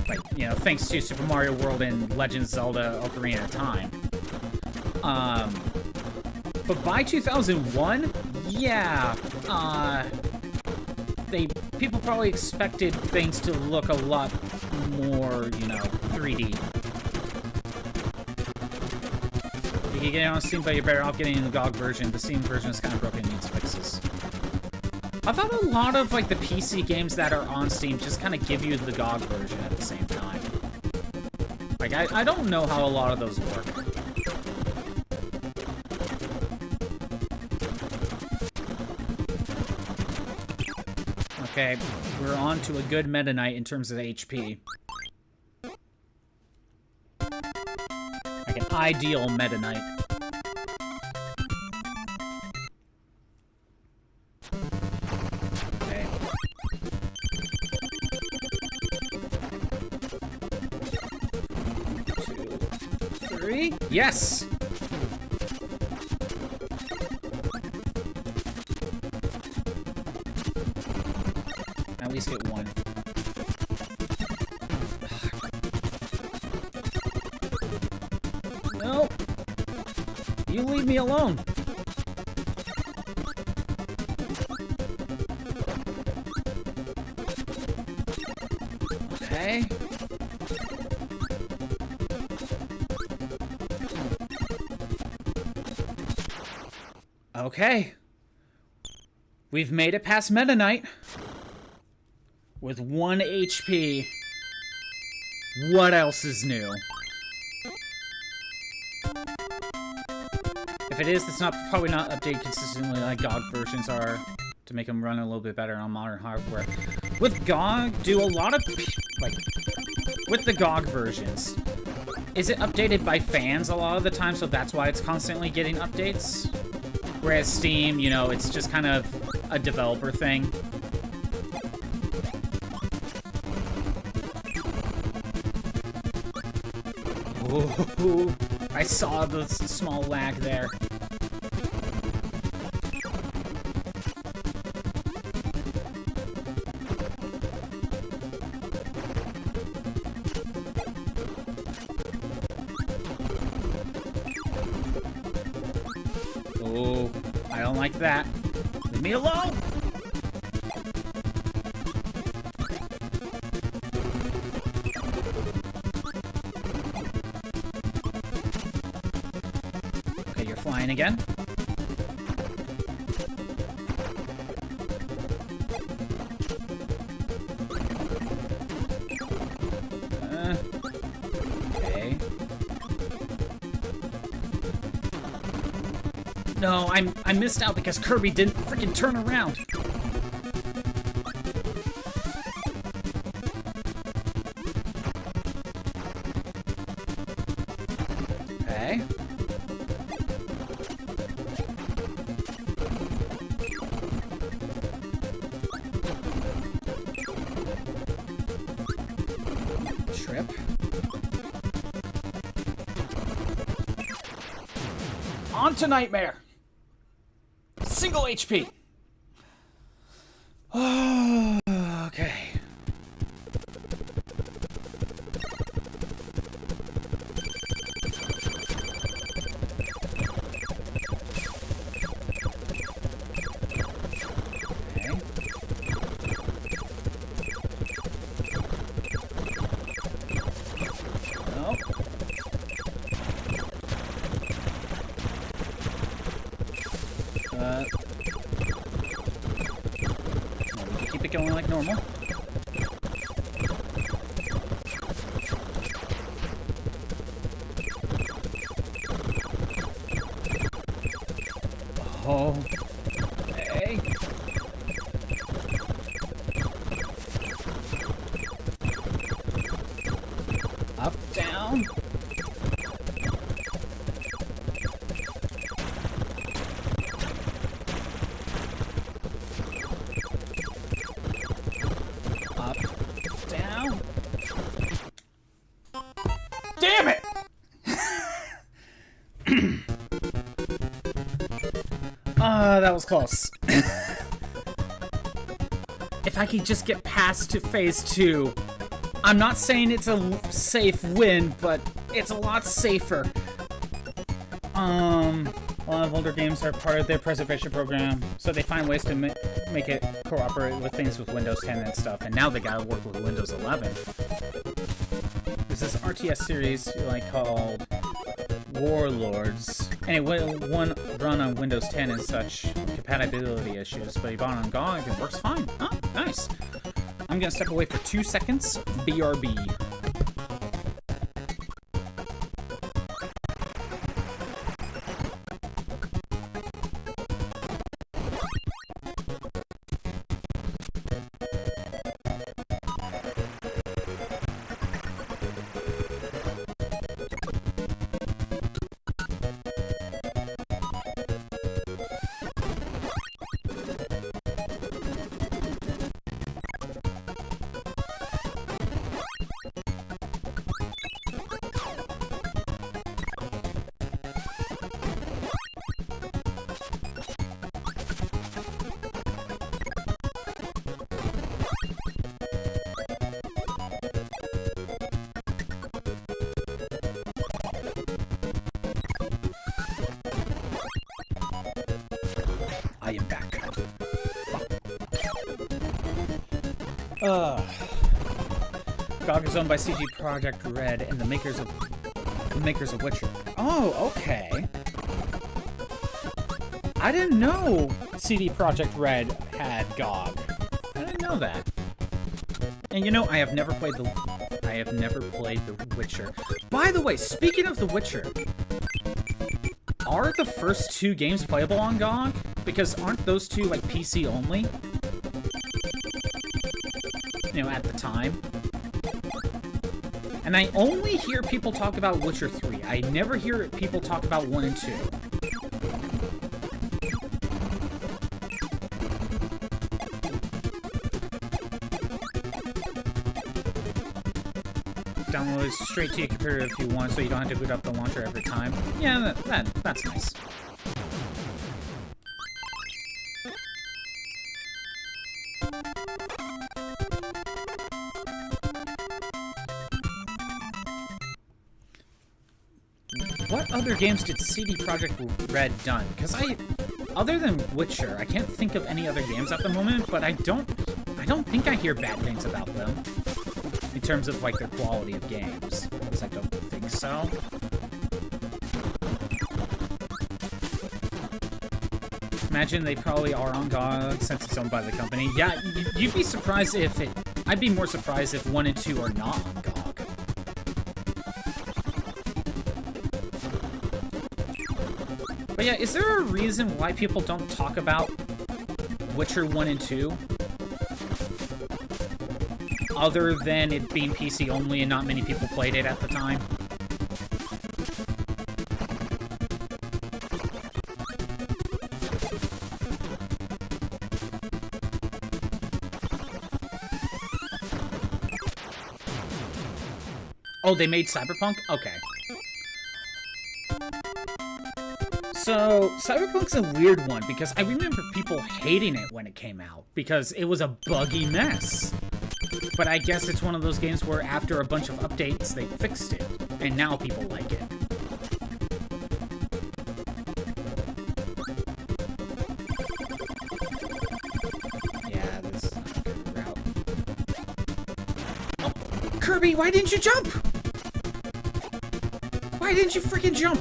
Like, you know, thanks to Super Mario World and Legend of Zelda Ocarina of Time. But by 2001, yeah, people probably expected things to look a lot more, you know, 3D. You can get it on Steam, but you're better off getting the GOG version. The Steam version is kind of broken and needs fixes. I thought a lot of, like, the PC games that are on Steam just kind of give you the GOG version at the same time. Like, I don't know how a lot of those work. Okay, we're on to a good Meta Knight in terms of HP. Like an ideal Meta Knight. Okay. 2, 3. Yes! At least get one. No! You leave me alone! Okay. Okay. We've made it past Meta Knight. With 1 HP. What else is new? If it is, it's probably not updated consistently like GOG versions are to make them run a little bit better on modern hardware. With GOG, do a lot of... like, with the GOG versions, is it updated by fans a lot of the time, so that's why it's constantly getting updates? Whereas Steam, you know, it's just kind of a developer thing. Ooh, I saw the small lag there. Oh, I don't like that. Leave me alone! Flying again. Okay. No, I missed out because Kirby didn't freaking turn around. Okay. On to Nightmare. Single HP. Okay. Keep it going like normal. That was close. If I could just get past to phase 2. I'm not saying it's a safe win, but it's a lot safer. A lot of older games are part of their preservation program, so they find ways to make it cooperate with things with Windows 10 and stuff, and now they gotta work with Windows 11. There's this RTS series called Warlords, and it one run on Windows 10 and such compatibility issues, but you bought it on GOG and it works fine. Oh, nice. I'm gonna step away for 2 seconds. BRB. I am back. GOG is owned by CG Projekt Red and the makers of Witcher. Oh, okay. I didn't know CD Projekt Red had GOG. I didn't know that. And you know, I have never played The Witcher. By the way, speaking of The Witcher, are the first 2 games playable on GOG? Because aren't those 2 like PC only? You know, at the time. And I only hear people talk about Witcher 3. I never hear people talk about 1 and 2. Download it straight to your computer if you want, so you don't have to boot up the launcher every time. Yeah, that's nice. What other games did CD Projekt Red done? Because other than Witcher, I can't think of any other games at the moment, but I don't think I hear bad things about them. In terms of, like, their quality of games. Because I don't think so. Imagine they probably are on GOG since it's owned by the company. Yeah, you'd be surprised if it... I'd be more surprised if 1 and 2 are not on GOG. But yeah, is there a reason why people don't talk about Witcher 1 and 2? Other than it being PC only and not many people played it at the time? Oh, they made Cyberpunk? Okay. So, Cyberpunk's a weird one, because I remember people hating it when it came out, because it was a buggy mess. But I guess it's one of those games where after a bunch of updates, they fixed it, and now people like it. Yeah, this is not a good route. Oh, Kirby, why didn't you jump? Why didn't you freaking jump?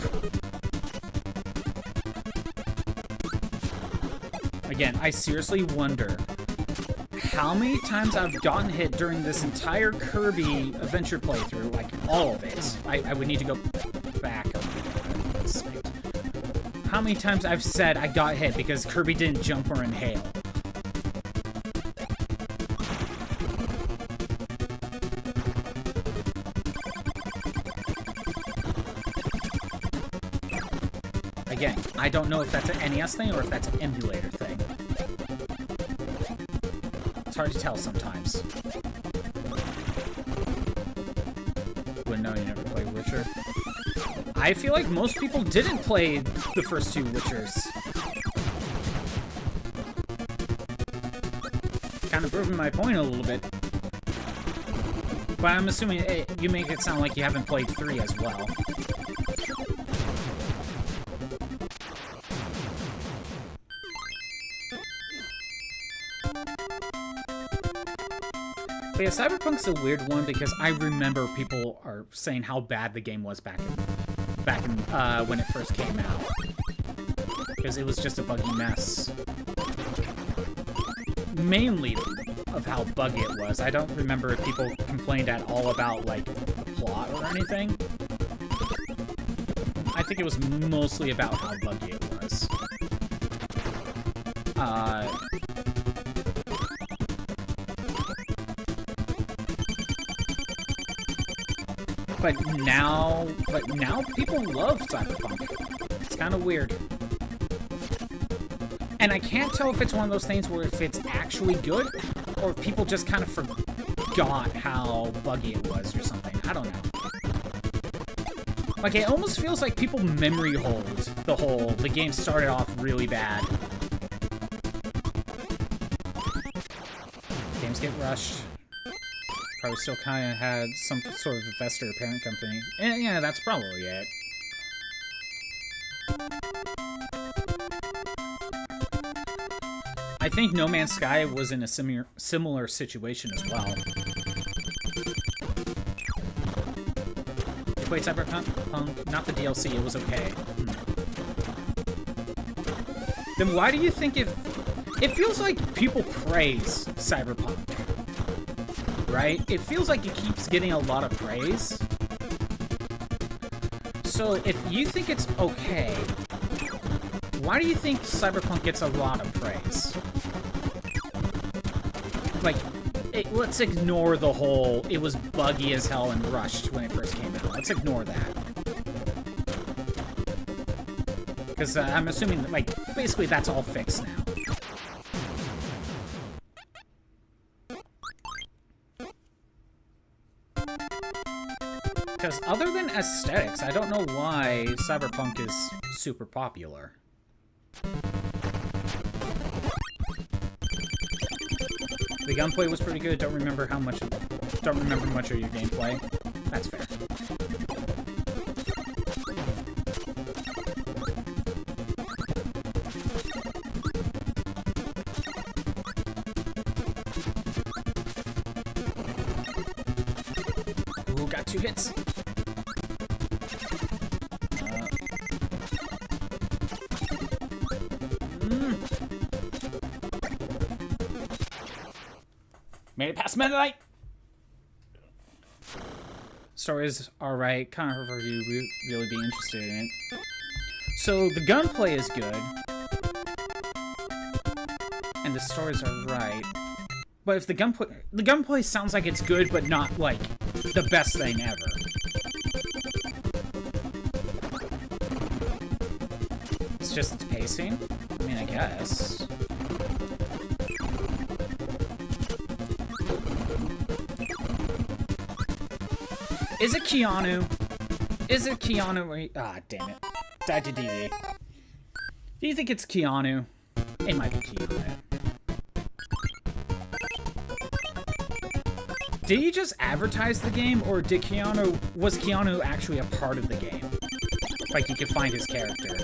Again, I seriously wonder how many times I've gotten hit during this entire Kirby adventure playthrough, like all of it. I would need to go back a little bit. How many times I've said I got hit because Kirby didn't jump or inhale. Again, I don't know if that's an NES thing or if that's an emulator thing. It's hard to tell sometimes. Wouldn't know, you never played Witcher. I feel like most people didn't play the first 2 Witchers. kind of proving my point a little bit. But I'm assuming you make it sound like you haven't played 3 as well. But yeah, Cyberpunk's a weird one because I remember people are saying how bad the game was back in when it first came out. Because it was just a buggy mess. Mainly of how buggy it was. I don't remember if people complained at all about, like, the plot or anything. I think it was mostly about how buggy it was. But now people love Cyberpunk. It's kind of weird. And I can't tell if it's one of those things where if it's actually good, or if people just kind of forgot how buggy it was or something. I don't know. Like, it almost feels like people memory hold the game started off really bad. Games get rushed. Probably still kind of had some sort of investor or parent company. And yeah, that's probably it. I think No Man's Sky was in a similar situation as well. Wait, Cyberpunk? Not the DLC, it was okay. Then why do you think it feels like people praise Cyberpunk? Right? It feels like it keeps getting a lot of praise. So if you think it's okay, why do you think Cyberpunk gets a lot of praise? Like, let's ignore the whole, it was buggy as hell and rushed when it first came out. Let's ignore that. Because I'm assuming that, like, basically that's all fixed now. Because other than aesthetics, I don't know why Cyberpunk is super popular. The gunplay was pretty good. Don't remember much of your gameplay. That's fair. Ooh, got 2 hits. Made it past midnight! Stories are right. Kind of for you really be interested in it. So the gunplay is good. And the stories are right. But if the gunplay sounds like it's good, but not like the best thing ever. It's just its pacing? I mean, I guess. Is it Keanu? Is it Keanu? Ah, damn it. Died to DD. Do you think it's Keanu? It might be Keanu. Did he just advertise the game, or was Keanu actually a part of the game? Like, you could find his character.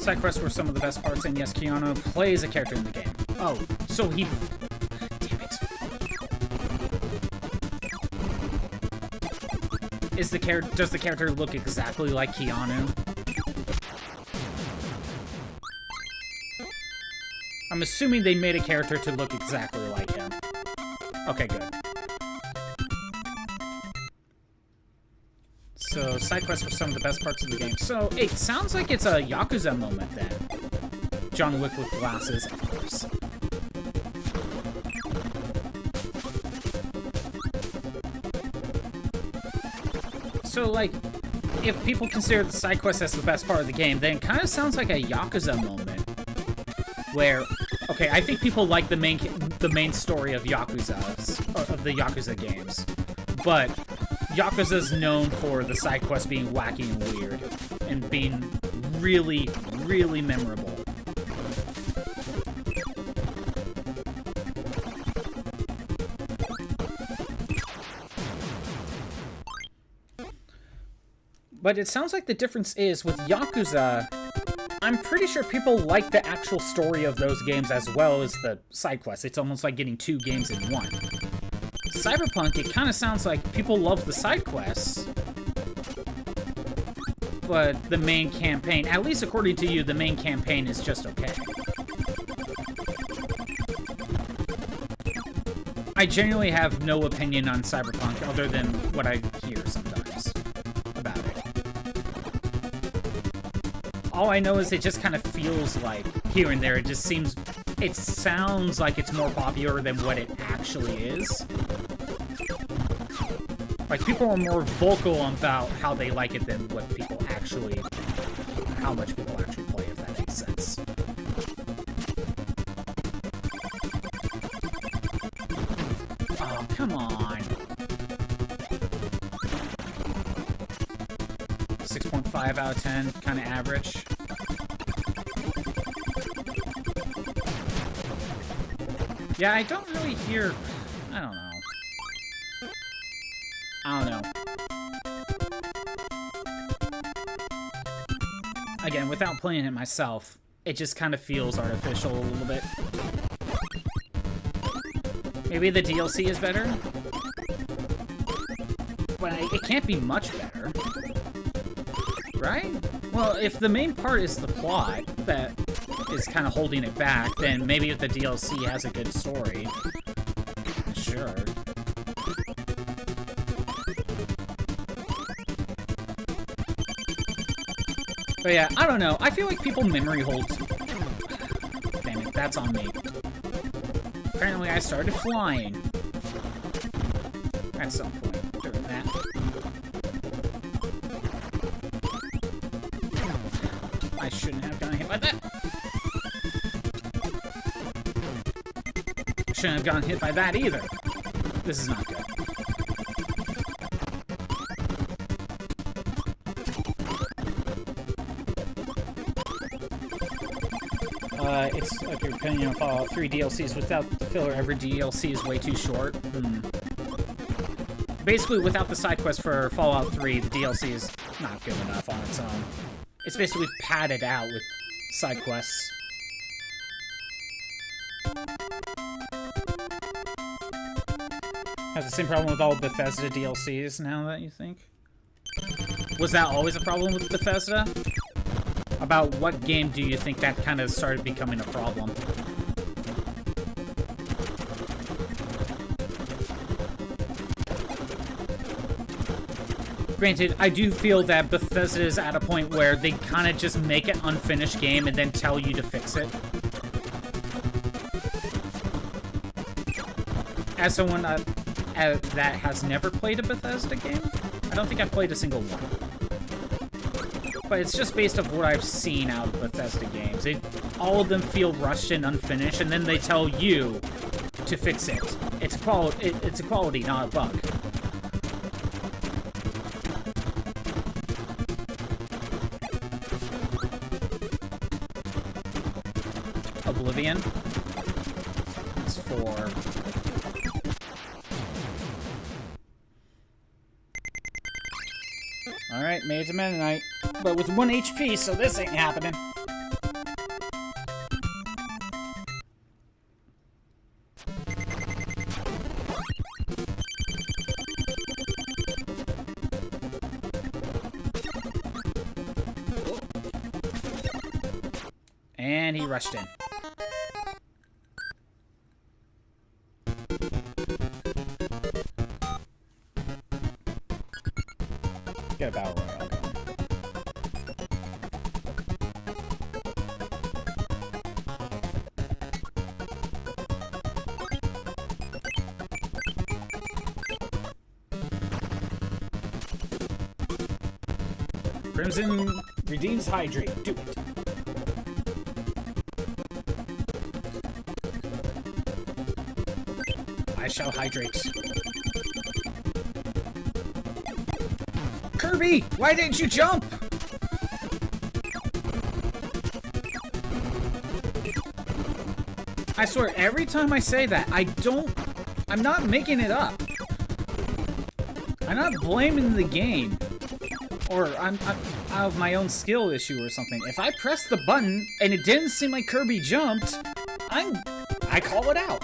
Side quests were some of the best parts, and yes, Keanu plays a character in the game. Oh, so he... Damn it. Does the character look exactly like Keanu? I'm assuming they made a character to look exactly like him. Okay, good. So, side quests were some of the best parts of the game. So, it sounds like it's a Yakuza moment, then. John Wick with glasses, of course. So, like, if people consider the side quest as the best part of the game, then it kind of sounds like a Yakuza moment. Where, okay, I think people like the main story of the Yakuza games. But Yakuza's known for the side quests being wacky and weird, and being really, really memorable. But it sounds like the difference is, with Yakuza, I'm pretty sure people like the actual story of those games as well as the side quests. It's almost like getting 2 games in one. Cyberpunk, it kind of sounds like people love the side quests, but the main campaign, at least according to you, the main campaign is just okay. I genuinely have no opinion on Cyberpunk other than what I hear sometimes about it. All I know is it just kind of feels like, here and there, it sounds like it's more popular than what it actually is. Like, people are more vocal about how they like it than what people actually, how much people actually play, if that makes sense. Oh, come on. 6.5 out of 10, kind of average. Yeah, I don't really hear... I don't know. Again, without playing it myself, it just kind of feels artificial a little bit. Maybe the DLC is better? But it can't be much better. Right? Well, if the main part is the plot that is kind of holding it back, then maybe if the DLC has a good story, sure. But yeah, I don't know. I feel like people memory hold... Damn it, that's on me. Apparently I started flying. At some point during that. I shouldn't have gotten hit by that. Shouldn't have gotten hit by that either. This is not good. It's like your opinion on Fallout 3 DLCs without the filler. Every DLC is way too short. Basically, without the side quest for Fallout 3, the DLC is not good enough on its own. It's basically padded out with side quests. Has the same problem with all Bethesda DLCs now that you think? Was that always a problem with Bethesda? About what game do you think that kind of started becoming a problem? Granted, I do feel that Bethesda is at a point where they kind of just make an unfinished game and then tell you to fix it. As someone that has never played a Bethesda game, I don't think I've played a single one. But it's just based off what I've seen out of Bethesda games. All of them feel rushed and unfinished, and then they tell you to fix it. It's a quality, not a bug. Oblivion. It's for... Alright, made it to Mennonite. But with 1 HP, so this ain't happening. And he rushed in. Get a battle royale going. Crimson redeems hydrate. Do it. I shall hydrate. Kirby, why didn't you jump? I swear, every time I say that, I'm not making it up. I'm not blaming the game. Or I'm out of my own skill issue or something. If I pressed the button and it didn't seem like Kirby jumped, I call it out.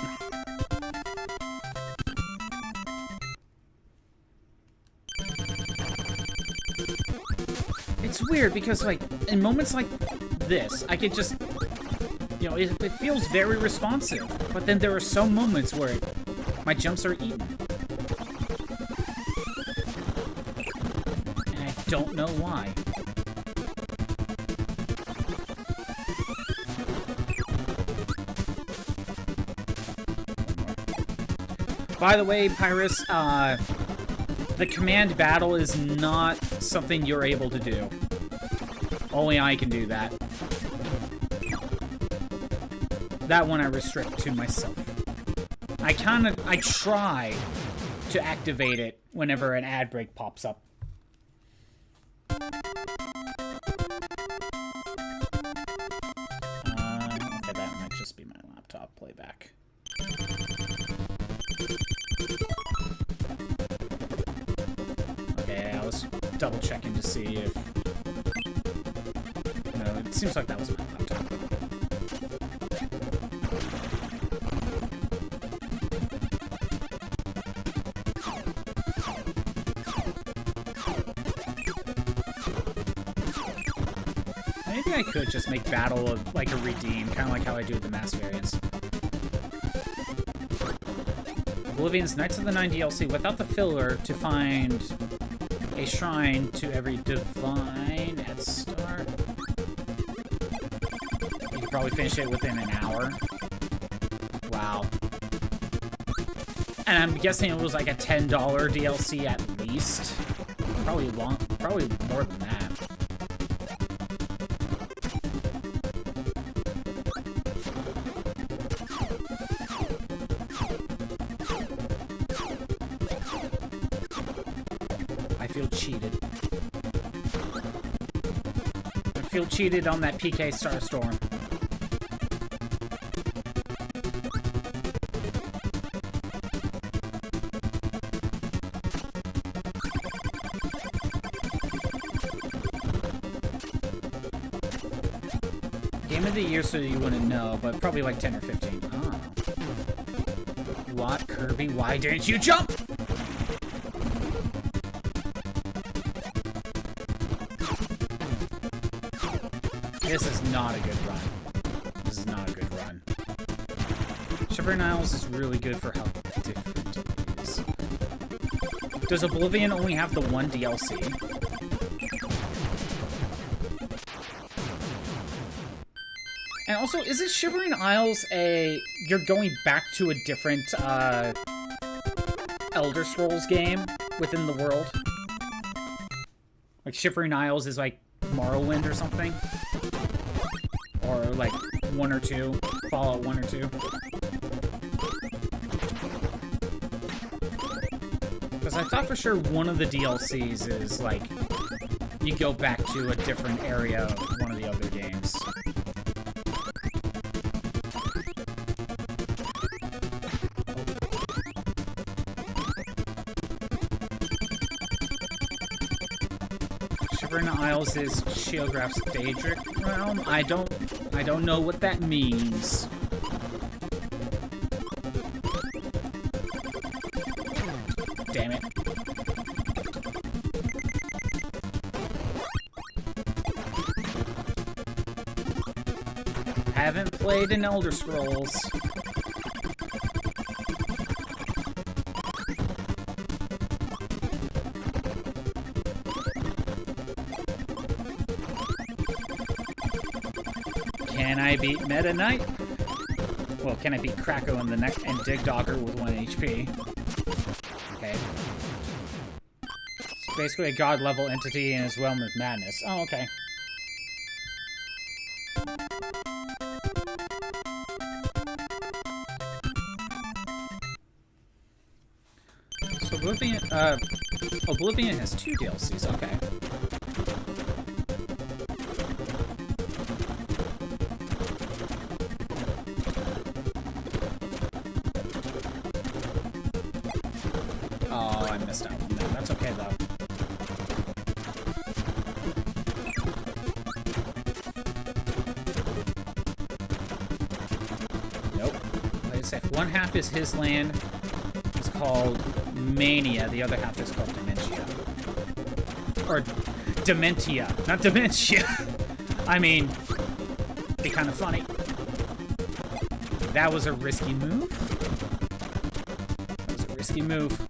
It's weird because, like, in moments like this, I could just, you know, it feels very responsive. But then there are some moments where my jumps are eaten. And I don't know why. By the way, Pyrus, the command battle is not something you're able to do. Only I can do that. That one I restrict to myself. I try to activate it whenever an ad break pops up. Okay, that might just be my laptop playback. Okay, I was double checking to see if... No, it seems like that was my laptop. Maybe I could just make battle like a redeem, kind of like how I do with the mass variants. Oblivion's Knights of the Nine DLC without the filler to find a shrine to every divine at start. You could probably finish it within an hour. Wow. And I'm guessing it was like a $10 DLC at least. Probably more than that. I feel cheated. I feel cheated on that PK Star Storm. Game of the year, so you wouldn't know, but probably like 10 or 15. Oh. What, Kirby? Why didn't you jump? This is not a good run. This is not a good run. Shivering Isles is really good for how different it is. Does Oblivion only have the one DLC? And also, isn't Shivering Isles you're going back to a different, Elder Scrolls game within the world? Like, Shivering Isles is like Morrowind or something? Or like 1 or 2, Fallout 1 or 2. Because I thought for sure one of the DLCs is like, you go back to a different area of one of the other games. Shivering Isles is Shieldgraph's Daedric realm. I don't know what that means. Damn it. Haven't played an Elder Scrolls. Can I beat Meta Knight? Well, can I beat Krako in the neck and Dig-Dogger with 1 HP? Okay. It's basically a god-level entity and is realm of madness. Oh, okay. So Oblivion, Oblivion has 2 DLCs, okay. Oh, I missed out on that. That's okay, though. Nope. Like I said, one half is his land. It's called Mania. The other half is called Dementia. Or Dementia. Not Dementia. I mean, be kind of funny. That was a risky move. That was a risky move.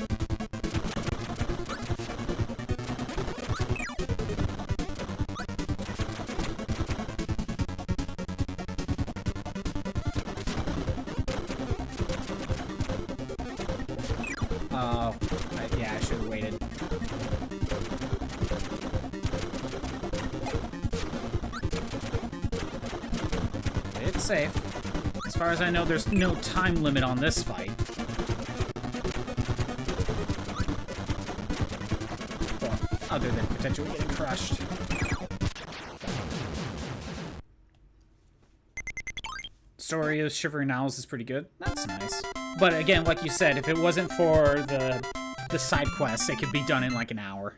Yeah, I should have waited. It's safe. As far as I know, there's no time limit on this fight. Well, other than potentially getting crushed. Story of Shivering Owls is pretty good. That's nice. But again, like you said, if it wasn't for the side quests, it could be done in like an hour.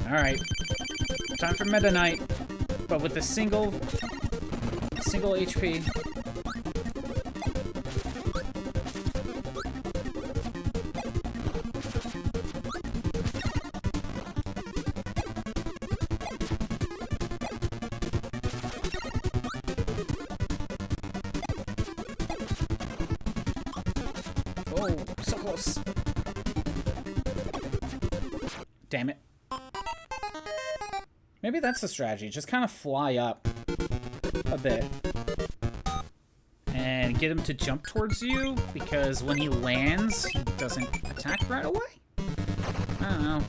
Alright. Time for Meta Knight. But with a single HP. Oh, so close. Damn it. Maybe that's the strategy. Just kind of fly up a bit. And get him to jump towards you, because when he lands, he doesn't attack right away? I don't know.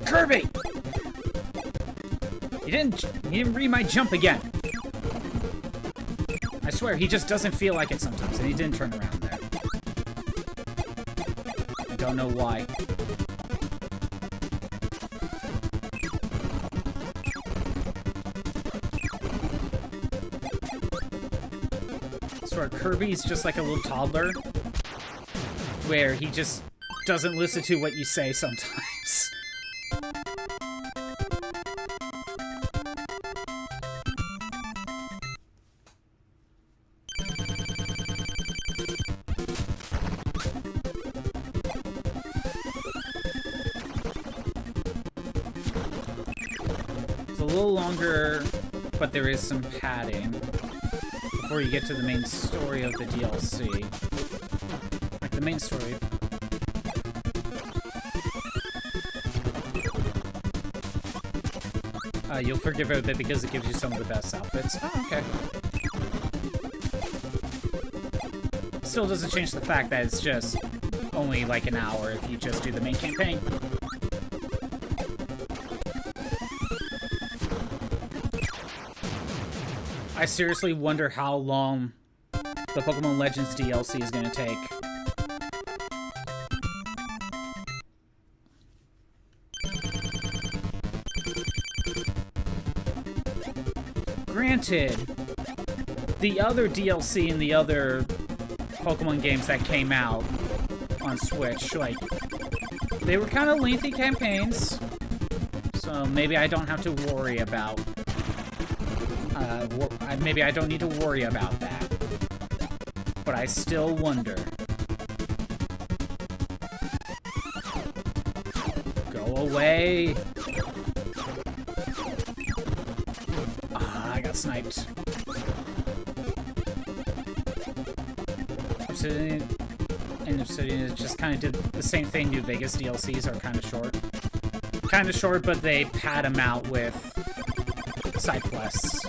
Kirby! He didn't read my jump again. I swear, he just doesn't feel like it sometimes, and he didn't turn around there. I don't know why. I swear, Kirby's just like a little toddler, where he just doesn't listen to what you say sometimes. A little longer, but there is some padding before you get to the main story of the DLC. Like the main story. You'll forgive it a bit because it gives you some of the best outfits. Oh, okay. Still doesn't change the fact that it's just only like an hour if you just do the main campaign. I seriously wonder how long the Pokemon Legends DLC is going to take. Granted, the other DLC and the other Pokemon games that came out on Switch, like, they were kind of lengthy campaigns, so maybe I don't have to worry about maybe I don't need to worry about that. But I still wonder. Go away. Ah, I got sniped. Obsidian and Obsidian just kind of did the same thing. New Vegas DLCs are kind of short. Kind of short, but they pad them out with side quests.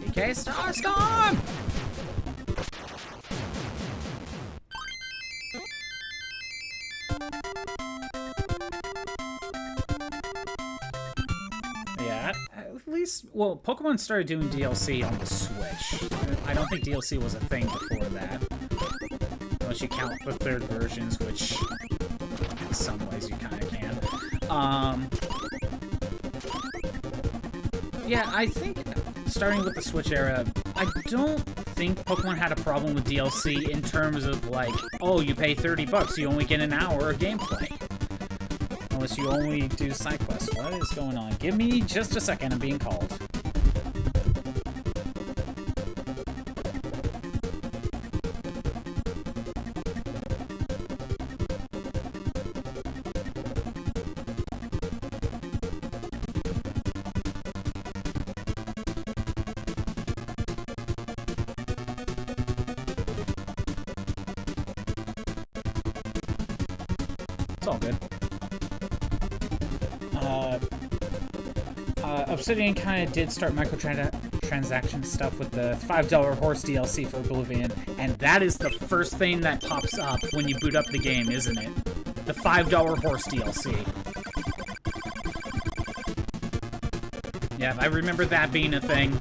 Okay, Starstorm! well, Pokemon started doing DLC on the Switch. I don't think DLC was a thing before that. Unless you count the third versions, which in some ways you kind of can. Yeah, I think starting with the Switch era, I don't think Pokemon had a problem with DLC in terms of like, oh, you pay $30, you only get an hour of gameplay. Unless you only do side quests. What is going on? Give me just a second, I'm being called. It's all good. Obsidian kind of did start microtransaction stuff with the $5 horse DLC for Oblivion, and that is the first thing that pops up when you boot up the game, isn't it? The $5 horse DLC. Yeah, I remember that being a thing.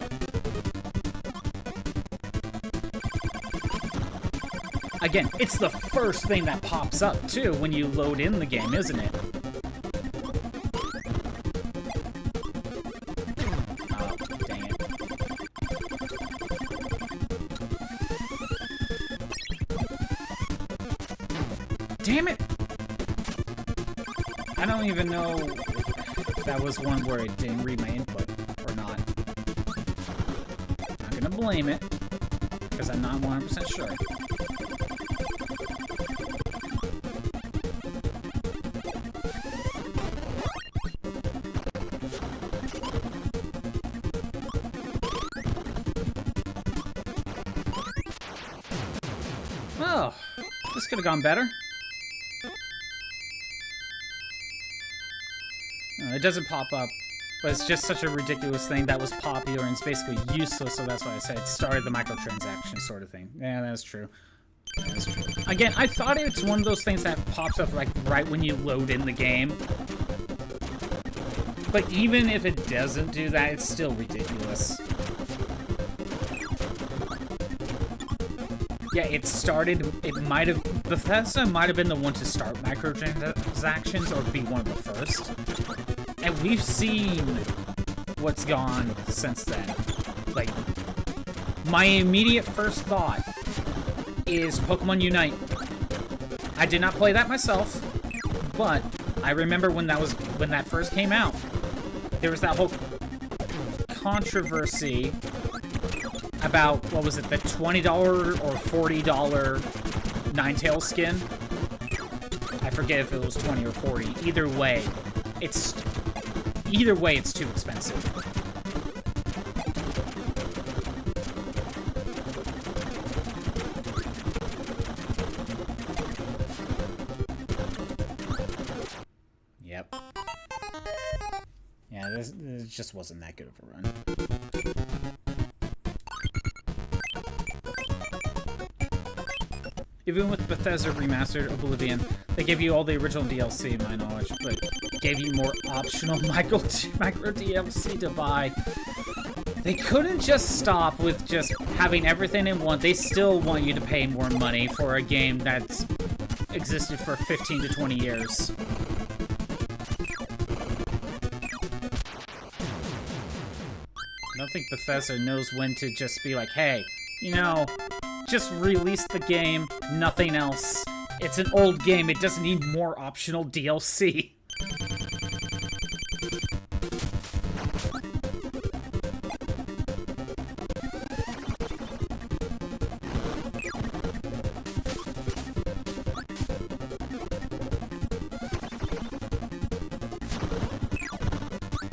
Again, it's the first thing that pops up, too, when you load in the game, isn't it? Damn it! I don't even know if that was one where it didn't read my input or not. Not gonna blame it, because I'm not 100% sure. Oh, this could have gone better. It doesn't pop up, but it's just such a ridiculous thing that was popular and it's basically useless, so that's why I said it started the microtransaction sort of thing. Yeah, that's true. That's true. Again, I thought it's one of those things that pops up like right when you load in the game. But even if it doesn't do that, it's still ridiculous. Yeah, it started, Bethesda might have been the one to start microtransactions or be one of the first. And we've seen what's gone since then. Like, my immediate first thought is Pokemon Unite. I did not play that myself, but I remember when that first came out, there was that whole controversy about, what was it, the $20 or $40 Ninetales skin? I forget if it was 20 or 40. Either way, it's too expensive. Yep. Yeah, this just wasn't that good of a run. Even with Bethesda Remastered Oblivion, they gave you all the original DLC, in my knowledge, but gave you more optional micro DLC to buy. They couldn't just stop with just having everything in one. They still want you to pay more money for a game that's existed for 15 to 20 years. I don't think Bethesda knows when to just be like, hey, you know, just release the game, nothing else. It's an old game, it doesn't need more optional DLC.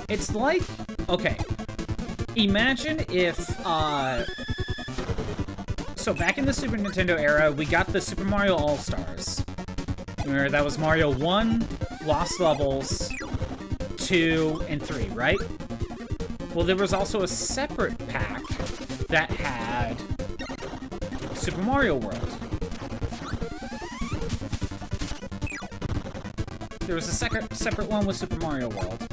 It's like, okay, imagine if, so back in the Super Nintendo era, we got the Super Mario All-Stars. Where that was Mario 1, Lost Levels, 2, and 3, right? Well, there was also a separate pack that had Super Mario World. There was a separate one with Super Mario World.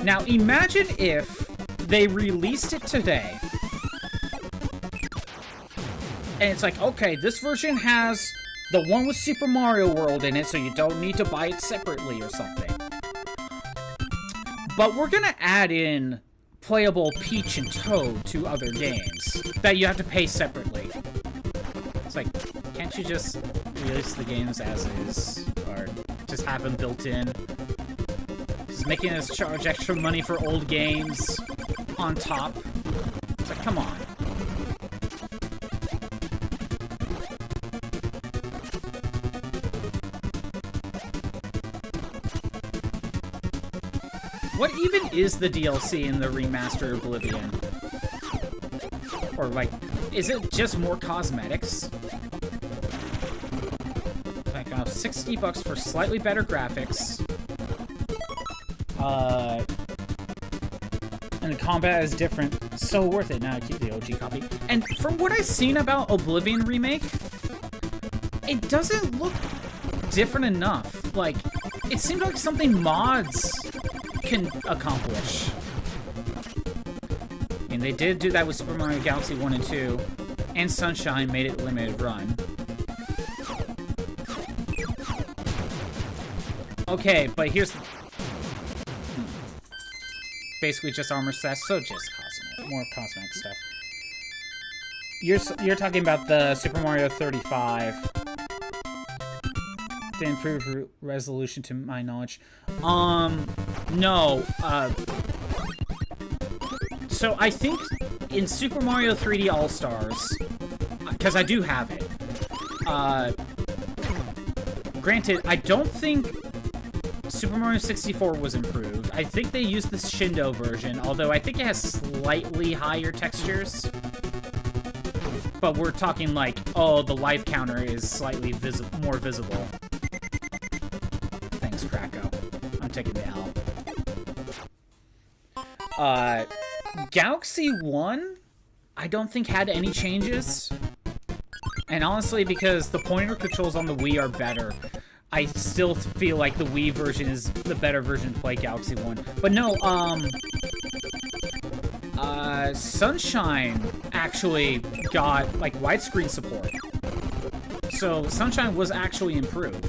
Now, imagine if they released it today. And it's like, okay, this version has the one with Super Mario World in it, so you don't need to buy it separately or something. But we're gonna add in playable Peach and Toad to other games that you have to pay separately. It's like, can't you just release the games as is? Or just have them built in? Just making us charge extra money for old games on top. It's like, come on. What even is the DLC in the remastered Oblivion? Or, like, is it just more cosmetics? Like, $60 for slightly better graphics. And the combat is different. So worth it. Now I keep the OG copy. And from what I've seen about Oblivion Remake, it doesn't look different enough. Like, it seems like something mods can accomplish. I mean, they did do that with Super Mario Galaxy 1 and 2, and Sunshine made it limited run. Okay, but here's... basically just armor sets, so just cosmetic, more cosmetic stuff. You're talking about the Super Mario 35. To improve resolution, to my knowledge. No. So I think in Super Mario 3D All-Stars, because I do have it, granted, I don't think Super Mario 64 was improved. I think they used the Shindo version, although I think it has slightly higher textures. But we're talking like, oh, the life counter is slightly more visible. Thanks, Krakow. I'm taking the L. Galaxy 1, I don't think had any changes. And honestly, because the pointer controls on the Wii are better, I still feel like the Wii version is the better version to play Galaxy 1. But no, Sunshine actually got, like, widescreen support. So Sunshine was actually improved.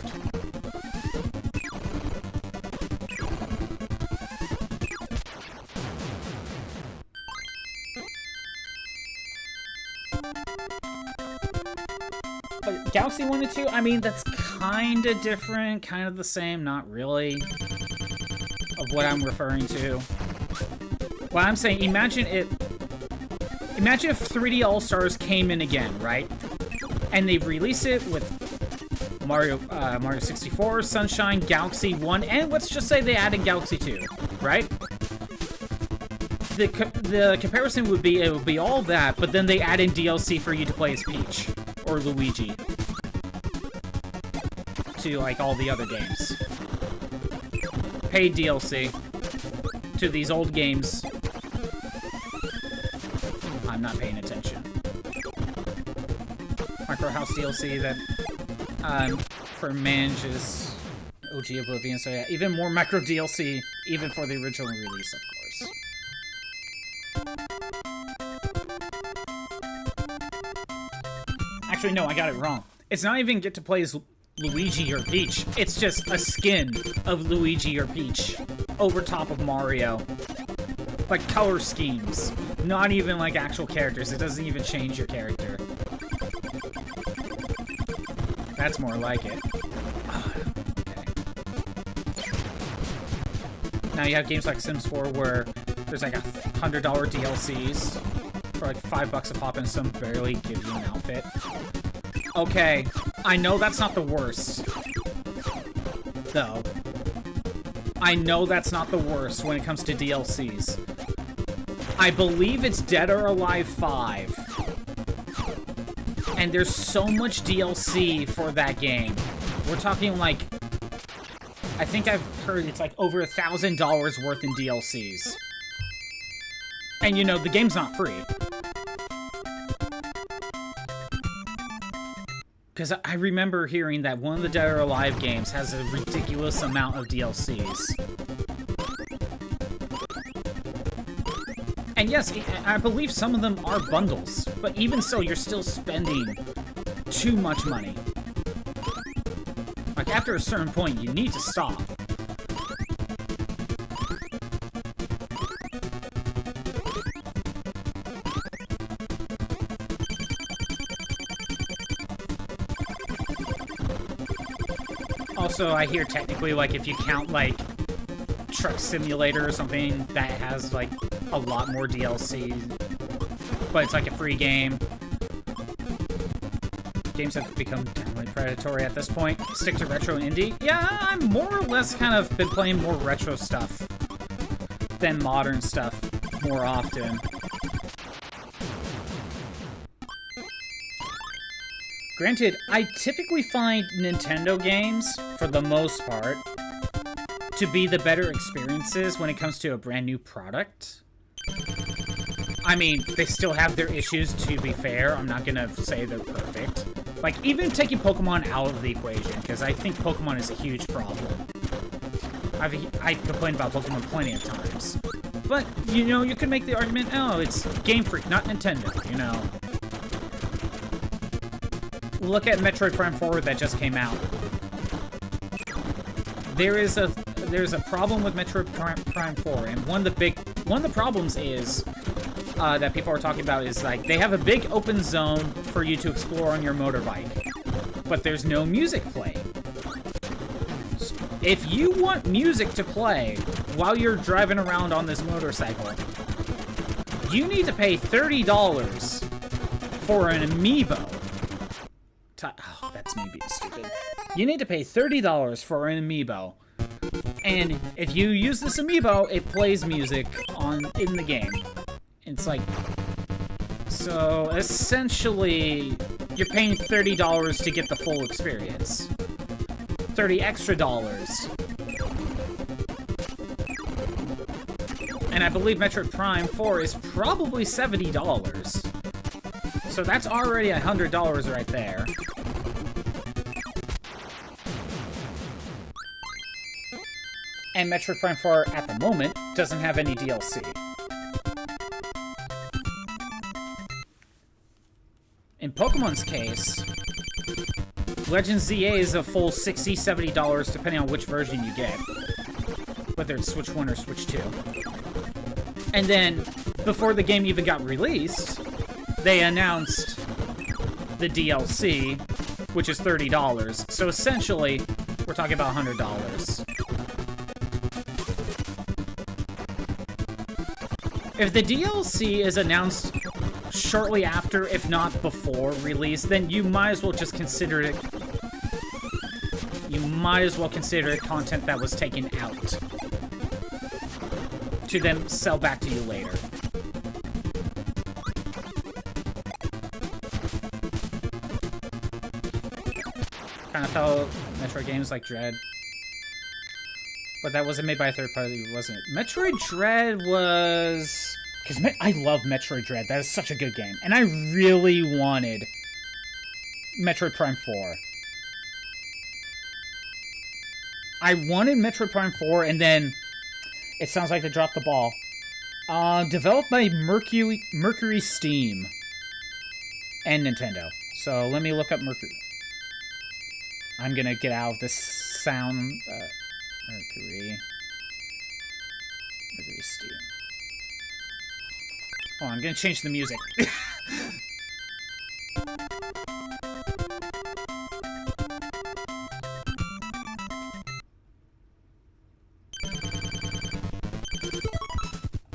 But Galaxy 1 and 2, I mean, that's kind of different, kind of the same, not really, of what I'm referring to. What I'm saying, imagine if 3D All-Stars came in again, right? And they release it with Mario 64, Sunshine, Galaxy 1, and let's just say they added Galaxy 2, right? The comparison would be, it would be all that, but then they add in DLC for you to play as Peach or Luigi to, like, all the other games. Paid DLC to these old games. I'm not paying attention. Micro House DLC that for manages OG Oblivion, so yeah, even more micro DLC even for the original release, of course. Actually, no, I got it wrong. It's not even get to play as Luigi or Peach. It's just a skin of Luigi or Peach over top of Mario. Like color schemes. Not even like actual characters. It doesn't even change your character. That's more like it. Okay. Now you have games like Sims 4 where there's like $100 DLCs for like $5 a pop and some barely give you an outfit. Okay, I know that's not the worst, though. I know that's not the worst when it comes to DLCs. I believe it's Dead or Alive 5. And there's so much DLC for that game. We're talking like... I think I've heard it's like over $1,000 worth in DLCs. And you know, the game's not free. Because I remember hearing that one of the Dead or Alive games has a ridiculous amount of DLCs. And yes, I believe some of them are bundles, but even so, you're still spending too much money. Like, after a certain point, you need to stop. Also, I hear technically, like, if you count, like, Truck Simulator or something, that has, like, a lot more DLC, but it's like a free game. Games have become downright predatory at this point. Stick to retro indie? Yeah, I'm more or less kind of been playing more retro stuff than modern stuff more often. Granted, I typically find Nintendo games, for the most part, to be the better experiences when it comes to a brand new product. I mean, they still have their issues, to be fair. I'm not gonna say they're perfect. Like, even taking Pokemon out of the equation, because I think Pokemon is a huge problem. I've complained about Pokemon plenty of times. But, you know, you could make the argument, oh, it's Game Freak, not Nintendo, you know. Look at Metroid Prime 4 that just came out. There's a problem with Metroid Prime 4, and one of the problems is that people are talking about is, like, they have a big open zone for you to explore on your motorbike, but there's no music playing. If you want music to play while you're driving around on this motorcycle, you need to pay $30 for an amiibo. Oh, that's me being stupid. You need to pay $30 for an amiibo. And if you use this amiibo, it plays music in the game. It's like... So, essentially, you're paying $30 to get the full experience. $30 extra dollars. And I believe Metroid Prime 4 is probably $70. So that's already $100 right there. And Metroid Prime 4, at the moment, doesn't have any DLC. In Pokemon's case, Legends ZA is a full $60, $70 depending on which version you get. Whether it's Switch 1 or Switch 2. And then, before the game even got released, they announced the DLC, which is $30. So essentially, we're talking about $100. If the DLC is announced shortly after, if not before release, then you might as well just consider it... You might as well consider it content that was taken out to then sell back to you later. Kind of felt Metroid games like Dread. But that wasn't made by a third party, wasn't it? Metroid Dread was... Because I love Metroid Dread. That is such a good game. And I really wanted Metroid Prime 4. I wanted Metroid Prime 4, and then it sounds like they dropped the ball. Developed by Mercury Steam and Nintendo. So let me look up Mercury. I'm gonna get out of this sound... Mercury Steam. Oh, I'm gonna change the music.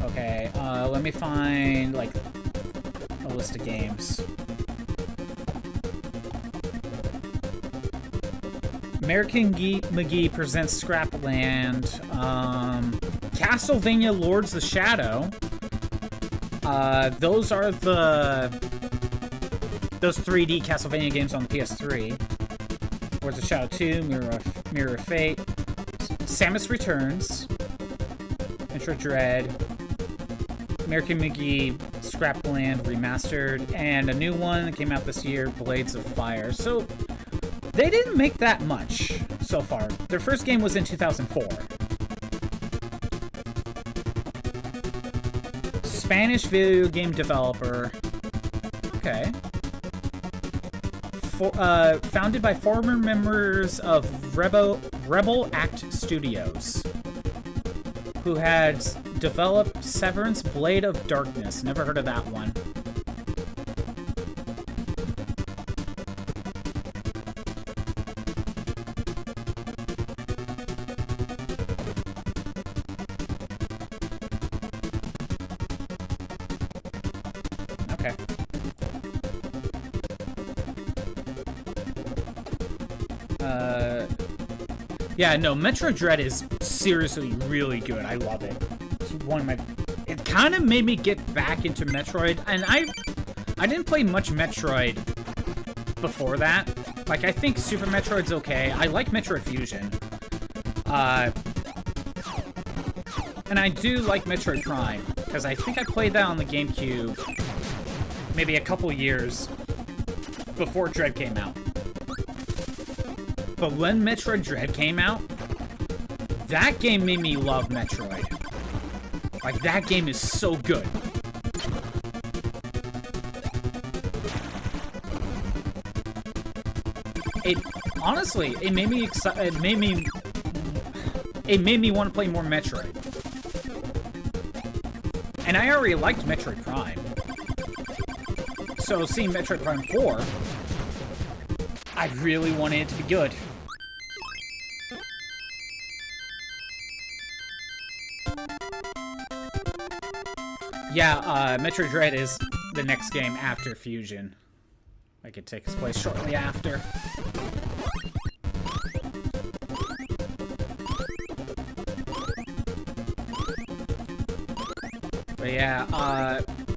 Okay, let me find, like, a list of games. American McGee presents Scrapland. Castlevania Lords of Shadow. Those are those 3D Castlevania games on the PS3. Lords of Shadow 2, Mirror of Fate, Samus Returns, Metroid Dread, American McGee, Scrapland Remastered, and a new one that came out this year, Blades of Fire. So, they didn't make that much so far. Their first game was in 2004. Spanish video game developer. Okay. Founded by former members of Rebel Act Studios, who had developed Severance Blade of Darkness. Never heard of that one. Okay. Yeah, no, Metro Dread is seriously really good. I love it. It's one of my... It kind of made me get back into Metroid, and I didn't play much Metroid before that. Like, I think Super Metroid's okay. I like Metroid Fusion. And I do like Metroid Prime, because I think I played that on the GameCube maybe a couple years before Dread came out. But when Metroid Dread came out, that game made me love Metroid. Like, that game is so good. Honestly, it made me excited. It made me want to play more Metroid. And I already liked Metroid Prime. So seeing Metroid Prime 4, I really wanted it to be good. Yeah, Metroid Dread is the next game after Fusion. Like, it takes place shortly after. But yeah,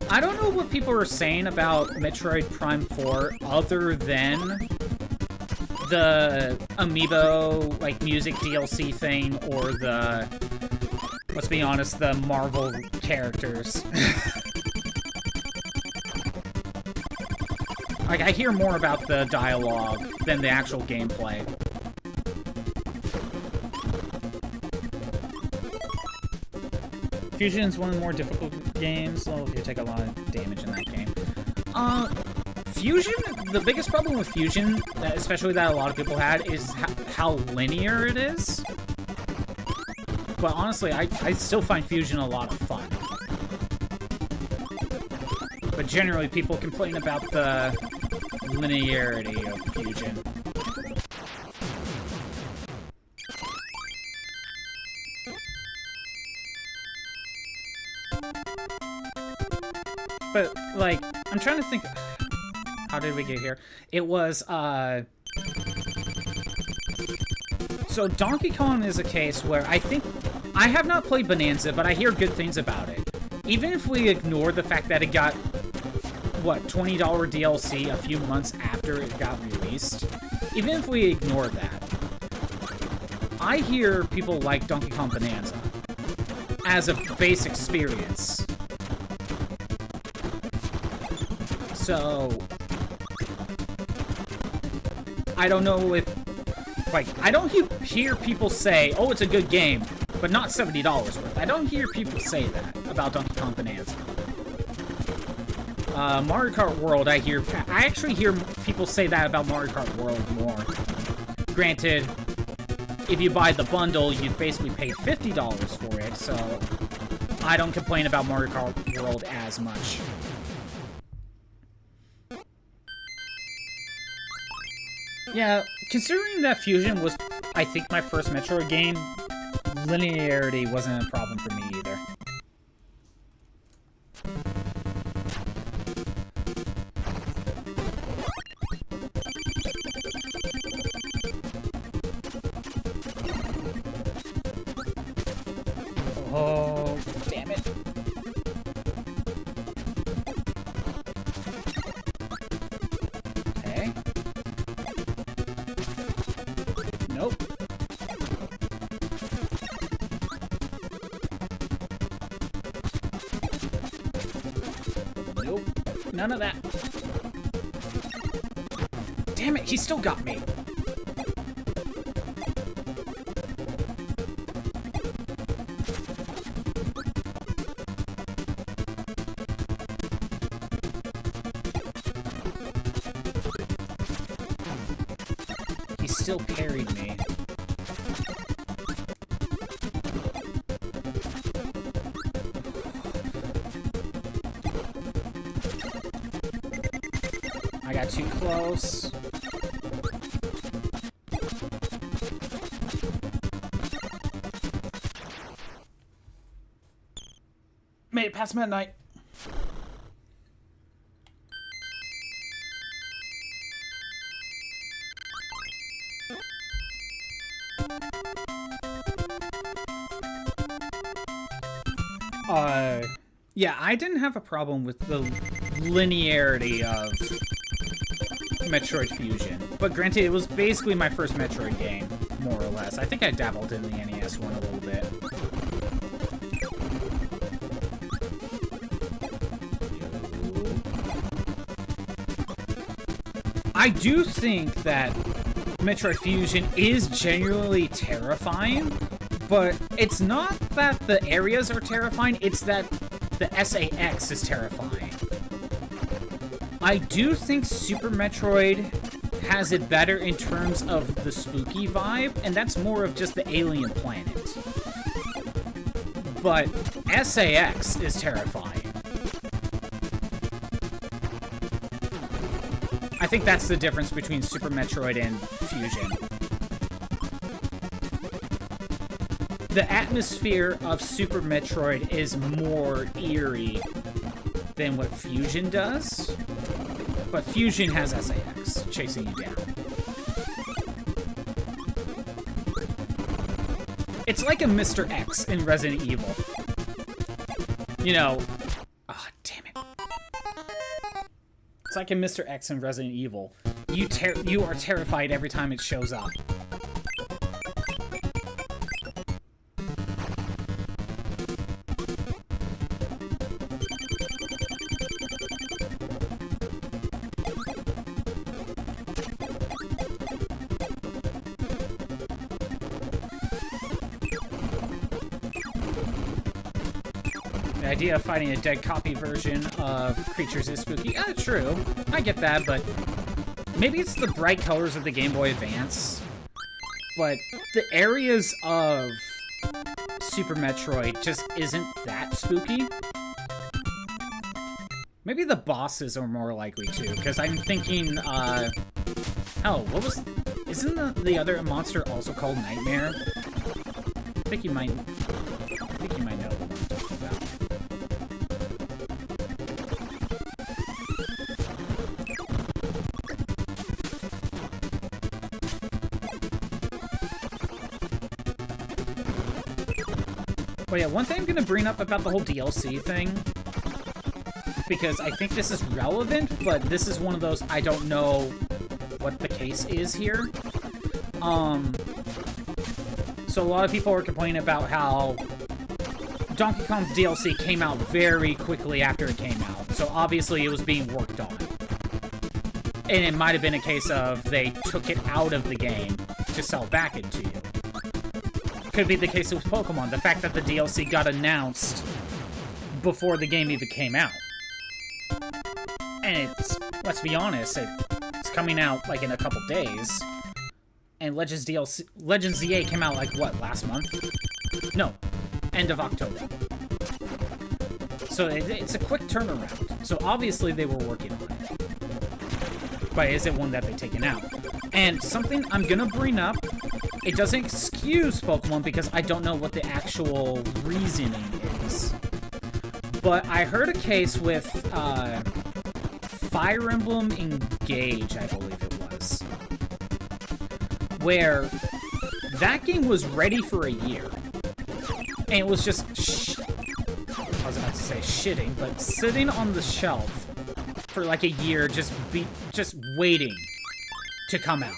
I don't know what people are saying about Metroid Prime 4 other than the Amiibo, like, music DLC thing, or the, let's be honest, the Marvel characters. Like, I hear more about the dialogue than the actual gameplay. Fusion is one of the more difficult games. Oh, you take a lot of damage in that game. Fusion, the biggest problem with Fusion, especially that a lot of people had, is how linear it is. But honestly, I still find Fusion a lot of fun. But generally, people complain about the linearity of Fusion. But, like, I'm trying to think... How did we get here? It was, So, Donkey Kong is a case where I think... I have not played Bonanza, but I hear good things about it. Even if we ignore the fact that it got, what, $20 DLC a few months after it got released? Even if we ignore that, I hear people like Donkey Kong Bonanza as a base experience. So, I don't know if, like, I don't hear people say, oh, it's a good game, but not $70 worth. I don't hear people say that about Donkey Kong Bonanza. Mario Kart World, I actually hear people say that about Mario Kart World more. Granted, if you buy the bundle, you basically pay $50 for it, so I don't complain about Mario Kart World as much. Yeah, considering that Fusion was, I think, my first Metroid game, linearity wasn't a problem for me either. Oh, damn it. Okay. Nope. Nope. None of that. Damn it, he still got me. still parried me. I got too close. Made it past midnight. Yeah, I didn't have a problem with the linearity of Metroid Fusion. But granted, it was basically my first Metroid game, more or less. I think I dabbled in the NES one a little bit. I do think that Metroid Fusion is genuinely terrifying, but it's not that the areas are terrifying, it's that the SAX is terrifying. I do think Super Metroid has it better in terms of the spooky vibe, and that's more of just the alien planet. But SAX is terrifying. I think that's the difference between Super Metroid and Fusion. The atmosphere of Super Metroid is more eerie than what Fusion does, but Fusion has SAX chasing you down. It's like a Mr. X in Resident Evil. You know, ah, damn it. It's like a Mr. X in Resident Evil. You are terrified every time it shows up. The idea of fighting a dead copy version of creatures is spooky. Yeah, true. I get that, but maybe it's the bright colors of the Game Boy Advance. But the areas of Super Metroid just isn't that spooky. Maybe the bosses are more likely to, because I'm thinking, hell, what was... Isn't the other monster also called Nightmare? I think you might know what I'm talking about. But yeah, one thing I'm gonna bring up about the whole DLC thing, because I think this is relevant, but this is one of those I don't know what the case is here. So a lot of people are complaining about how Donkey Kong DLC came out very quickly after it came out, so obviously it was being worked on. And it might have been a case of they took it out of the game to sell back into you. Could be the case with Pokemon, the fact that the DLC got announced before the game even came out. And it's, let's be honest, it's coming out like in a couple days. And Legends ZA came out like, what, last month? No, end of October. So it's a quick turnaround. So obviously they were working on it. But is it one that they've taken out? And something I'm gonna bring up, it doesn't excuse Pokemon because I don't know what the actual reasoning is. But I heard a case with Fire Emblem Engage, I believe it was, where that game was ready for a year. And it was just, I was about to say shitting, but sitting on the shelf for like a year, just waiting to come out.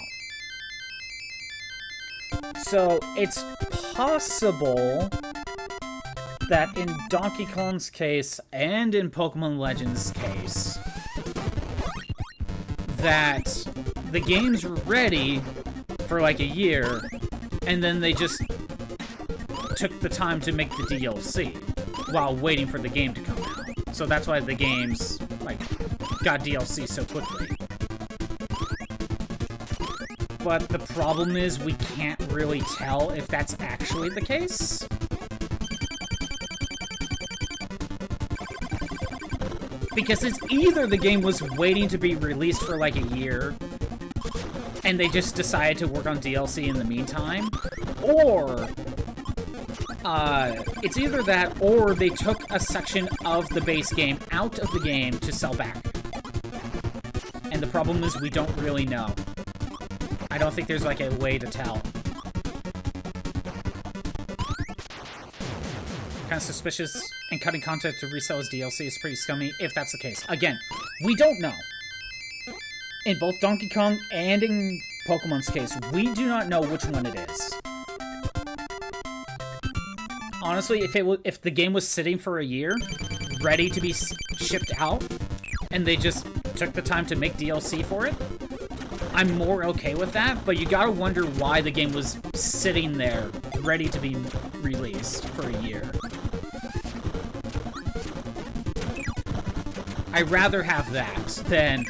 So it's possible that in Donkey Kong's case and in Pokemon Legends' case, that the games were ready for like a year, and then they just took the time to make the DLC while waiting for the game to come out. So that's why the games like got DLC so quickly. But the problem is we can't really tell if that's actually the case. Because it's either the game was waiting to be released for like a year, and they just decided to work on DLC in the meantime, or it's either that or they took a section of the base game out of the game to sell back. And the problem is we don't really know. I don't think there's like a way to tell. Kind of suspicious, and cutting content to resell as DLC is pretty scummy if that's the case. Again, we don't know. In both Donkey Kong and in Pokemon's case, we do not know which one it is. Honestly, if the game was sitting for a year, ready to be shipped out, and they just took the time to make DLC for it, I'm more okay with that, but you gotta wonder why the game was sitting there, ready to be released for a year. I'd rather have that than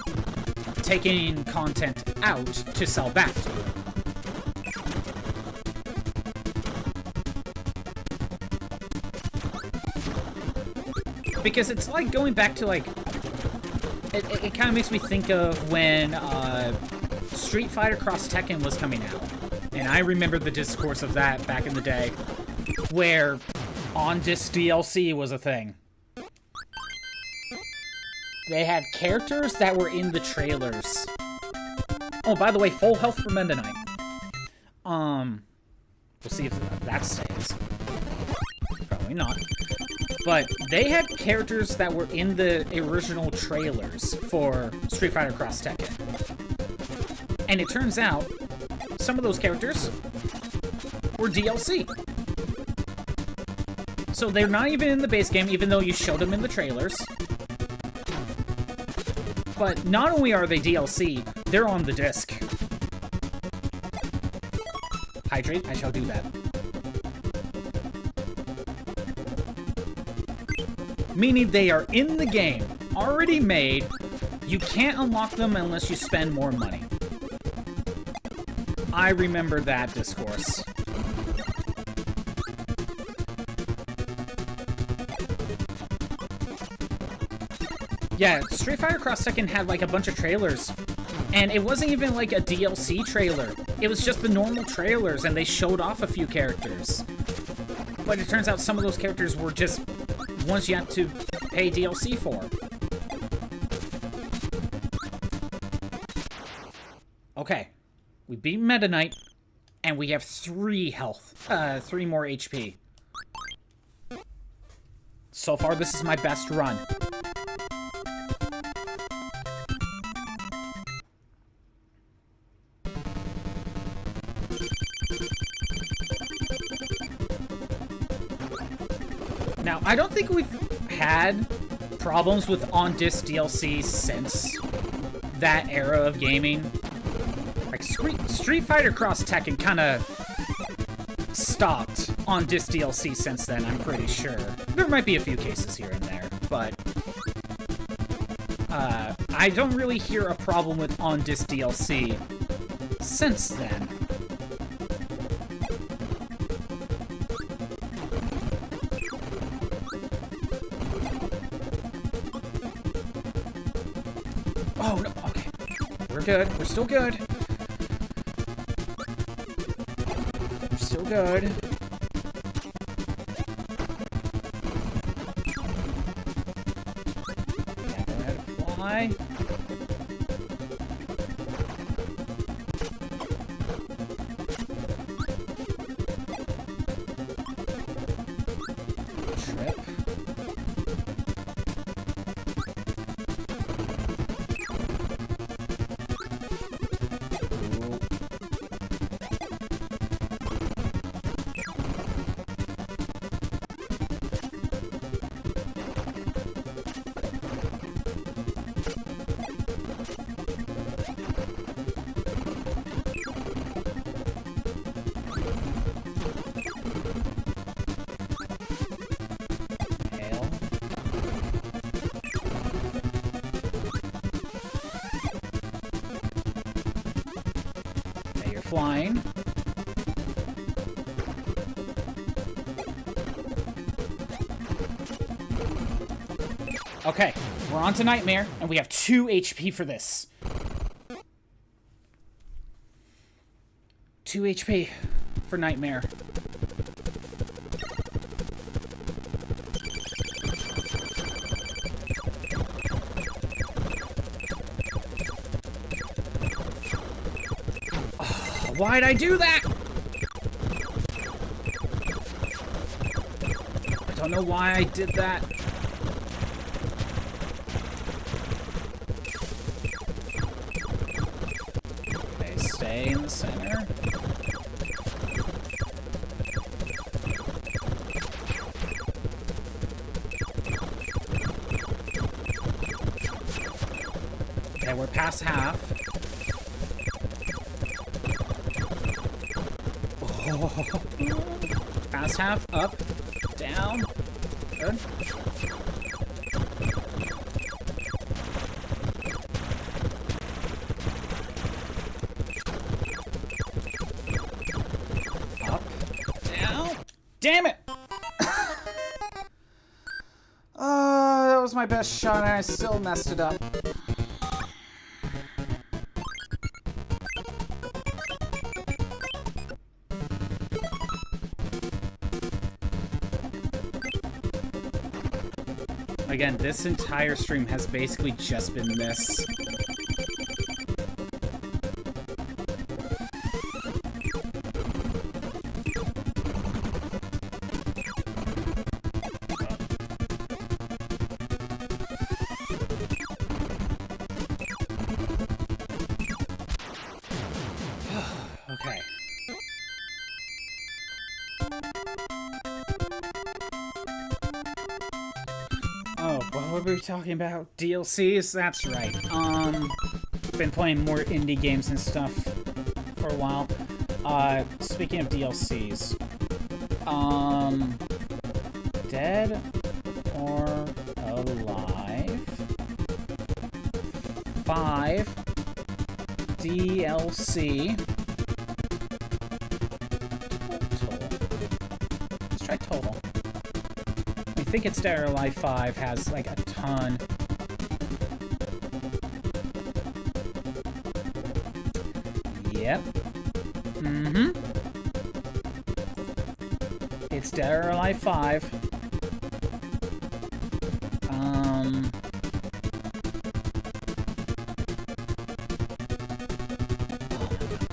taking content out to sell back to. Because it's like going back to like, it kind of makes me think of when Street Fighter Cross Tekken was coming out. And I remember the discourse of that back in the day, where on-disc DLC was a thing. They had characters that were in the trailers. Oh, by the way, full health for Menda Knight. We'll see if that stays. Probably not. But they had characters that were in the original trailers for Street Fighter Cross Tekken. And it turns out, some of those characters were DLC. So they're not even in the base game, even though you showed them in the trailers. But not only are they DLC, they're on the disc. Hydrate, I shall do that. Meaning they are in the game, already made. You can't unlock them unless you spend more money. I remember that discourse. Yeah, Street Fighter Cross Tekken had like a bunch of trailers, and it wasn't even like a DLC trailer. It was just the normal trailers, and they showed off a few characters. But it turns out some of those characters were just ones you have to pay DLC for. Okay, we beat Meta Knight, and we have 3 health, 3 more HP. So far, this is my best run. Now, I don't think we've had problems with on-disc DLC since that era of gaming. Like, Street Fighter Cross Tekken kind of stopped on-disc DLC since then, I'm pretty sure. There might be a few cases here and there, but I don't really hear a problem with on-disc DLC since then. Oh, no, okay. We're good. We're still good. We're still good. Yeah, go ahead and fly. Trip. you're flying. Okay, we're on to Nightmare, and we have 2 HP for this. 2 HP for Nightmare. Oh, why'd I do that? I don't know why I did that. Stay in the center. Okay, we're past half. Oh. Past half, up, down. Good. Damn it! That was my best shot and I still messed it up. Again, this entire stream has basically just been this. Okay. Oh, what were we talking about? DLCs? That's right. Been playing more indie games and stuff for a while. Speaking of DLCs, Dead or Alive 5 DLC. Let's try total. I think it's Dead or Alive 5 has like a ton. Yep. It's Dead or Alive 5.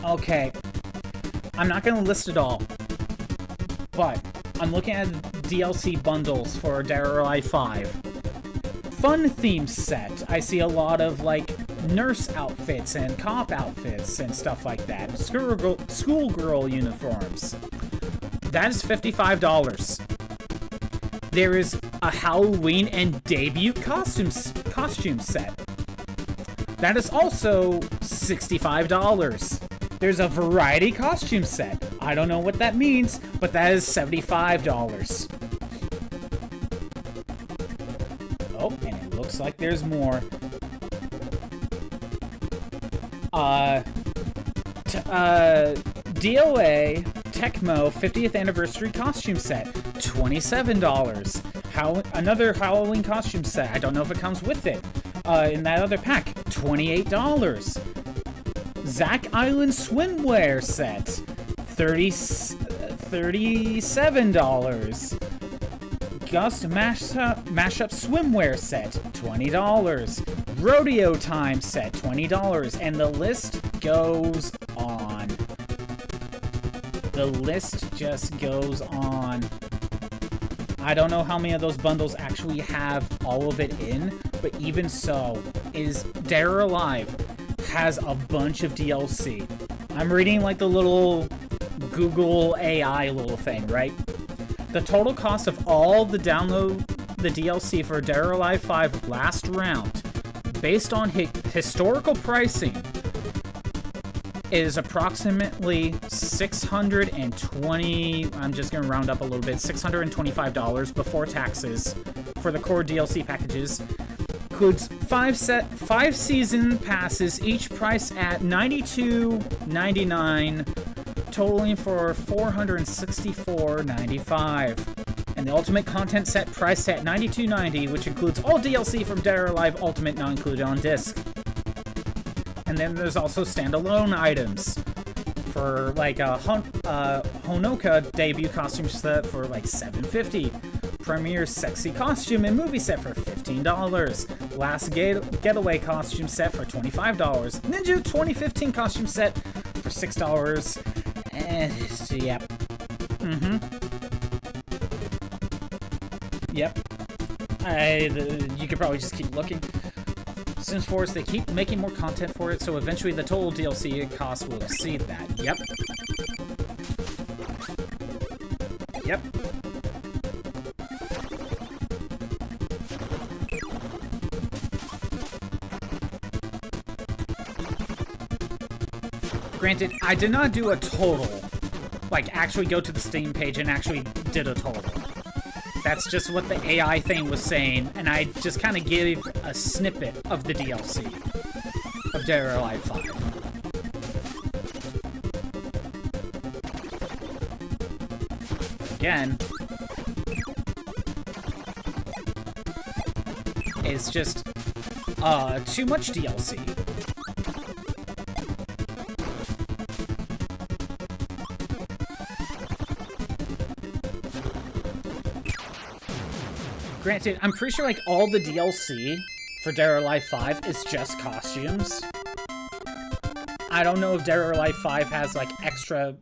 Okay. I'm not gonna list it all, but I'm looking at DLC bundles for Dead or Alive 5. Fun theme set. I see a lot of like nurse outfits and cop outfits and stuff like that. Schoolgirl uniforms. That is $55. There is a Halloween and debut costume set. That is also $65. There's a variety costume set. I don't know what that means, but that is $75. Oh, and it looks like there's more. DOA Tecmo 50th Anniversary Costume Set, $27. Another Halloween costume set. I don't know if it comes with it. In that other pack, $28. ZAGG Island Swimwear Set, $37. Gust Mashup Swimwear Set, $20. Rodeo Time Set, $20. And the list goes on. The list just goes on. I don't know how many of those bundles actually have all of it in, but even so, Dead or Alive has a bunch of DLC. I'm reading like the little Google AI little thing, right? The total cost of all the DLC for Dead or Alive 5 last round, based on historical pricing, is approximately $620, I'm just going to round up a little bit, $625 before taxes for the core DLC packages. includes 5 season passes, each priced at $92.99, totaling for $464.95. And the Ultimate Content Set priced at $92.90, which includes all DLC from Dead or Alive Ultimate not included on disc. And then there's also standalone items for like a Honoka debut costume set for like $7.50. Premiere Sexy Costume and Movie Set for $15. Last Getaway Costume Set for $25. Ninja 2015 Costume Set for $6. And, yep. Yep. You could probably just keep looking. Sims Force, they keep making more content for it, so eventually the total DLC cost will exceed that. Yep. Yep. Granted, I did not do a total. Like, actually go to the Steam page and actually did a total. That's just what the AI thing was saying, and I just kind of gave a snippet of the DLC of Dead or Alive 5. Again, it's just too much DLC. Granted, I'm pretty sure, like, all the DLC for Dead or Alive 5 is just costumes. I don't know if Dead or Alive 5 has, like, extra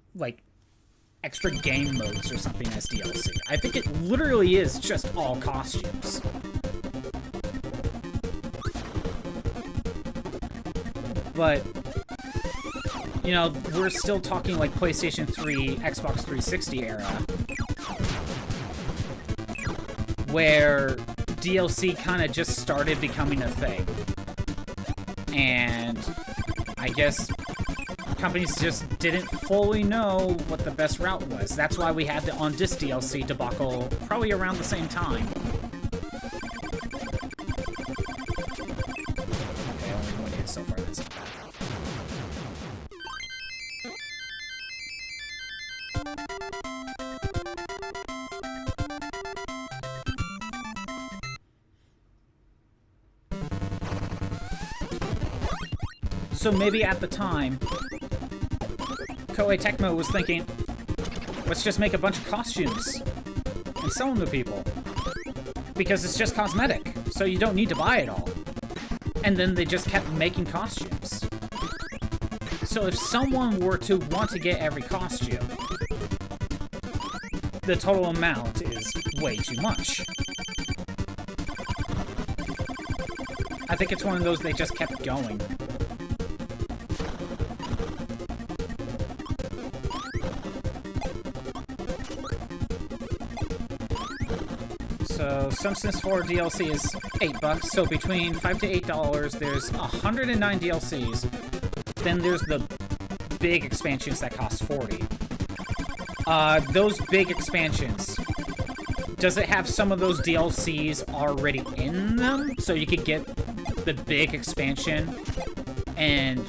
game modes or something as DLC. I think it literally is just all costumes. But, you know, we're still talking, like, PlayStation 3, Xbox 360 era, where DLC kind of just started becoming a thing. And I guess companies just didn't fully know what the best route was. That's why we had the on-disc DLC debacle probably around the same time. Okay, only one hit so far, that's not bad. So maybe at the time, Koei Tecmo was thinking, let's just make a bunch of costumes and sell them to people. Because it's just cosmetic, so you don't need to buy it all. And then they just kept making costumes. So if someone were to want to get every costume, the total amount is way too much. I think it's one of those they just kept going. So, some Sims 4 DLC is $8, so between $5 to $8, there's 109 DLCs. Then there's the big expansions that cost $40. Those big expansions, does it have some of those DLCs already in them? So you could get the big expansion and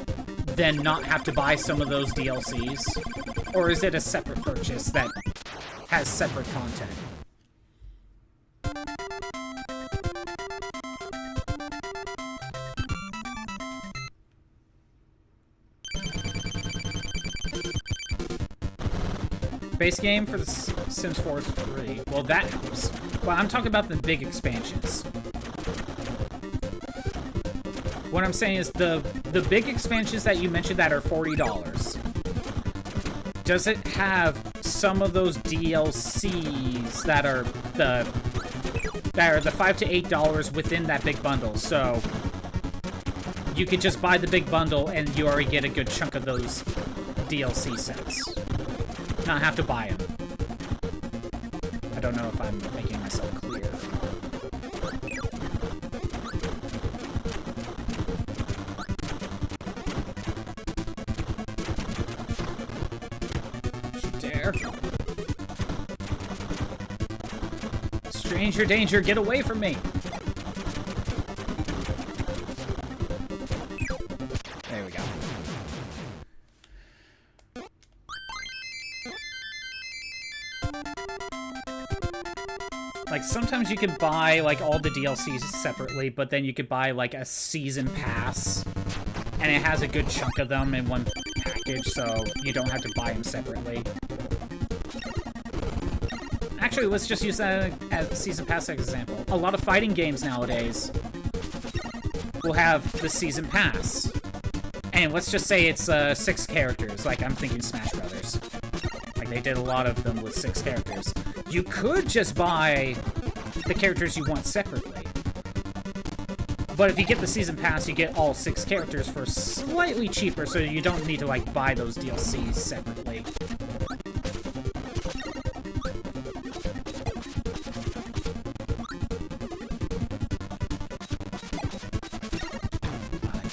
then not have to buy some of those DLCs? Or is it a separate purchase that has separate content? Base game for the Sims 4 is free. Well, that helps. Well, I'm talking about the big expansions. What I'm saying is the big expansions that you mentioned that are $40. Does it have some of those DLCs that are the $5 to $8 within that big bundle? So you could just buy the big bundle and you already get a good chunk of those DLC sets. Not have to buy them. I don't know if I'm making myself clear. Dare. Stranger danger, get away from me. Like, sometimes you could buy, like, all the DLCs separately, but then you could buy, like, a season pass, and it has a good chunk of them in one package, so you don't have to buy them separately. Actually, let's just use that as a season pass example. A lot of fighting games nowadays will have the season pass. And let's just say it's 6 characters, like I'm thinking Smash Brothers. Like, they did a lot of them with 6 characters. You could just buy the characters you want separately. But if you get the season pass, you get all 6 characters for slightly cheaper, so you don't need to, like, buy those DLCs separately.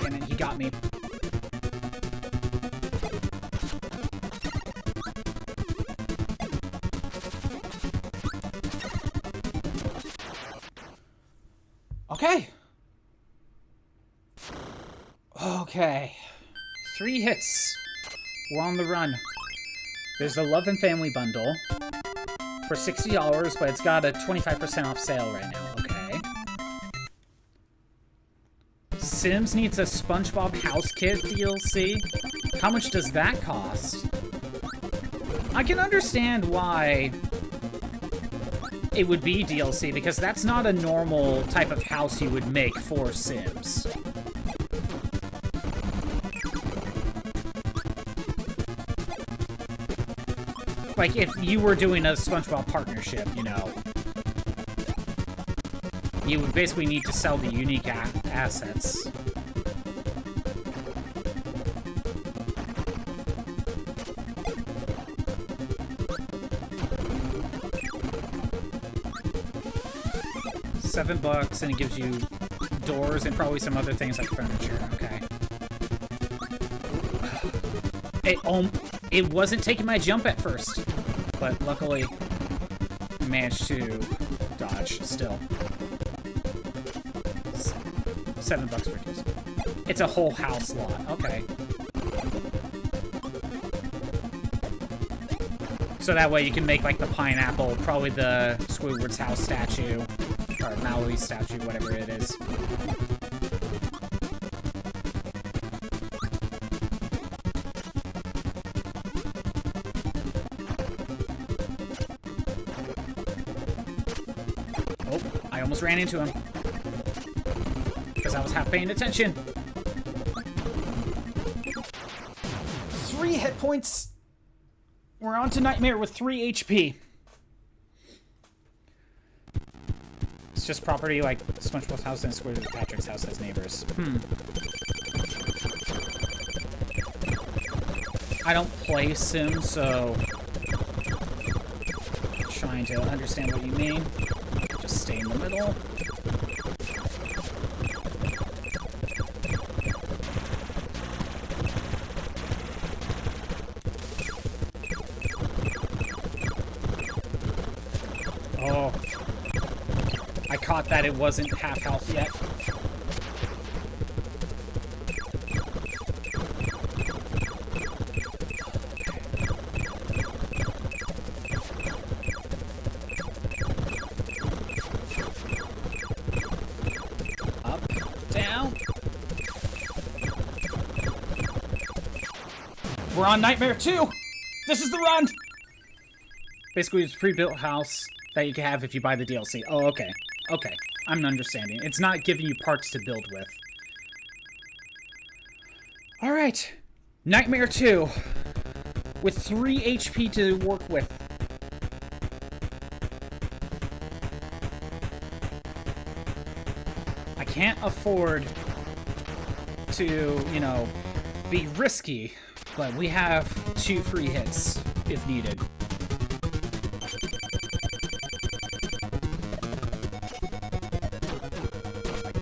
Damn it, he got me. Okay. Okay. 3 hits. We're on the run. There's the Love and Family Bundle for $60, but it's got a 25% off sale right now. Okay. Sims needs a SpongeBob House Kit DLC. How much does that cost? I can understand why it would be DLC, because that's not a normal type of house you would make for Sims. Like, if you were doing a SpongeBob partnership, you know, you would basically need to sell the unique assets. $7, and it gives you doors and probably some other things like furniture. Okay. It wasn't taking my jump at first, but luckily I managed to dodge still. $7 for 2. It's a whole house lot. Okay. So that way you can make like the pineapple, probably the Squidward's house statue. Or Mallory's statue, whatever it is. Oh, I almost ran into him. Because I was half paying attention. 3 hit points. We're on to Nightmare with 3 HP. Just property like SpongeBob's house and Squidward Patrick's house as neighbors. I don't play Sims, so I'm trying to understand what you mean. Just stay in the middle. Oh. I caught that it wasn't half health yet. Up, down. We're on Nightmare 2! This is the run! Basically, it's a pre-built house that you can have if you buy the DLC. Oh, okay. Okay, I'm understanding. It's not giving you parts to build with. Alright. Nightmare 2. With 3 HP to work with. I can't afford to, you know, be risky, but we have 2 free hits if needed.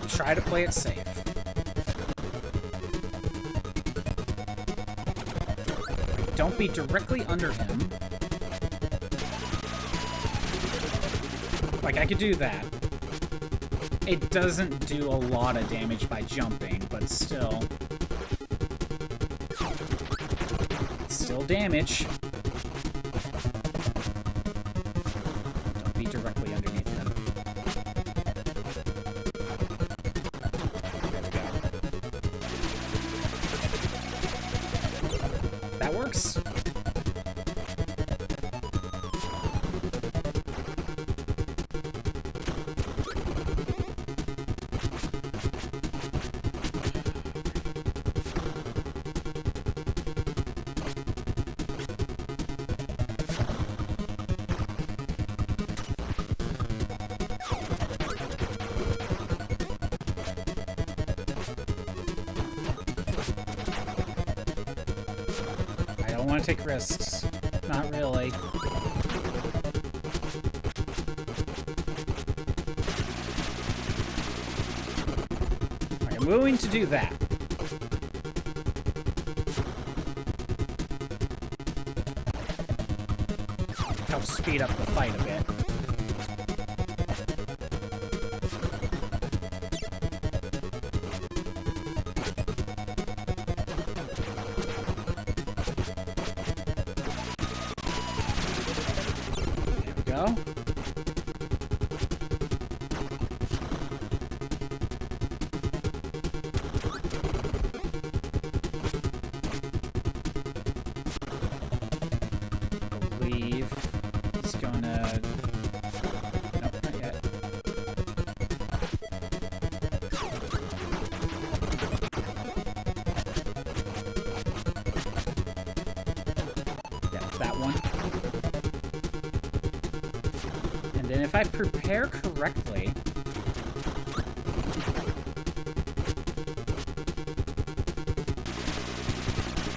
Try to play it safe. Don't be directly under him. Like, I could do that. It doesn't do a lot of damage by jumping, but still. Still damage. want to take risks. Not really. I'm willing to do that. Help speed up the fight a bit. There we go. If I prepare correctly...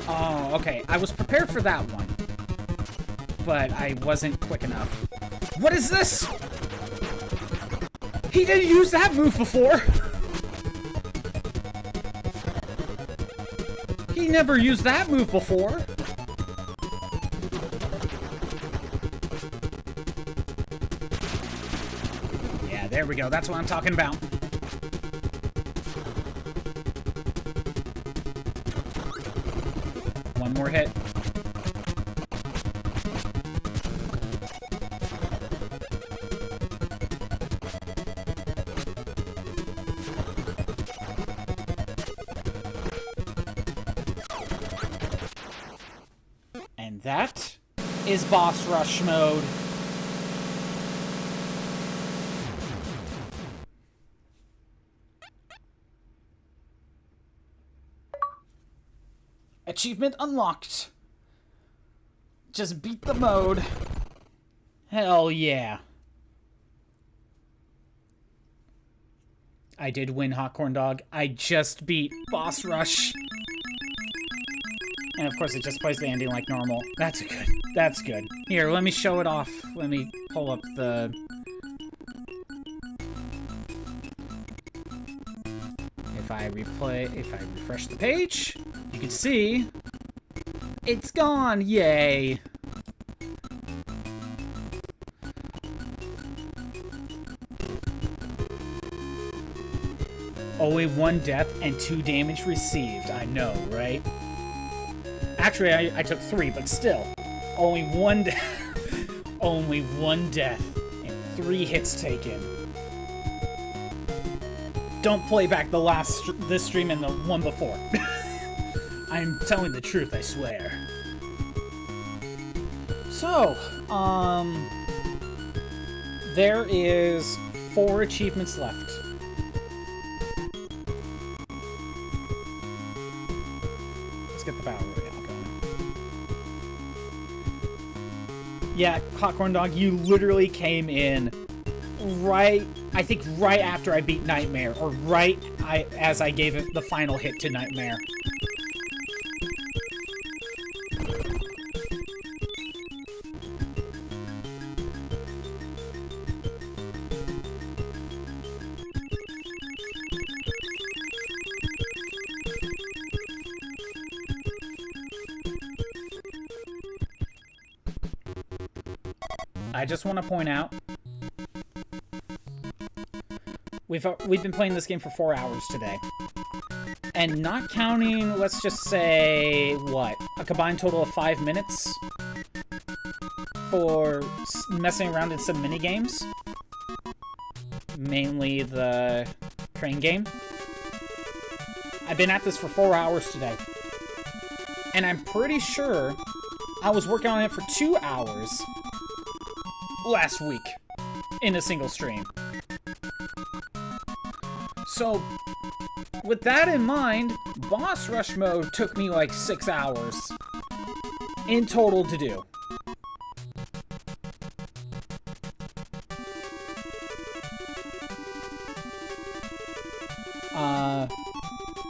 Oh, okay. I was prepared for that one. But I wasn't quick enough. What is this? He didn't use that move before! He never used that move before! There we go, that's what I'm talking about. One more hit. And that is boss rush mode. Achievement unlocked. Just beat the mode. Hell yeah. I did win, Hot Corn Dog. I just beat Boss Rush. And of course it just plays the ending like normal. That's good. That's good. Here, let me show it off. Let me pull up the... If I refresh the page, you can see it's gone. Yay. Only 1 death and 2 damage received. I know, right? Actually, I took 3, but still. Only 1 death. Only 1 death and 3 hits taken. Don't play back this stream and the one before. I'm telling the truth, I swear. So, there is 4 achievements left. Let's get the battle royale going. Yeah, Hot Corn Dog, you literally came in I think right after I beat Nightmare, or as I gave it the final hit to Nightmare. I just want to point out, we've been playing this game for 4 hours today. And not counting, let's just say, what? A combined total of 5 minutes for messing around in some minigames. Mainly the crane game. I've been at this for 4 hours today. And I'm pretty sure I was working on it for 2 hours last week in a single stream. So, with that in mind, Boss Rush mode took me like 6 hours in total to do.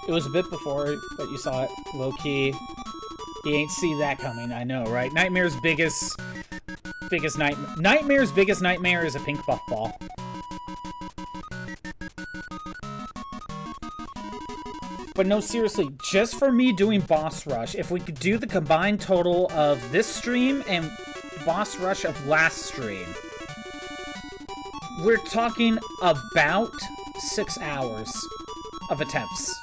It was a bit before, but you saw it, low-key. He ain't see that coming, I know, right? Nightmare's biggest nightmare. Nightmare's biggest nightmare is a pink buff ball. But no, seriously, just for me doing Boss Rush, if we could do the combined total of this stream and Boss Rush of last stream, we're talking about 6 hours of attempts.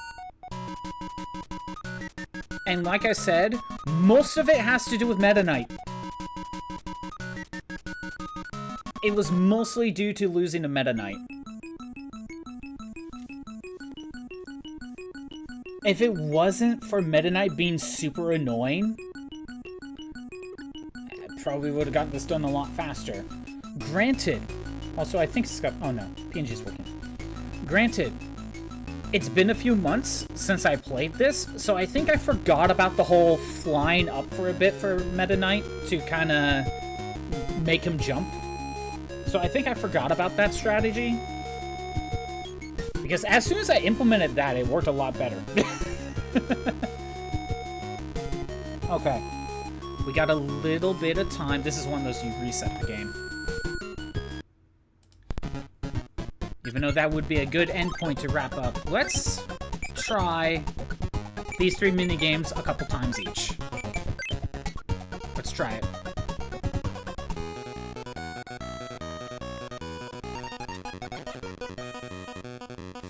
And like I said, most of it has to do with Meta Knight. It was mostly due to losing to Meta Knight. If it wasn't for Meta Knight being super annoying, I probably would have gotten this done a lot faster. Granted, also I think oh no, PNG's working. Granted, it's been a few months since I played this, so I think I forgot about the whole flying up for a bit for Meta Knight to kind of make him jump. So I think I forgot about that strategy. Because as soon as I implemented that, it worked a lot better. Okay. We got a little bit of time. This is one of those you reset the game. Even though that would be a good endpoint to wrap up. Let's try these 3 minigames a couple times each. Let's try it.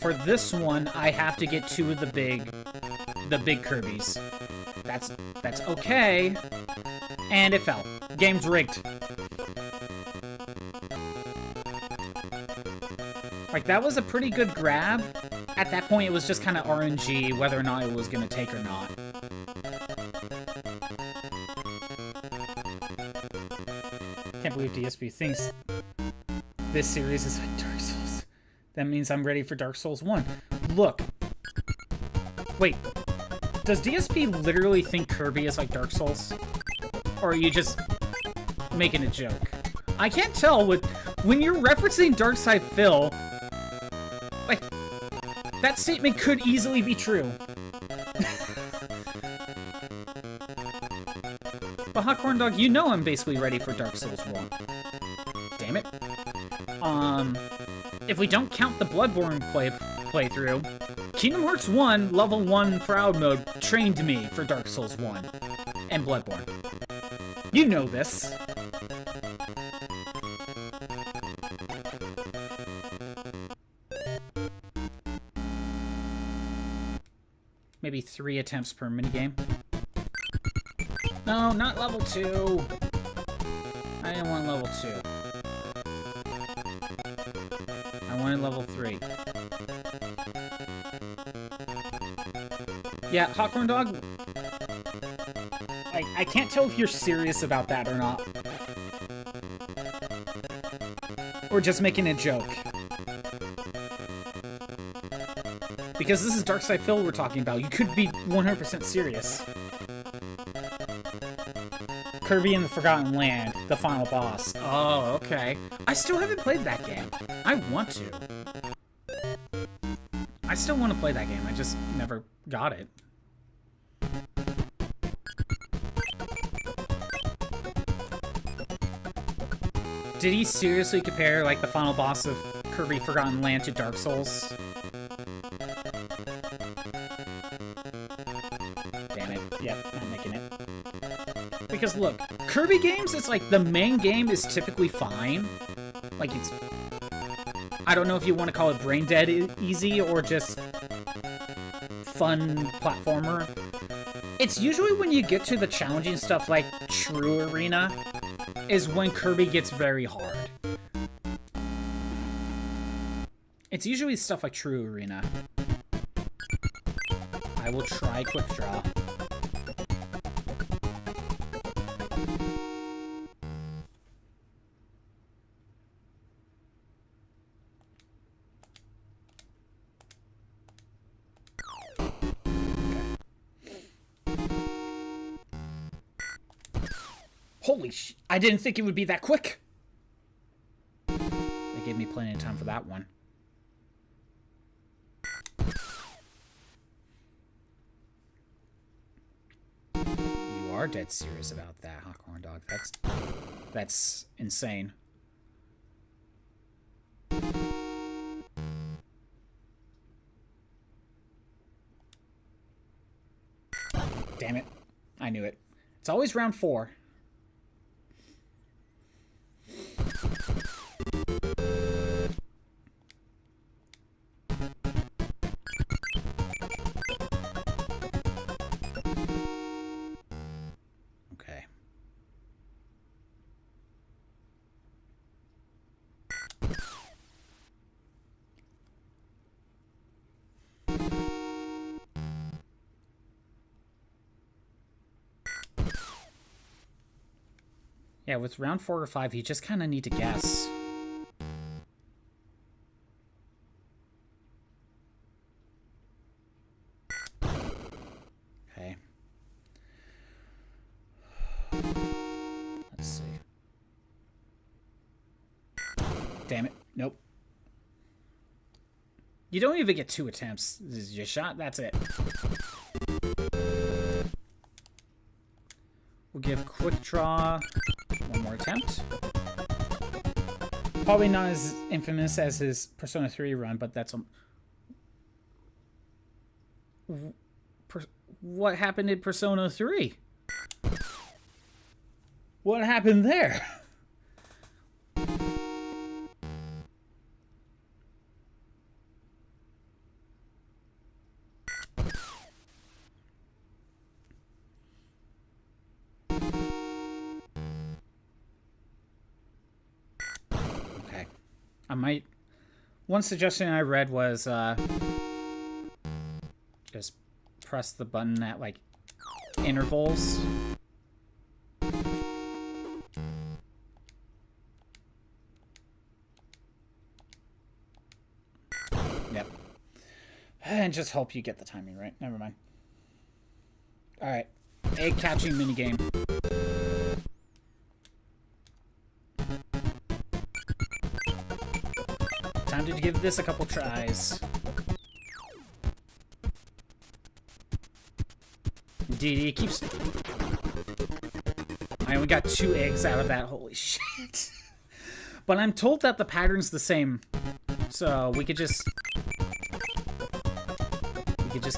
For this one, I have to get 2 of the big Kirbys. That's okay. And it fell. Game's rigged. Like, that was a pretty good grab. At that point, it was just kind of RNG whether or not it was going to take or not. Can't believe DSP thinks this series is like Dark Souls. That means I'm ready for Dark Souls 1. Look. Wait. Does DSP literally think Kirby is like Dark Souls? Or are you just making a joke? I can't tell when you're referencing Darkside Phil. Like, that statement could easily be true. But Hot Corn Dog, you know I'm basically ready for Dark Souls 1. Damn it. If we don't count the Bloodborne playthrough, Kingdom Hearts 1 Level 1 Proud Mode trained me for Dark Souls 1 and Bloodborne. You know this. Maybe 3 attempts per minigame. No, not level 2. I didn't want level 2. I wanted level 3. Yeah, Hot Corn Dog, I can't tell if you're serious about that or not. Or just making a joke. Because this is Darkside Phil we're talking about. You could be 100% serious. Kirby and the Forgotten Land, the final boss. Oh, okay. I still haven't played that game. I want to. I still want to play that game. I just never got it. Did he seriously compare, like, the final boss of Kirby Forgotten Land to Dark Souls? Damn it. Yep, not making it. Because, look, Kirby games, it's like the main game is typically fine. Like, it's... I don't know if you want to call it brain dead easy or just fun platformer. It's usually when you get to the challenging stuff like True Arena is when Kirby gets very hard. It's usually stuff like True Arena. I will try Quick Draw. Holy sh... I didn't think it would be that quick! They gave me plenty of time for that one. You are dead serious about that, huh, Corn Dog? That's insane. Damn it. I knew it. It's always round 4. Okay. Yeah, with round 4 or 5, you just kind of need to guess. Okay. Let's see. Damn it. Nope. You don't even get 2 attempts. This is your shot. That's it. We'll give Quick Draw 1 more attempt. Probably not as infamous as his Persona 3 run, but that's what happened in Persona 3? What happened there? One suggestion I read was just press the button at like intervals. Yep. And just hope you get the timing right. Never mind. Alright. Egg catching minigame. Time to give this a couple tries. Indeed, he keeps... I only got 2 eggs out of that. Holy shit. But I'm told that the pattern's the same. So we could just...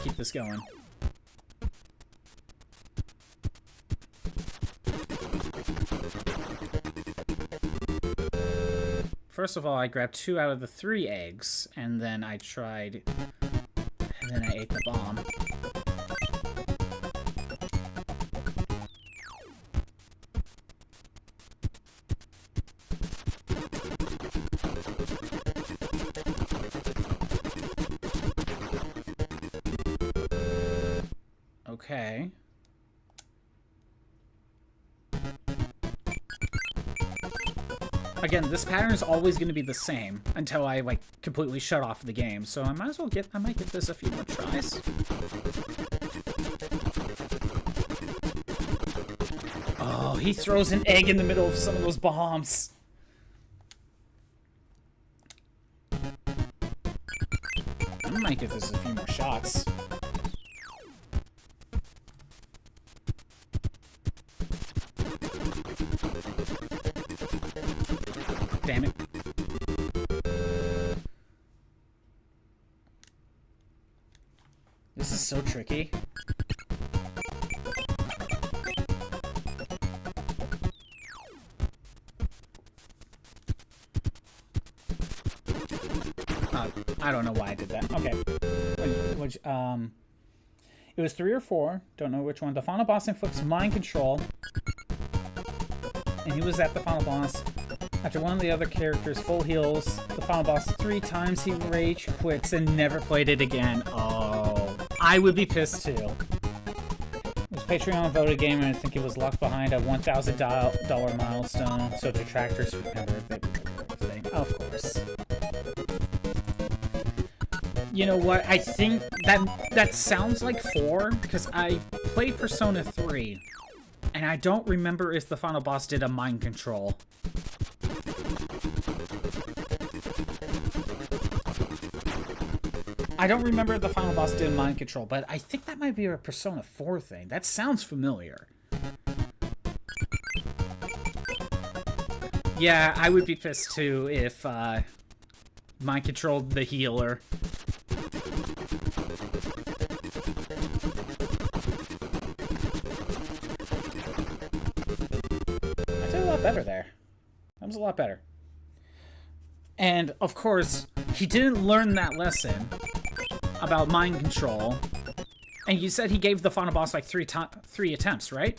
keep this going. First of all, I grabbed 2 out of the 3 eggs, and then I tried... and then I ate the bomb. Okay. Again, this pattern is always going to be the same until I, like, completely shut off the game. So I might as well I might give this a few more tries. Oh, he throws an egg in the middle of some of those bombs. I might give this a few more shots. Damn it. This is so tricky. I don't know why I did that. Okay. It was 3 or 4. Don't know which one. The final boss inflicts mind control. And he was at the final boss. After one of the other characters full heals the final boss 3 times, he rage quits and never played it again. Oh, I would be pissed too. It was Patreon voted game, and I think it was locked behind a $1,000 milestone, so detractors remember everything. Of course. You know what? I think that sounds like 4 because I played Persona 3, and I don't remember if the final boss did a mind control. I don't remember if the final boss did mind control, but I think that might be a Persona 4 thing. That sounds familiar. Yeah, I would be pissed too if mind controlled the healer. I did a lot better there. That was a lot better. And, of course, he didn't learn that lesson about mind control. And you said he gave the final boss like three attempts, right?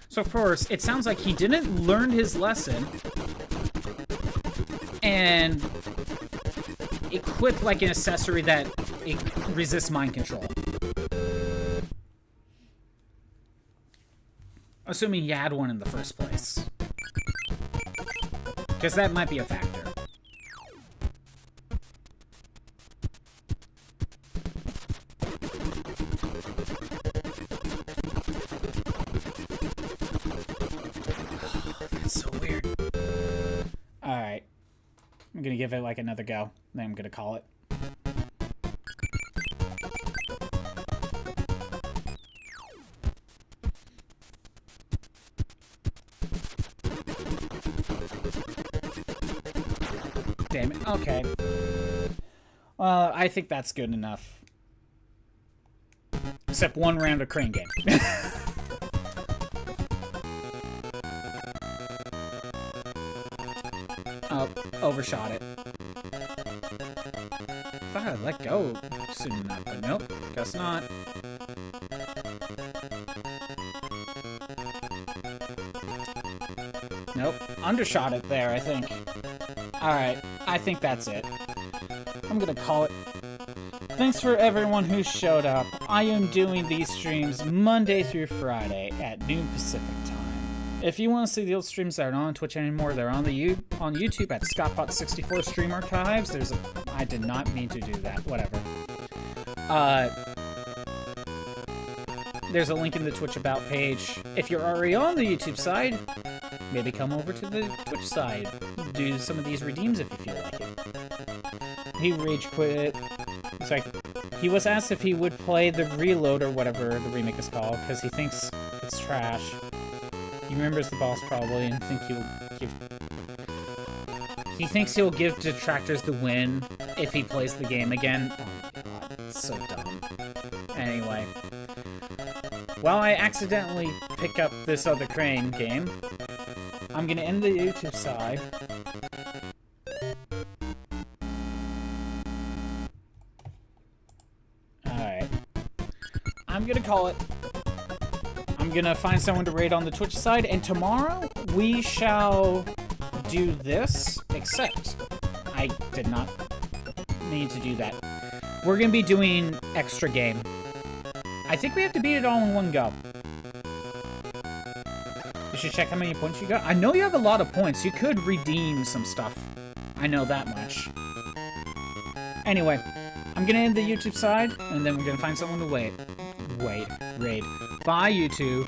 So, of course, it sounds like he didn't learn his lesson and equipped like an accessory that it resists mind control. Assuming he had one in the first place. Because that might be a factor. That's so weird. Alright. I'm gonna give it like another go. Then I'm gonna call it. Damn it. Okay. Well, I think that's good enough. Except one round of crane game. Oh, overshot it. Thought I'd let go soon enough, but nope, guess not. Nope, undershot it there, I think. Alright, I think that's it. I'm gonna call it. Thanks for everyone who showed up. I am doing these streams Monday through Friday at noon Pacific time. If you want to see the old streams that aren't on Twitch anymore, they're on on YouTube at ScottBot64 Stream Archives. I did not mean to do that. Whatever. There's a link in the Twitch About page. If you're already on the YouTube side, maybe come over to the Twitch side. Do some of these redeems if you feel like it. He rage quit. It's like, he was asked if he would play the Reload or whatever the remake is called, because he thinks it's trash. He remembers the boss probably and he thinks he'll give detractors the win if he plays the game again. Oh my god, it's so dumb. Anyway. While I accidentally pick up this other crane game, I'm gonna end the YouTube side. Alright. I'm gonna call it. I'm gonna find someone to raid on the Twitch side, and tomorrow we shall do this, except I did not need to do that. We're gonna be doing extra game. I think we have to beat it all in one go. You should check how many points you got. I know you have a lot of points. You could redeem some stuff. I know that much. Anyway, I'm gonna end the YouTube side, and then we're gonna find someone to raid. Bye, YouTube.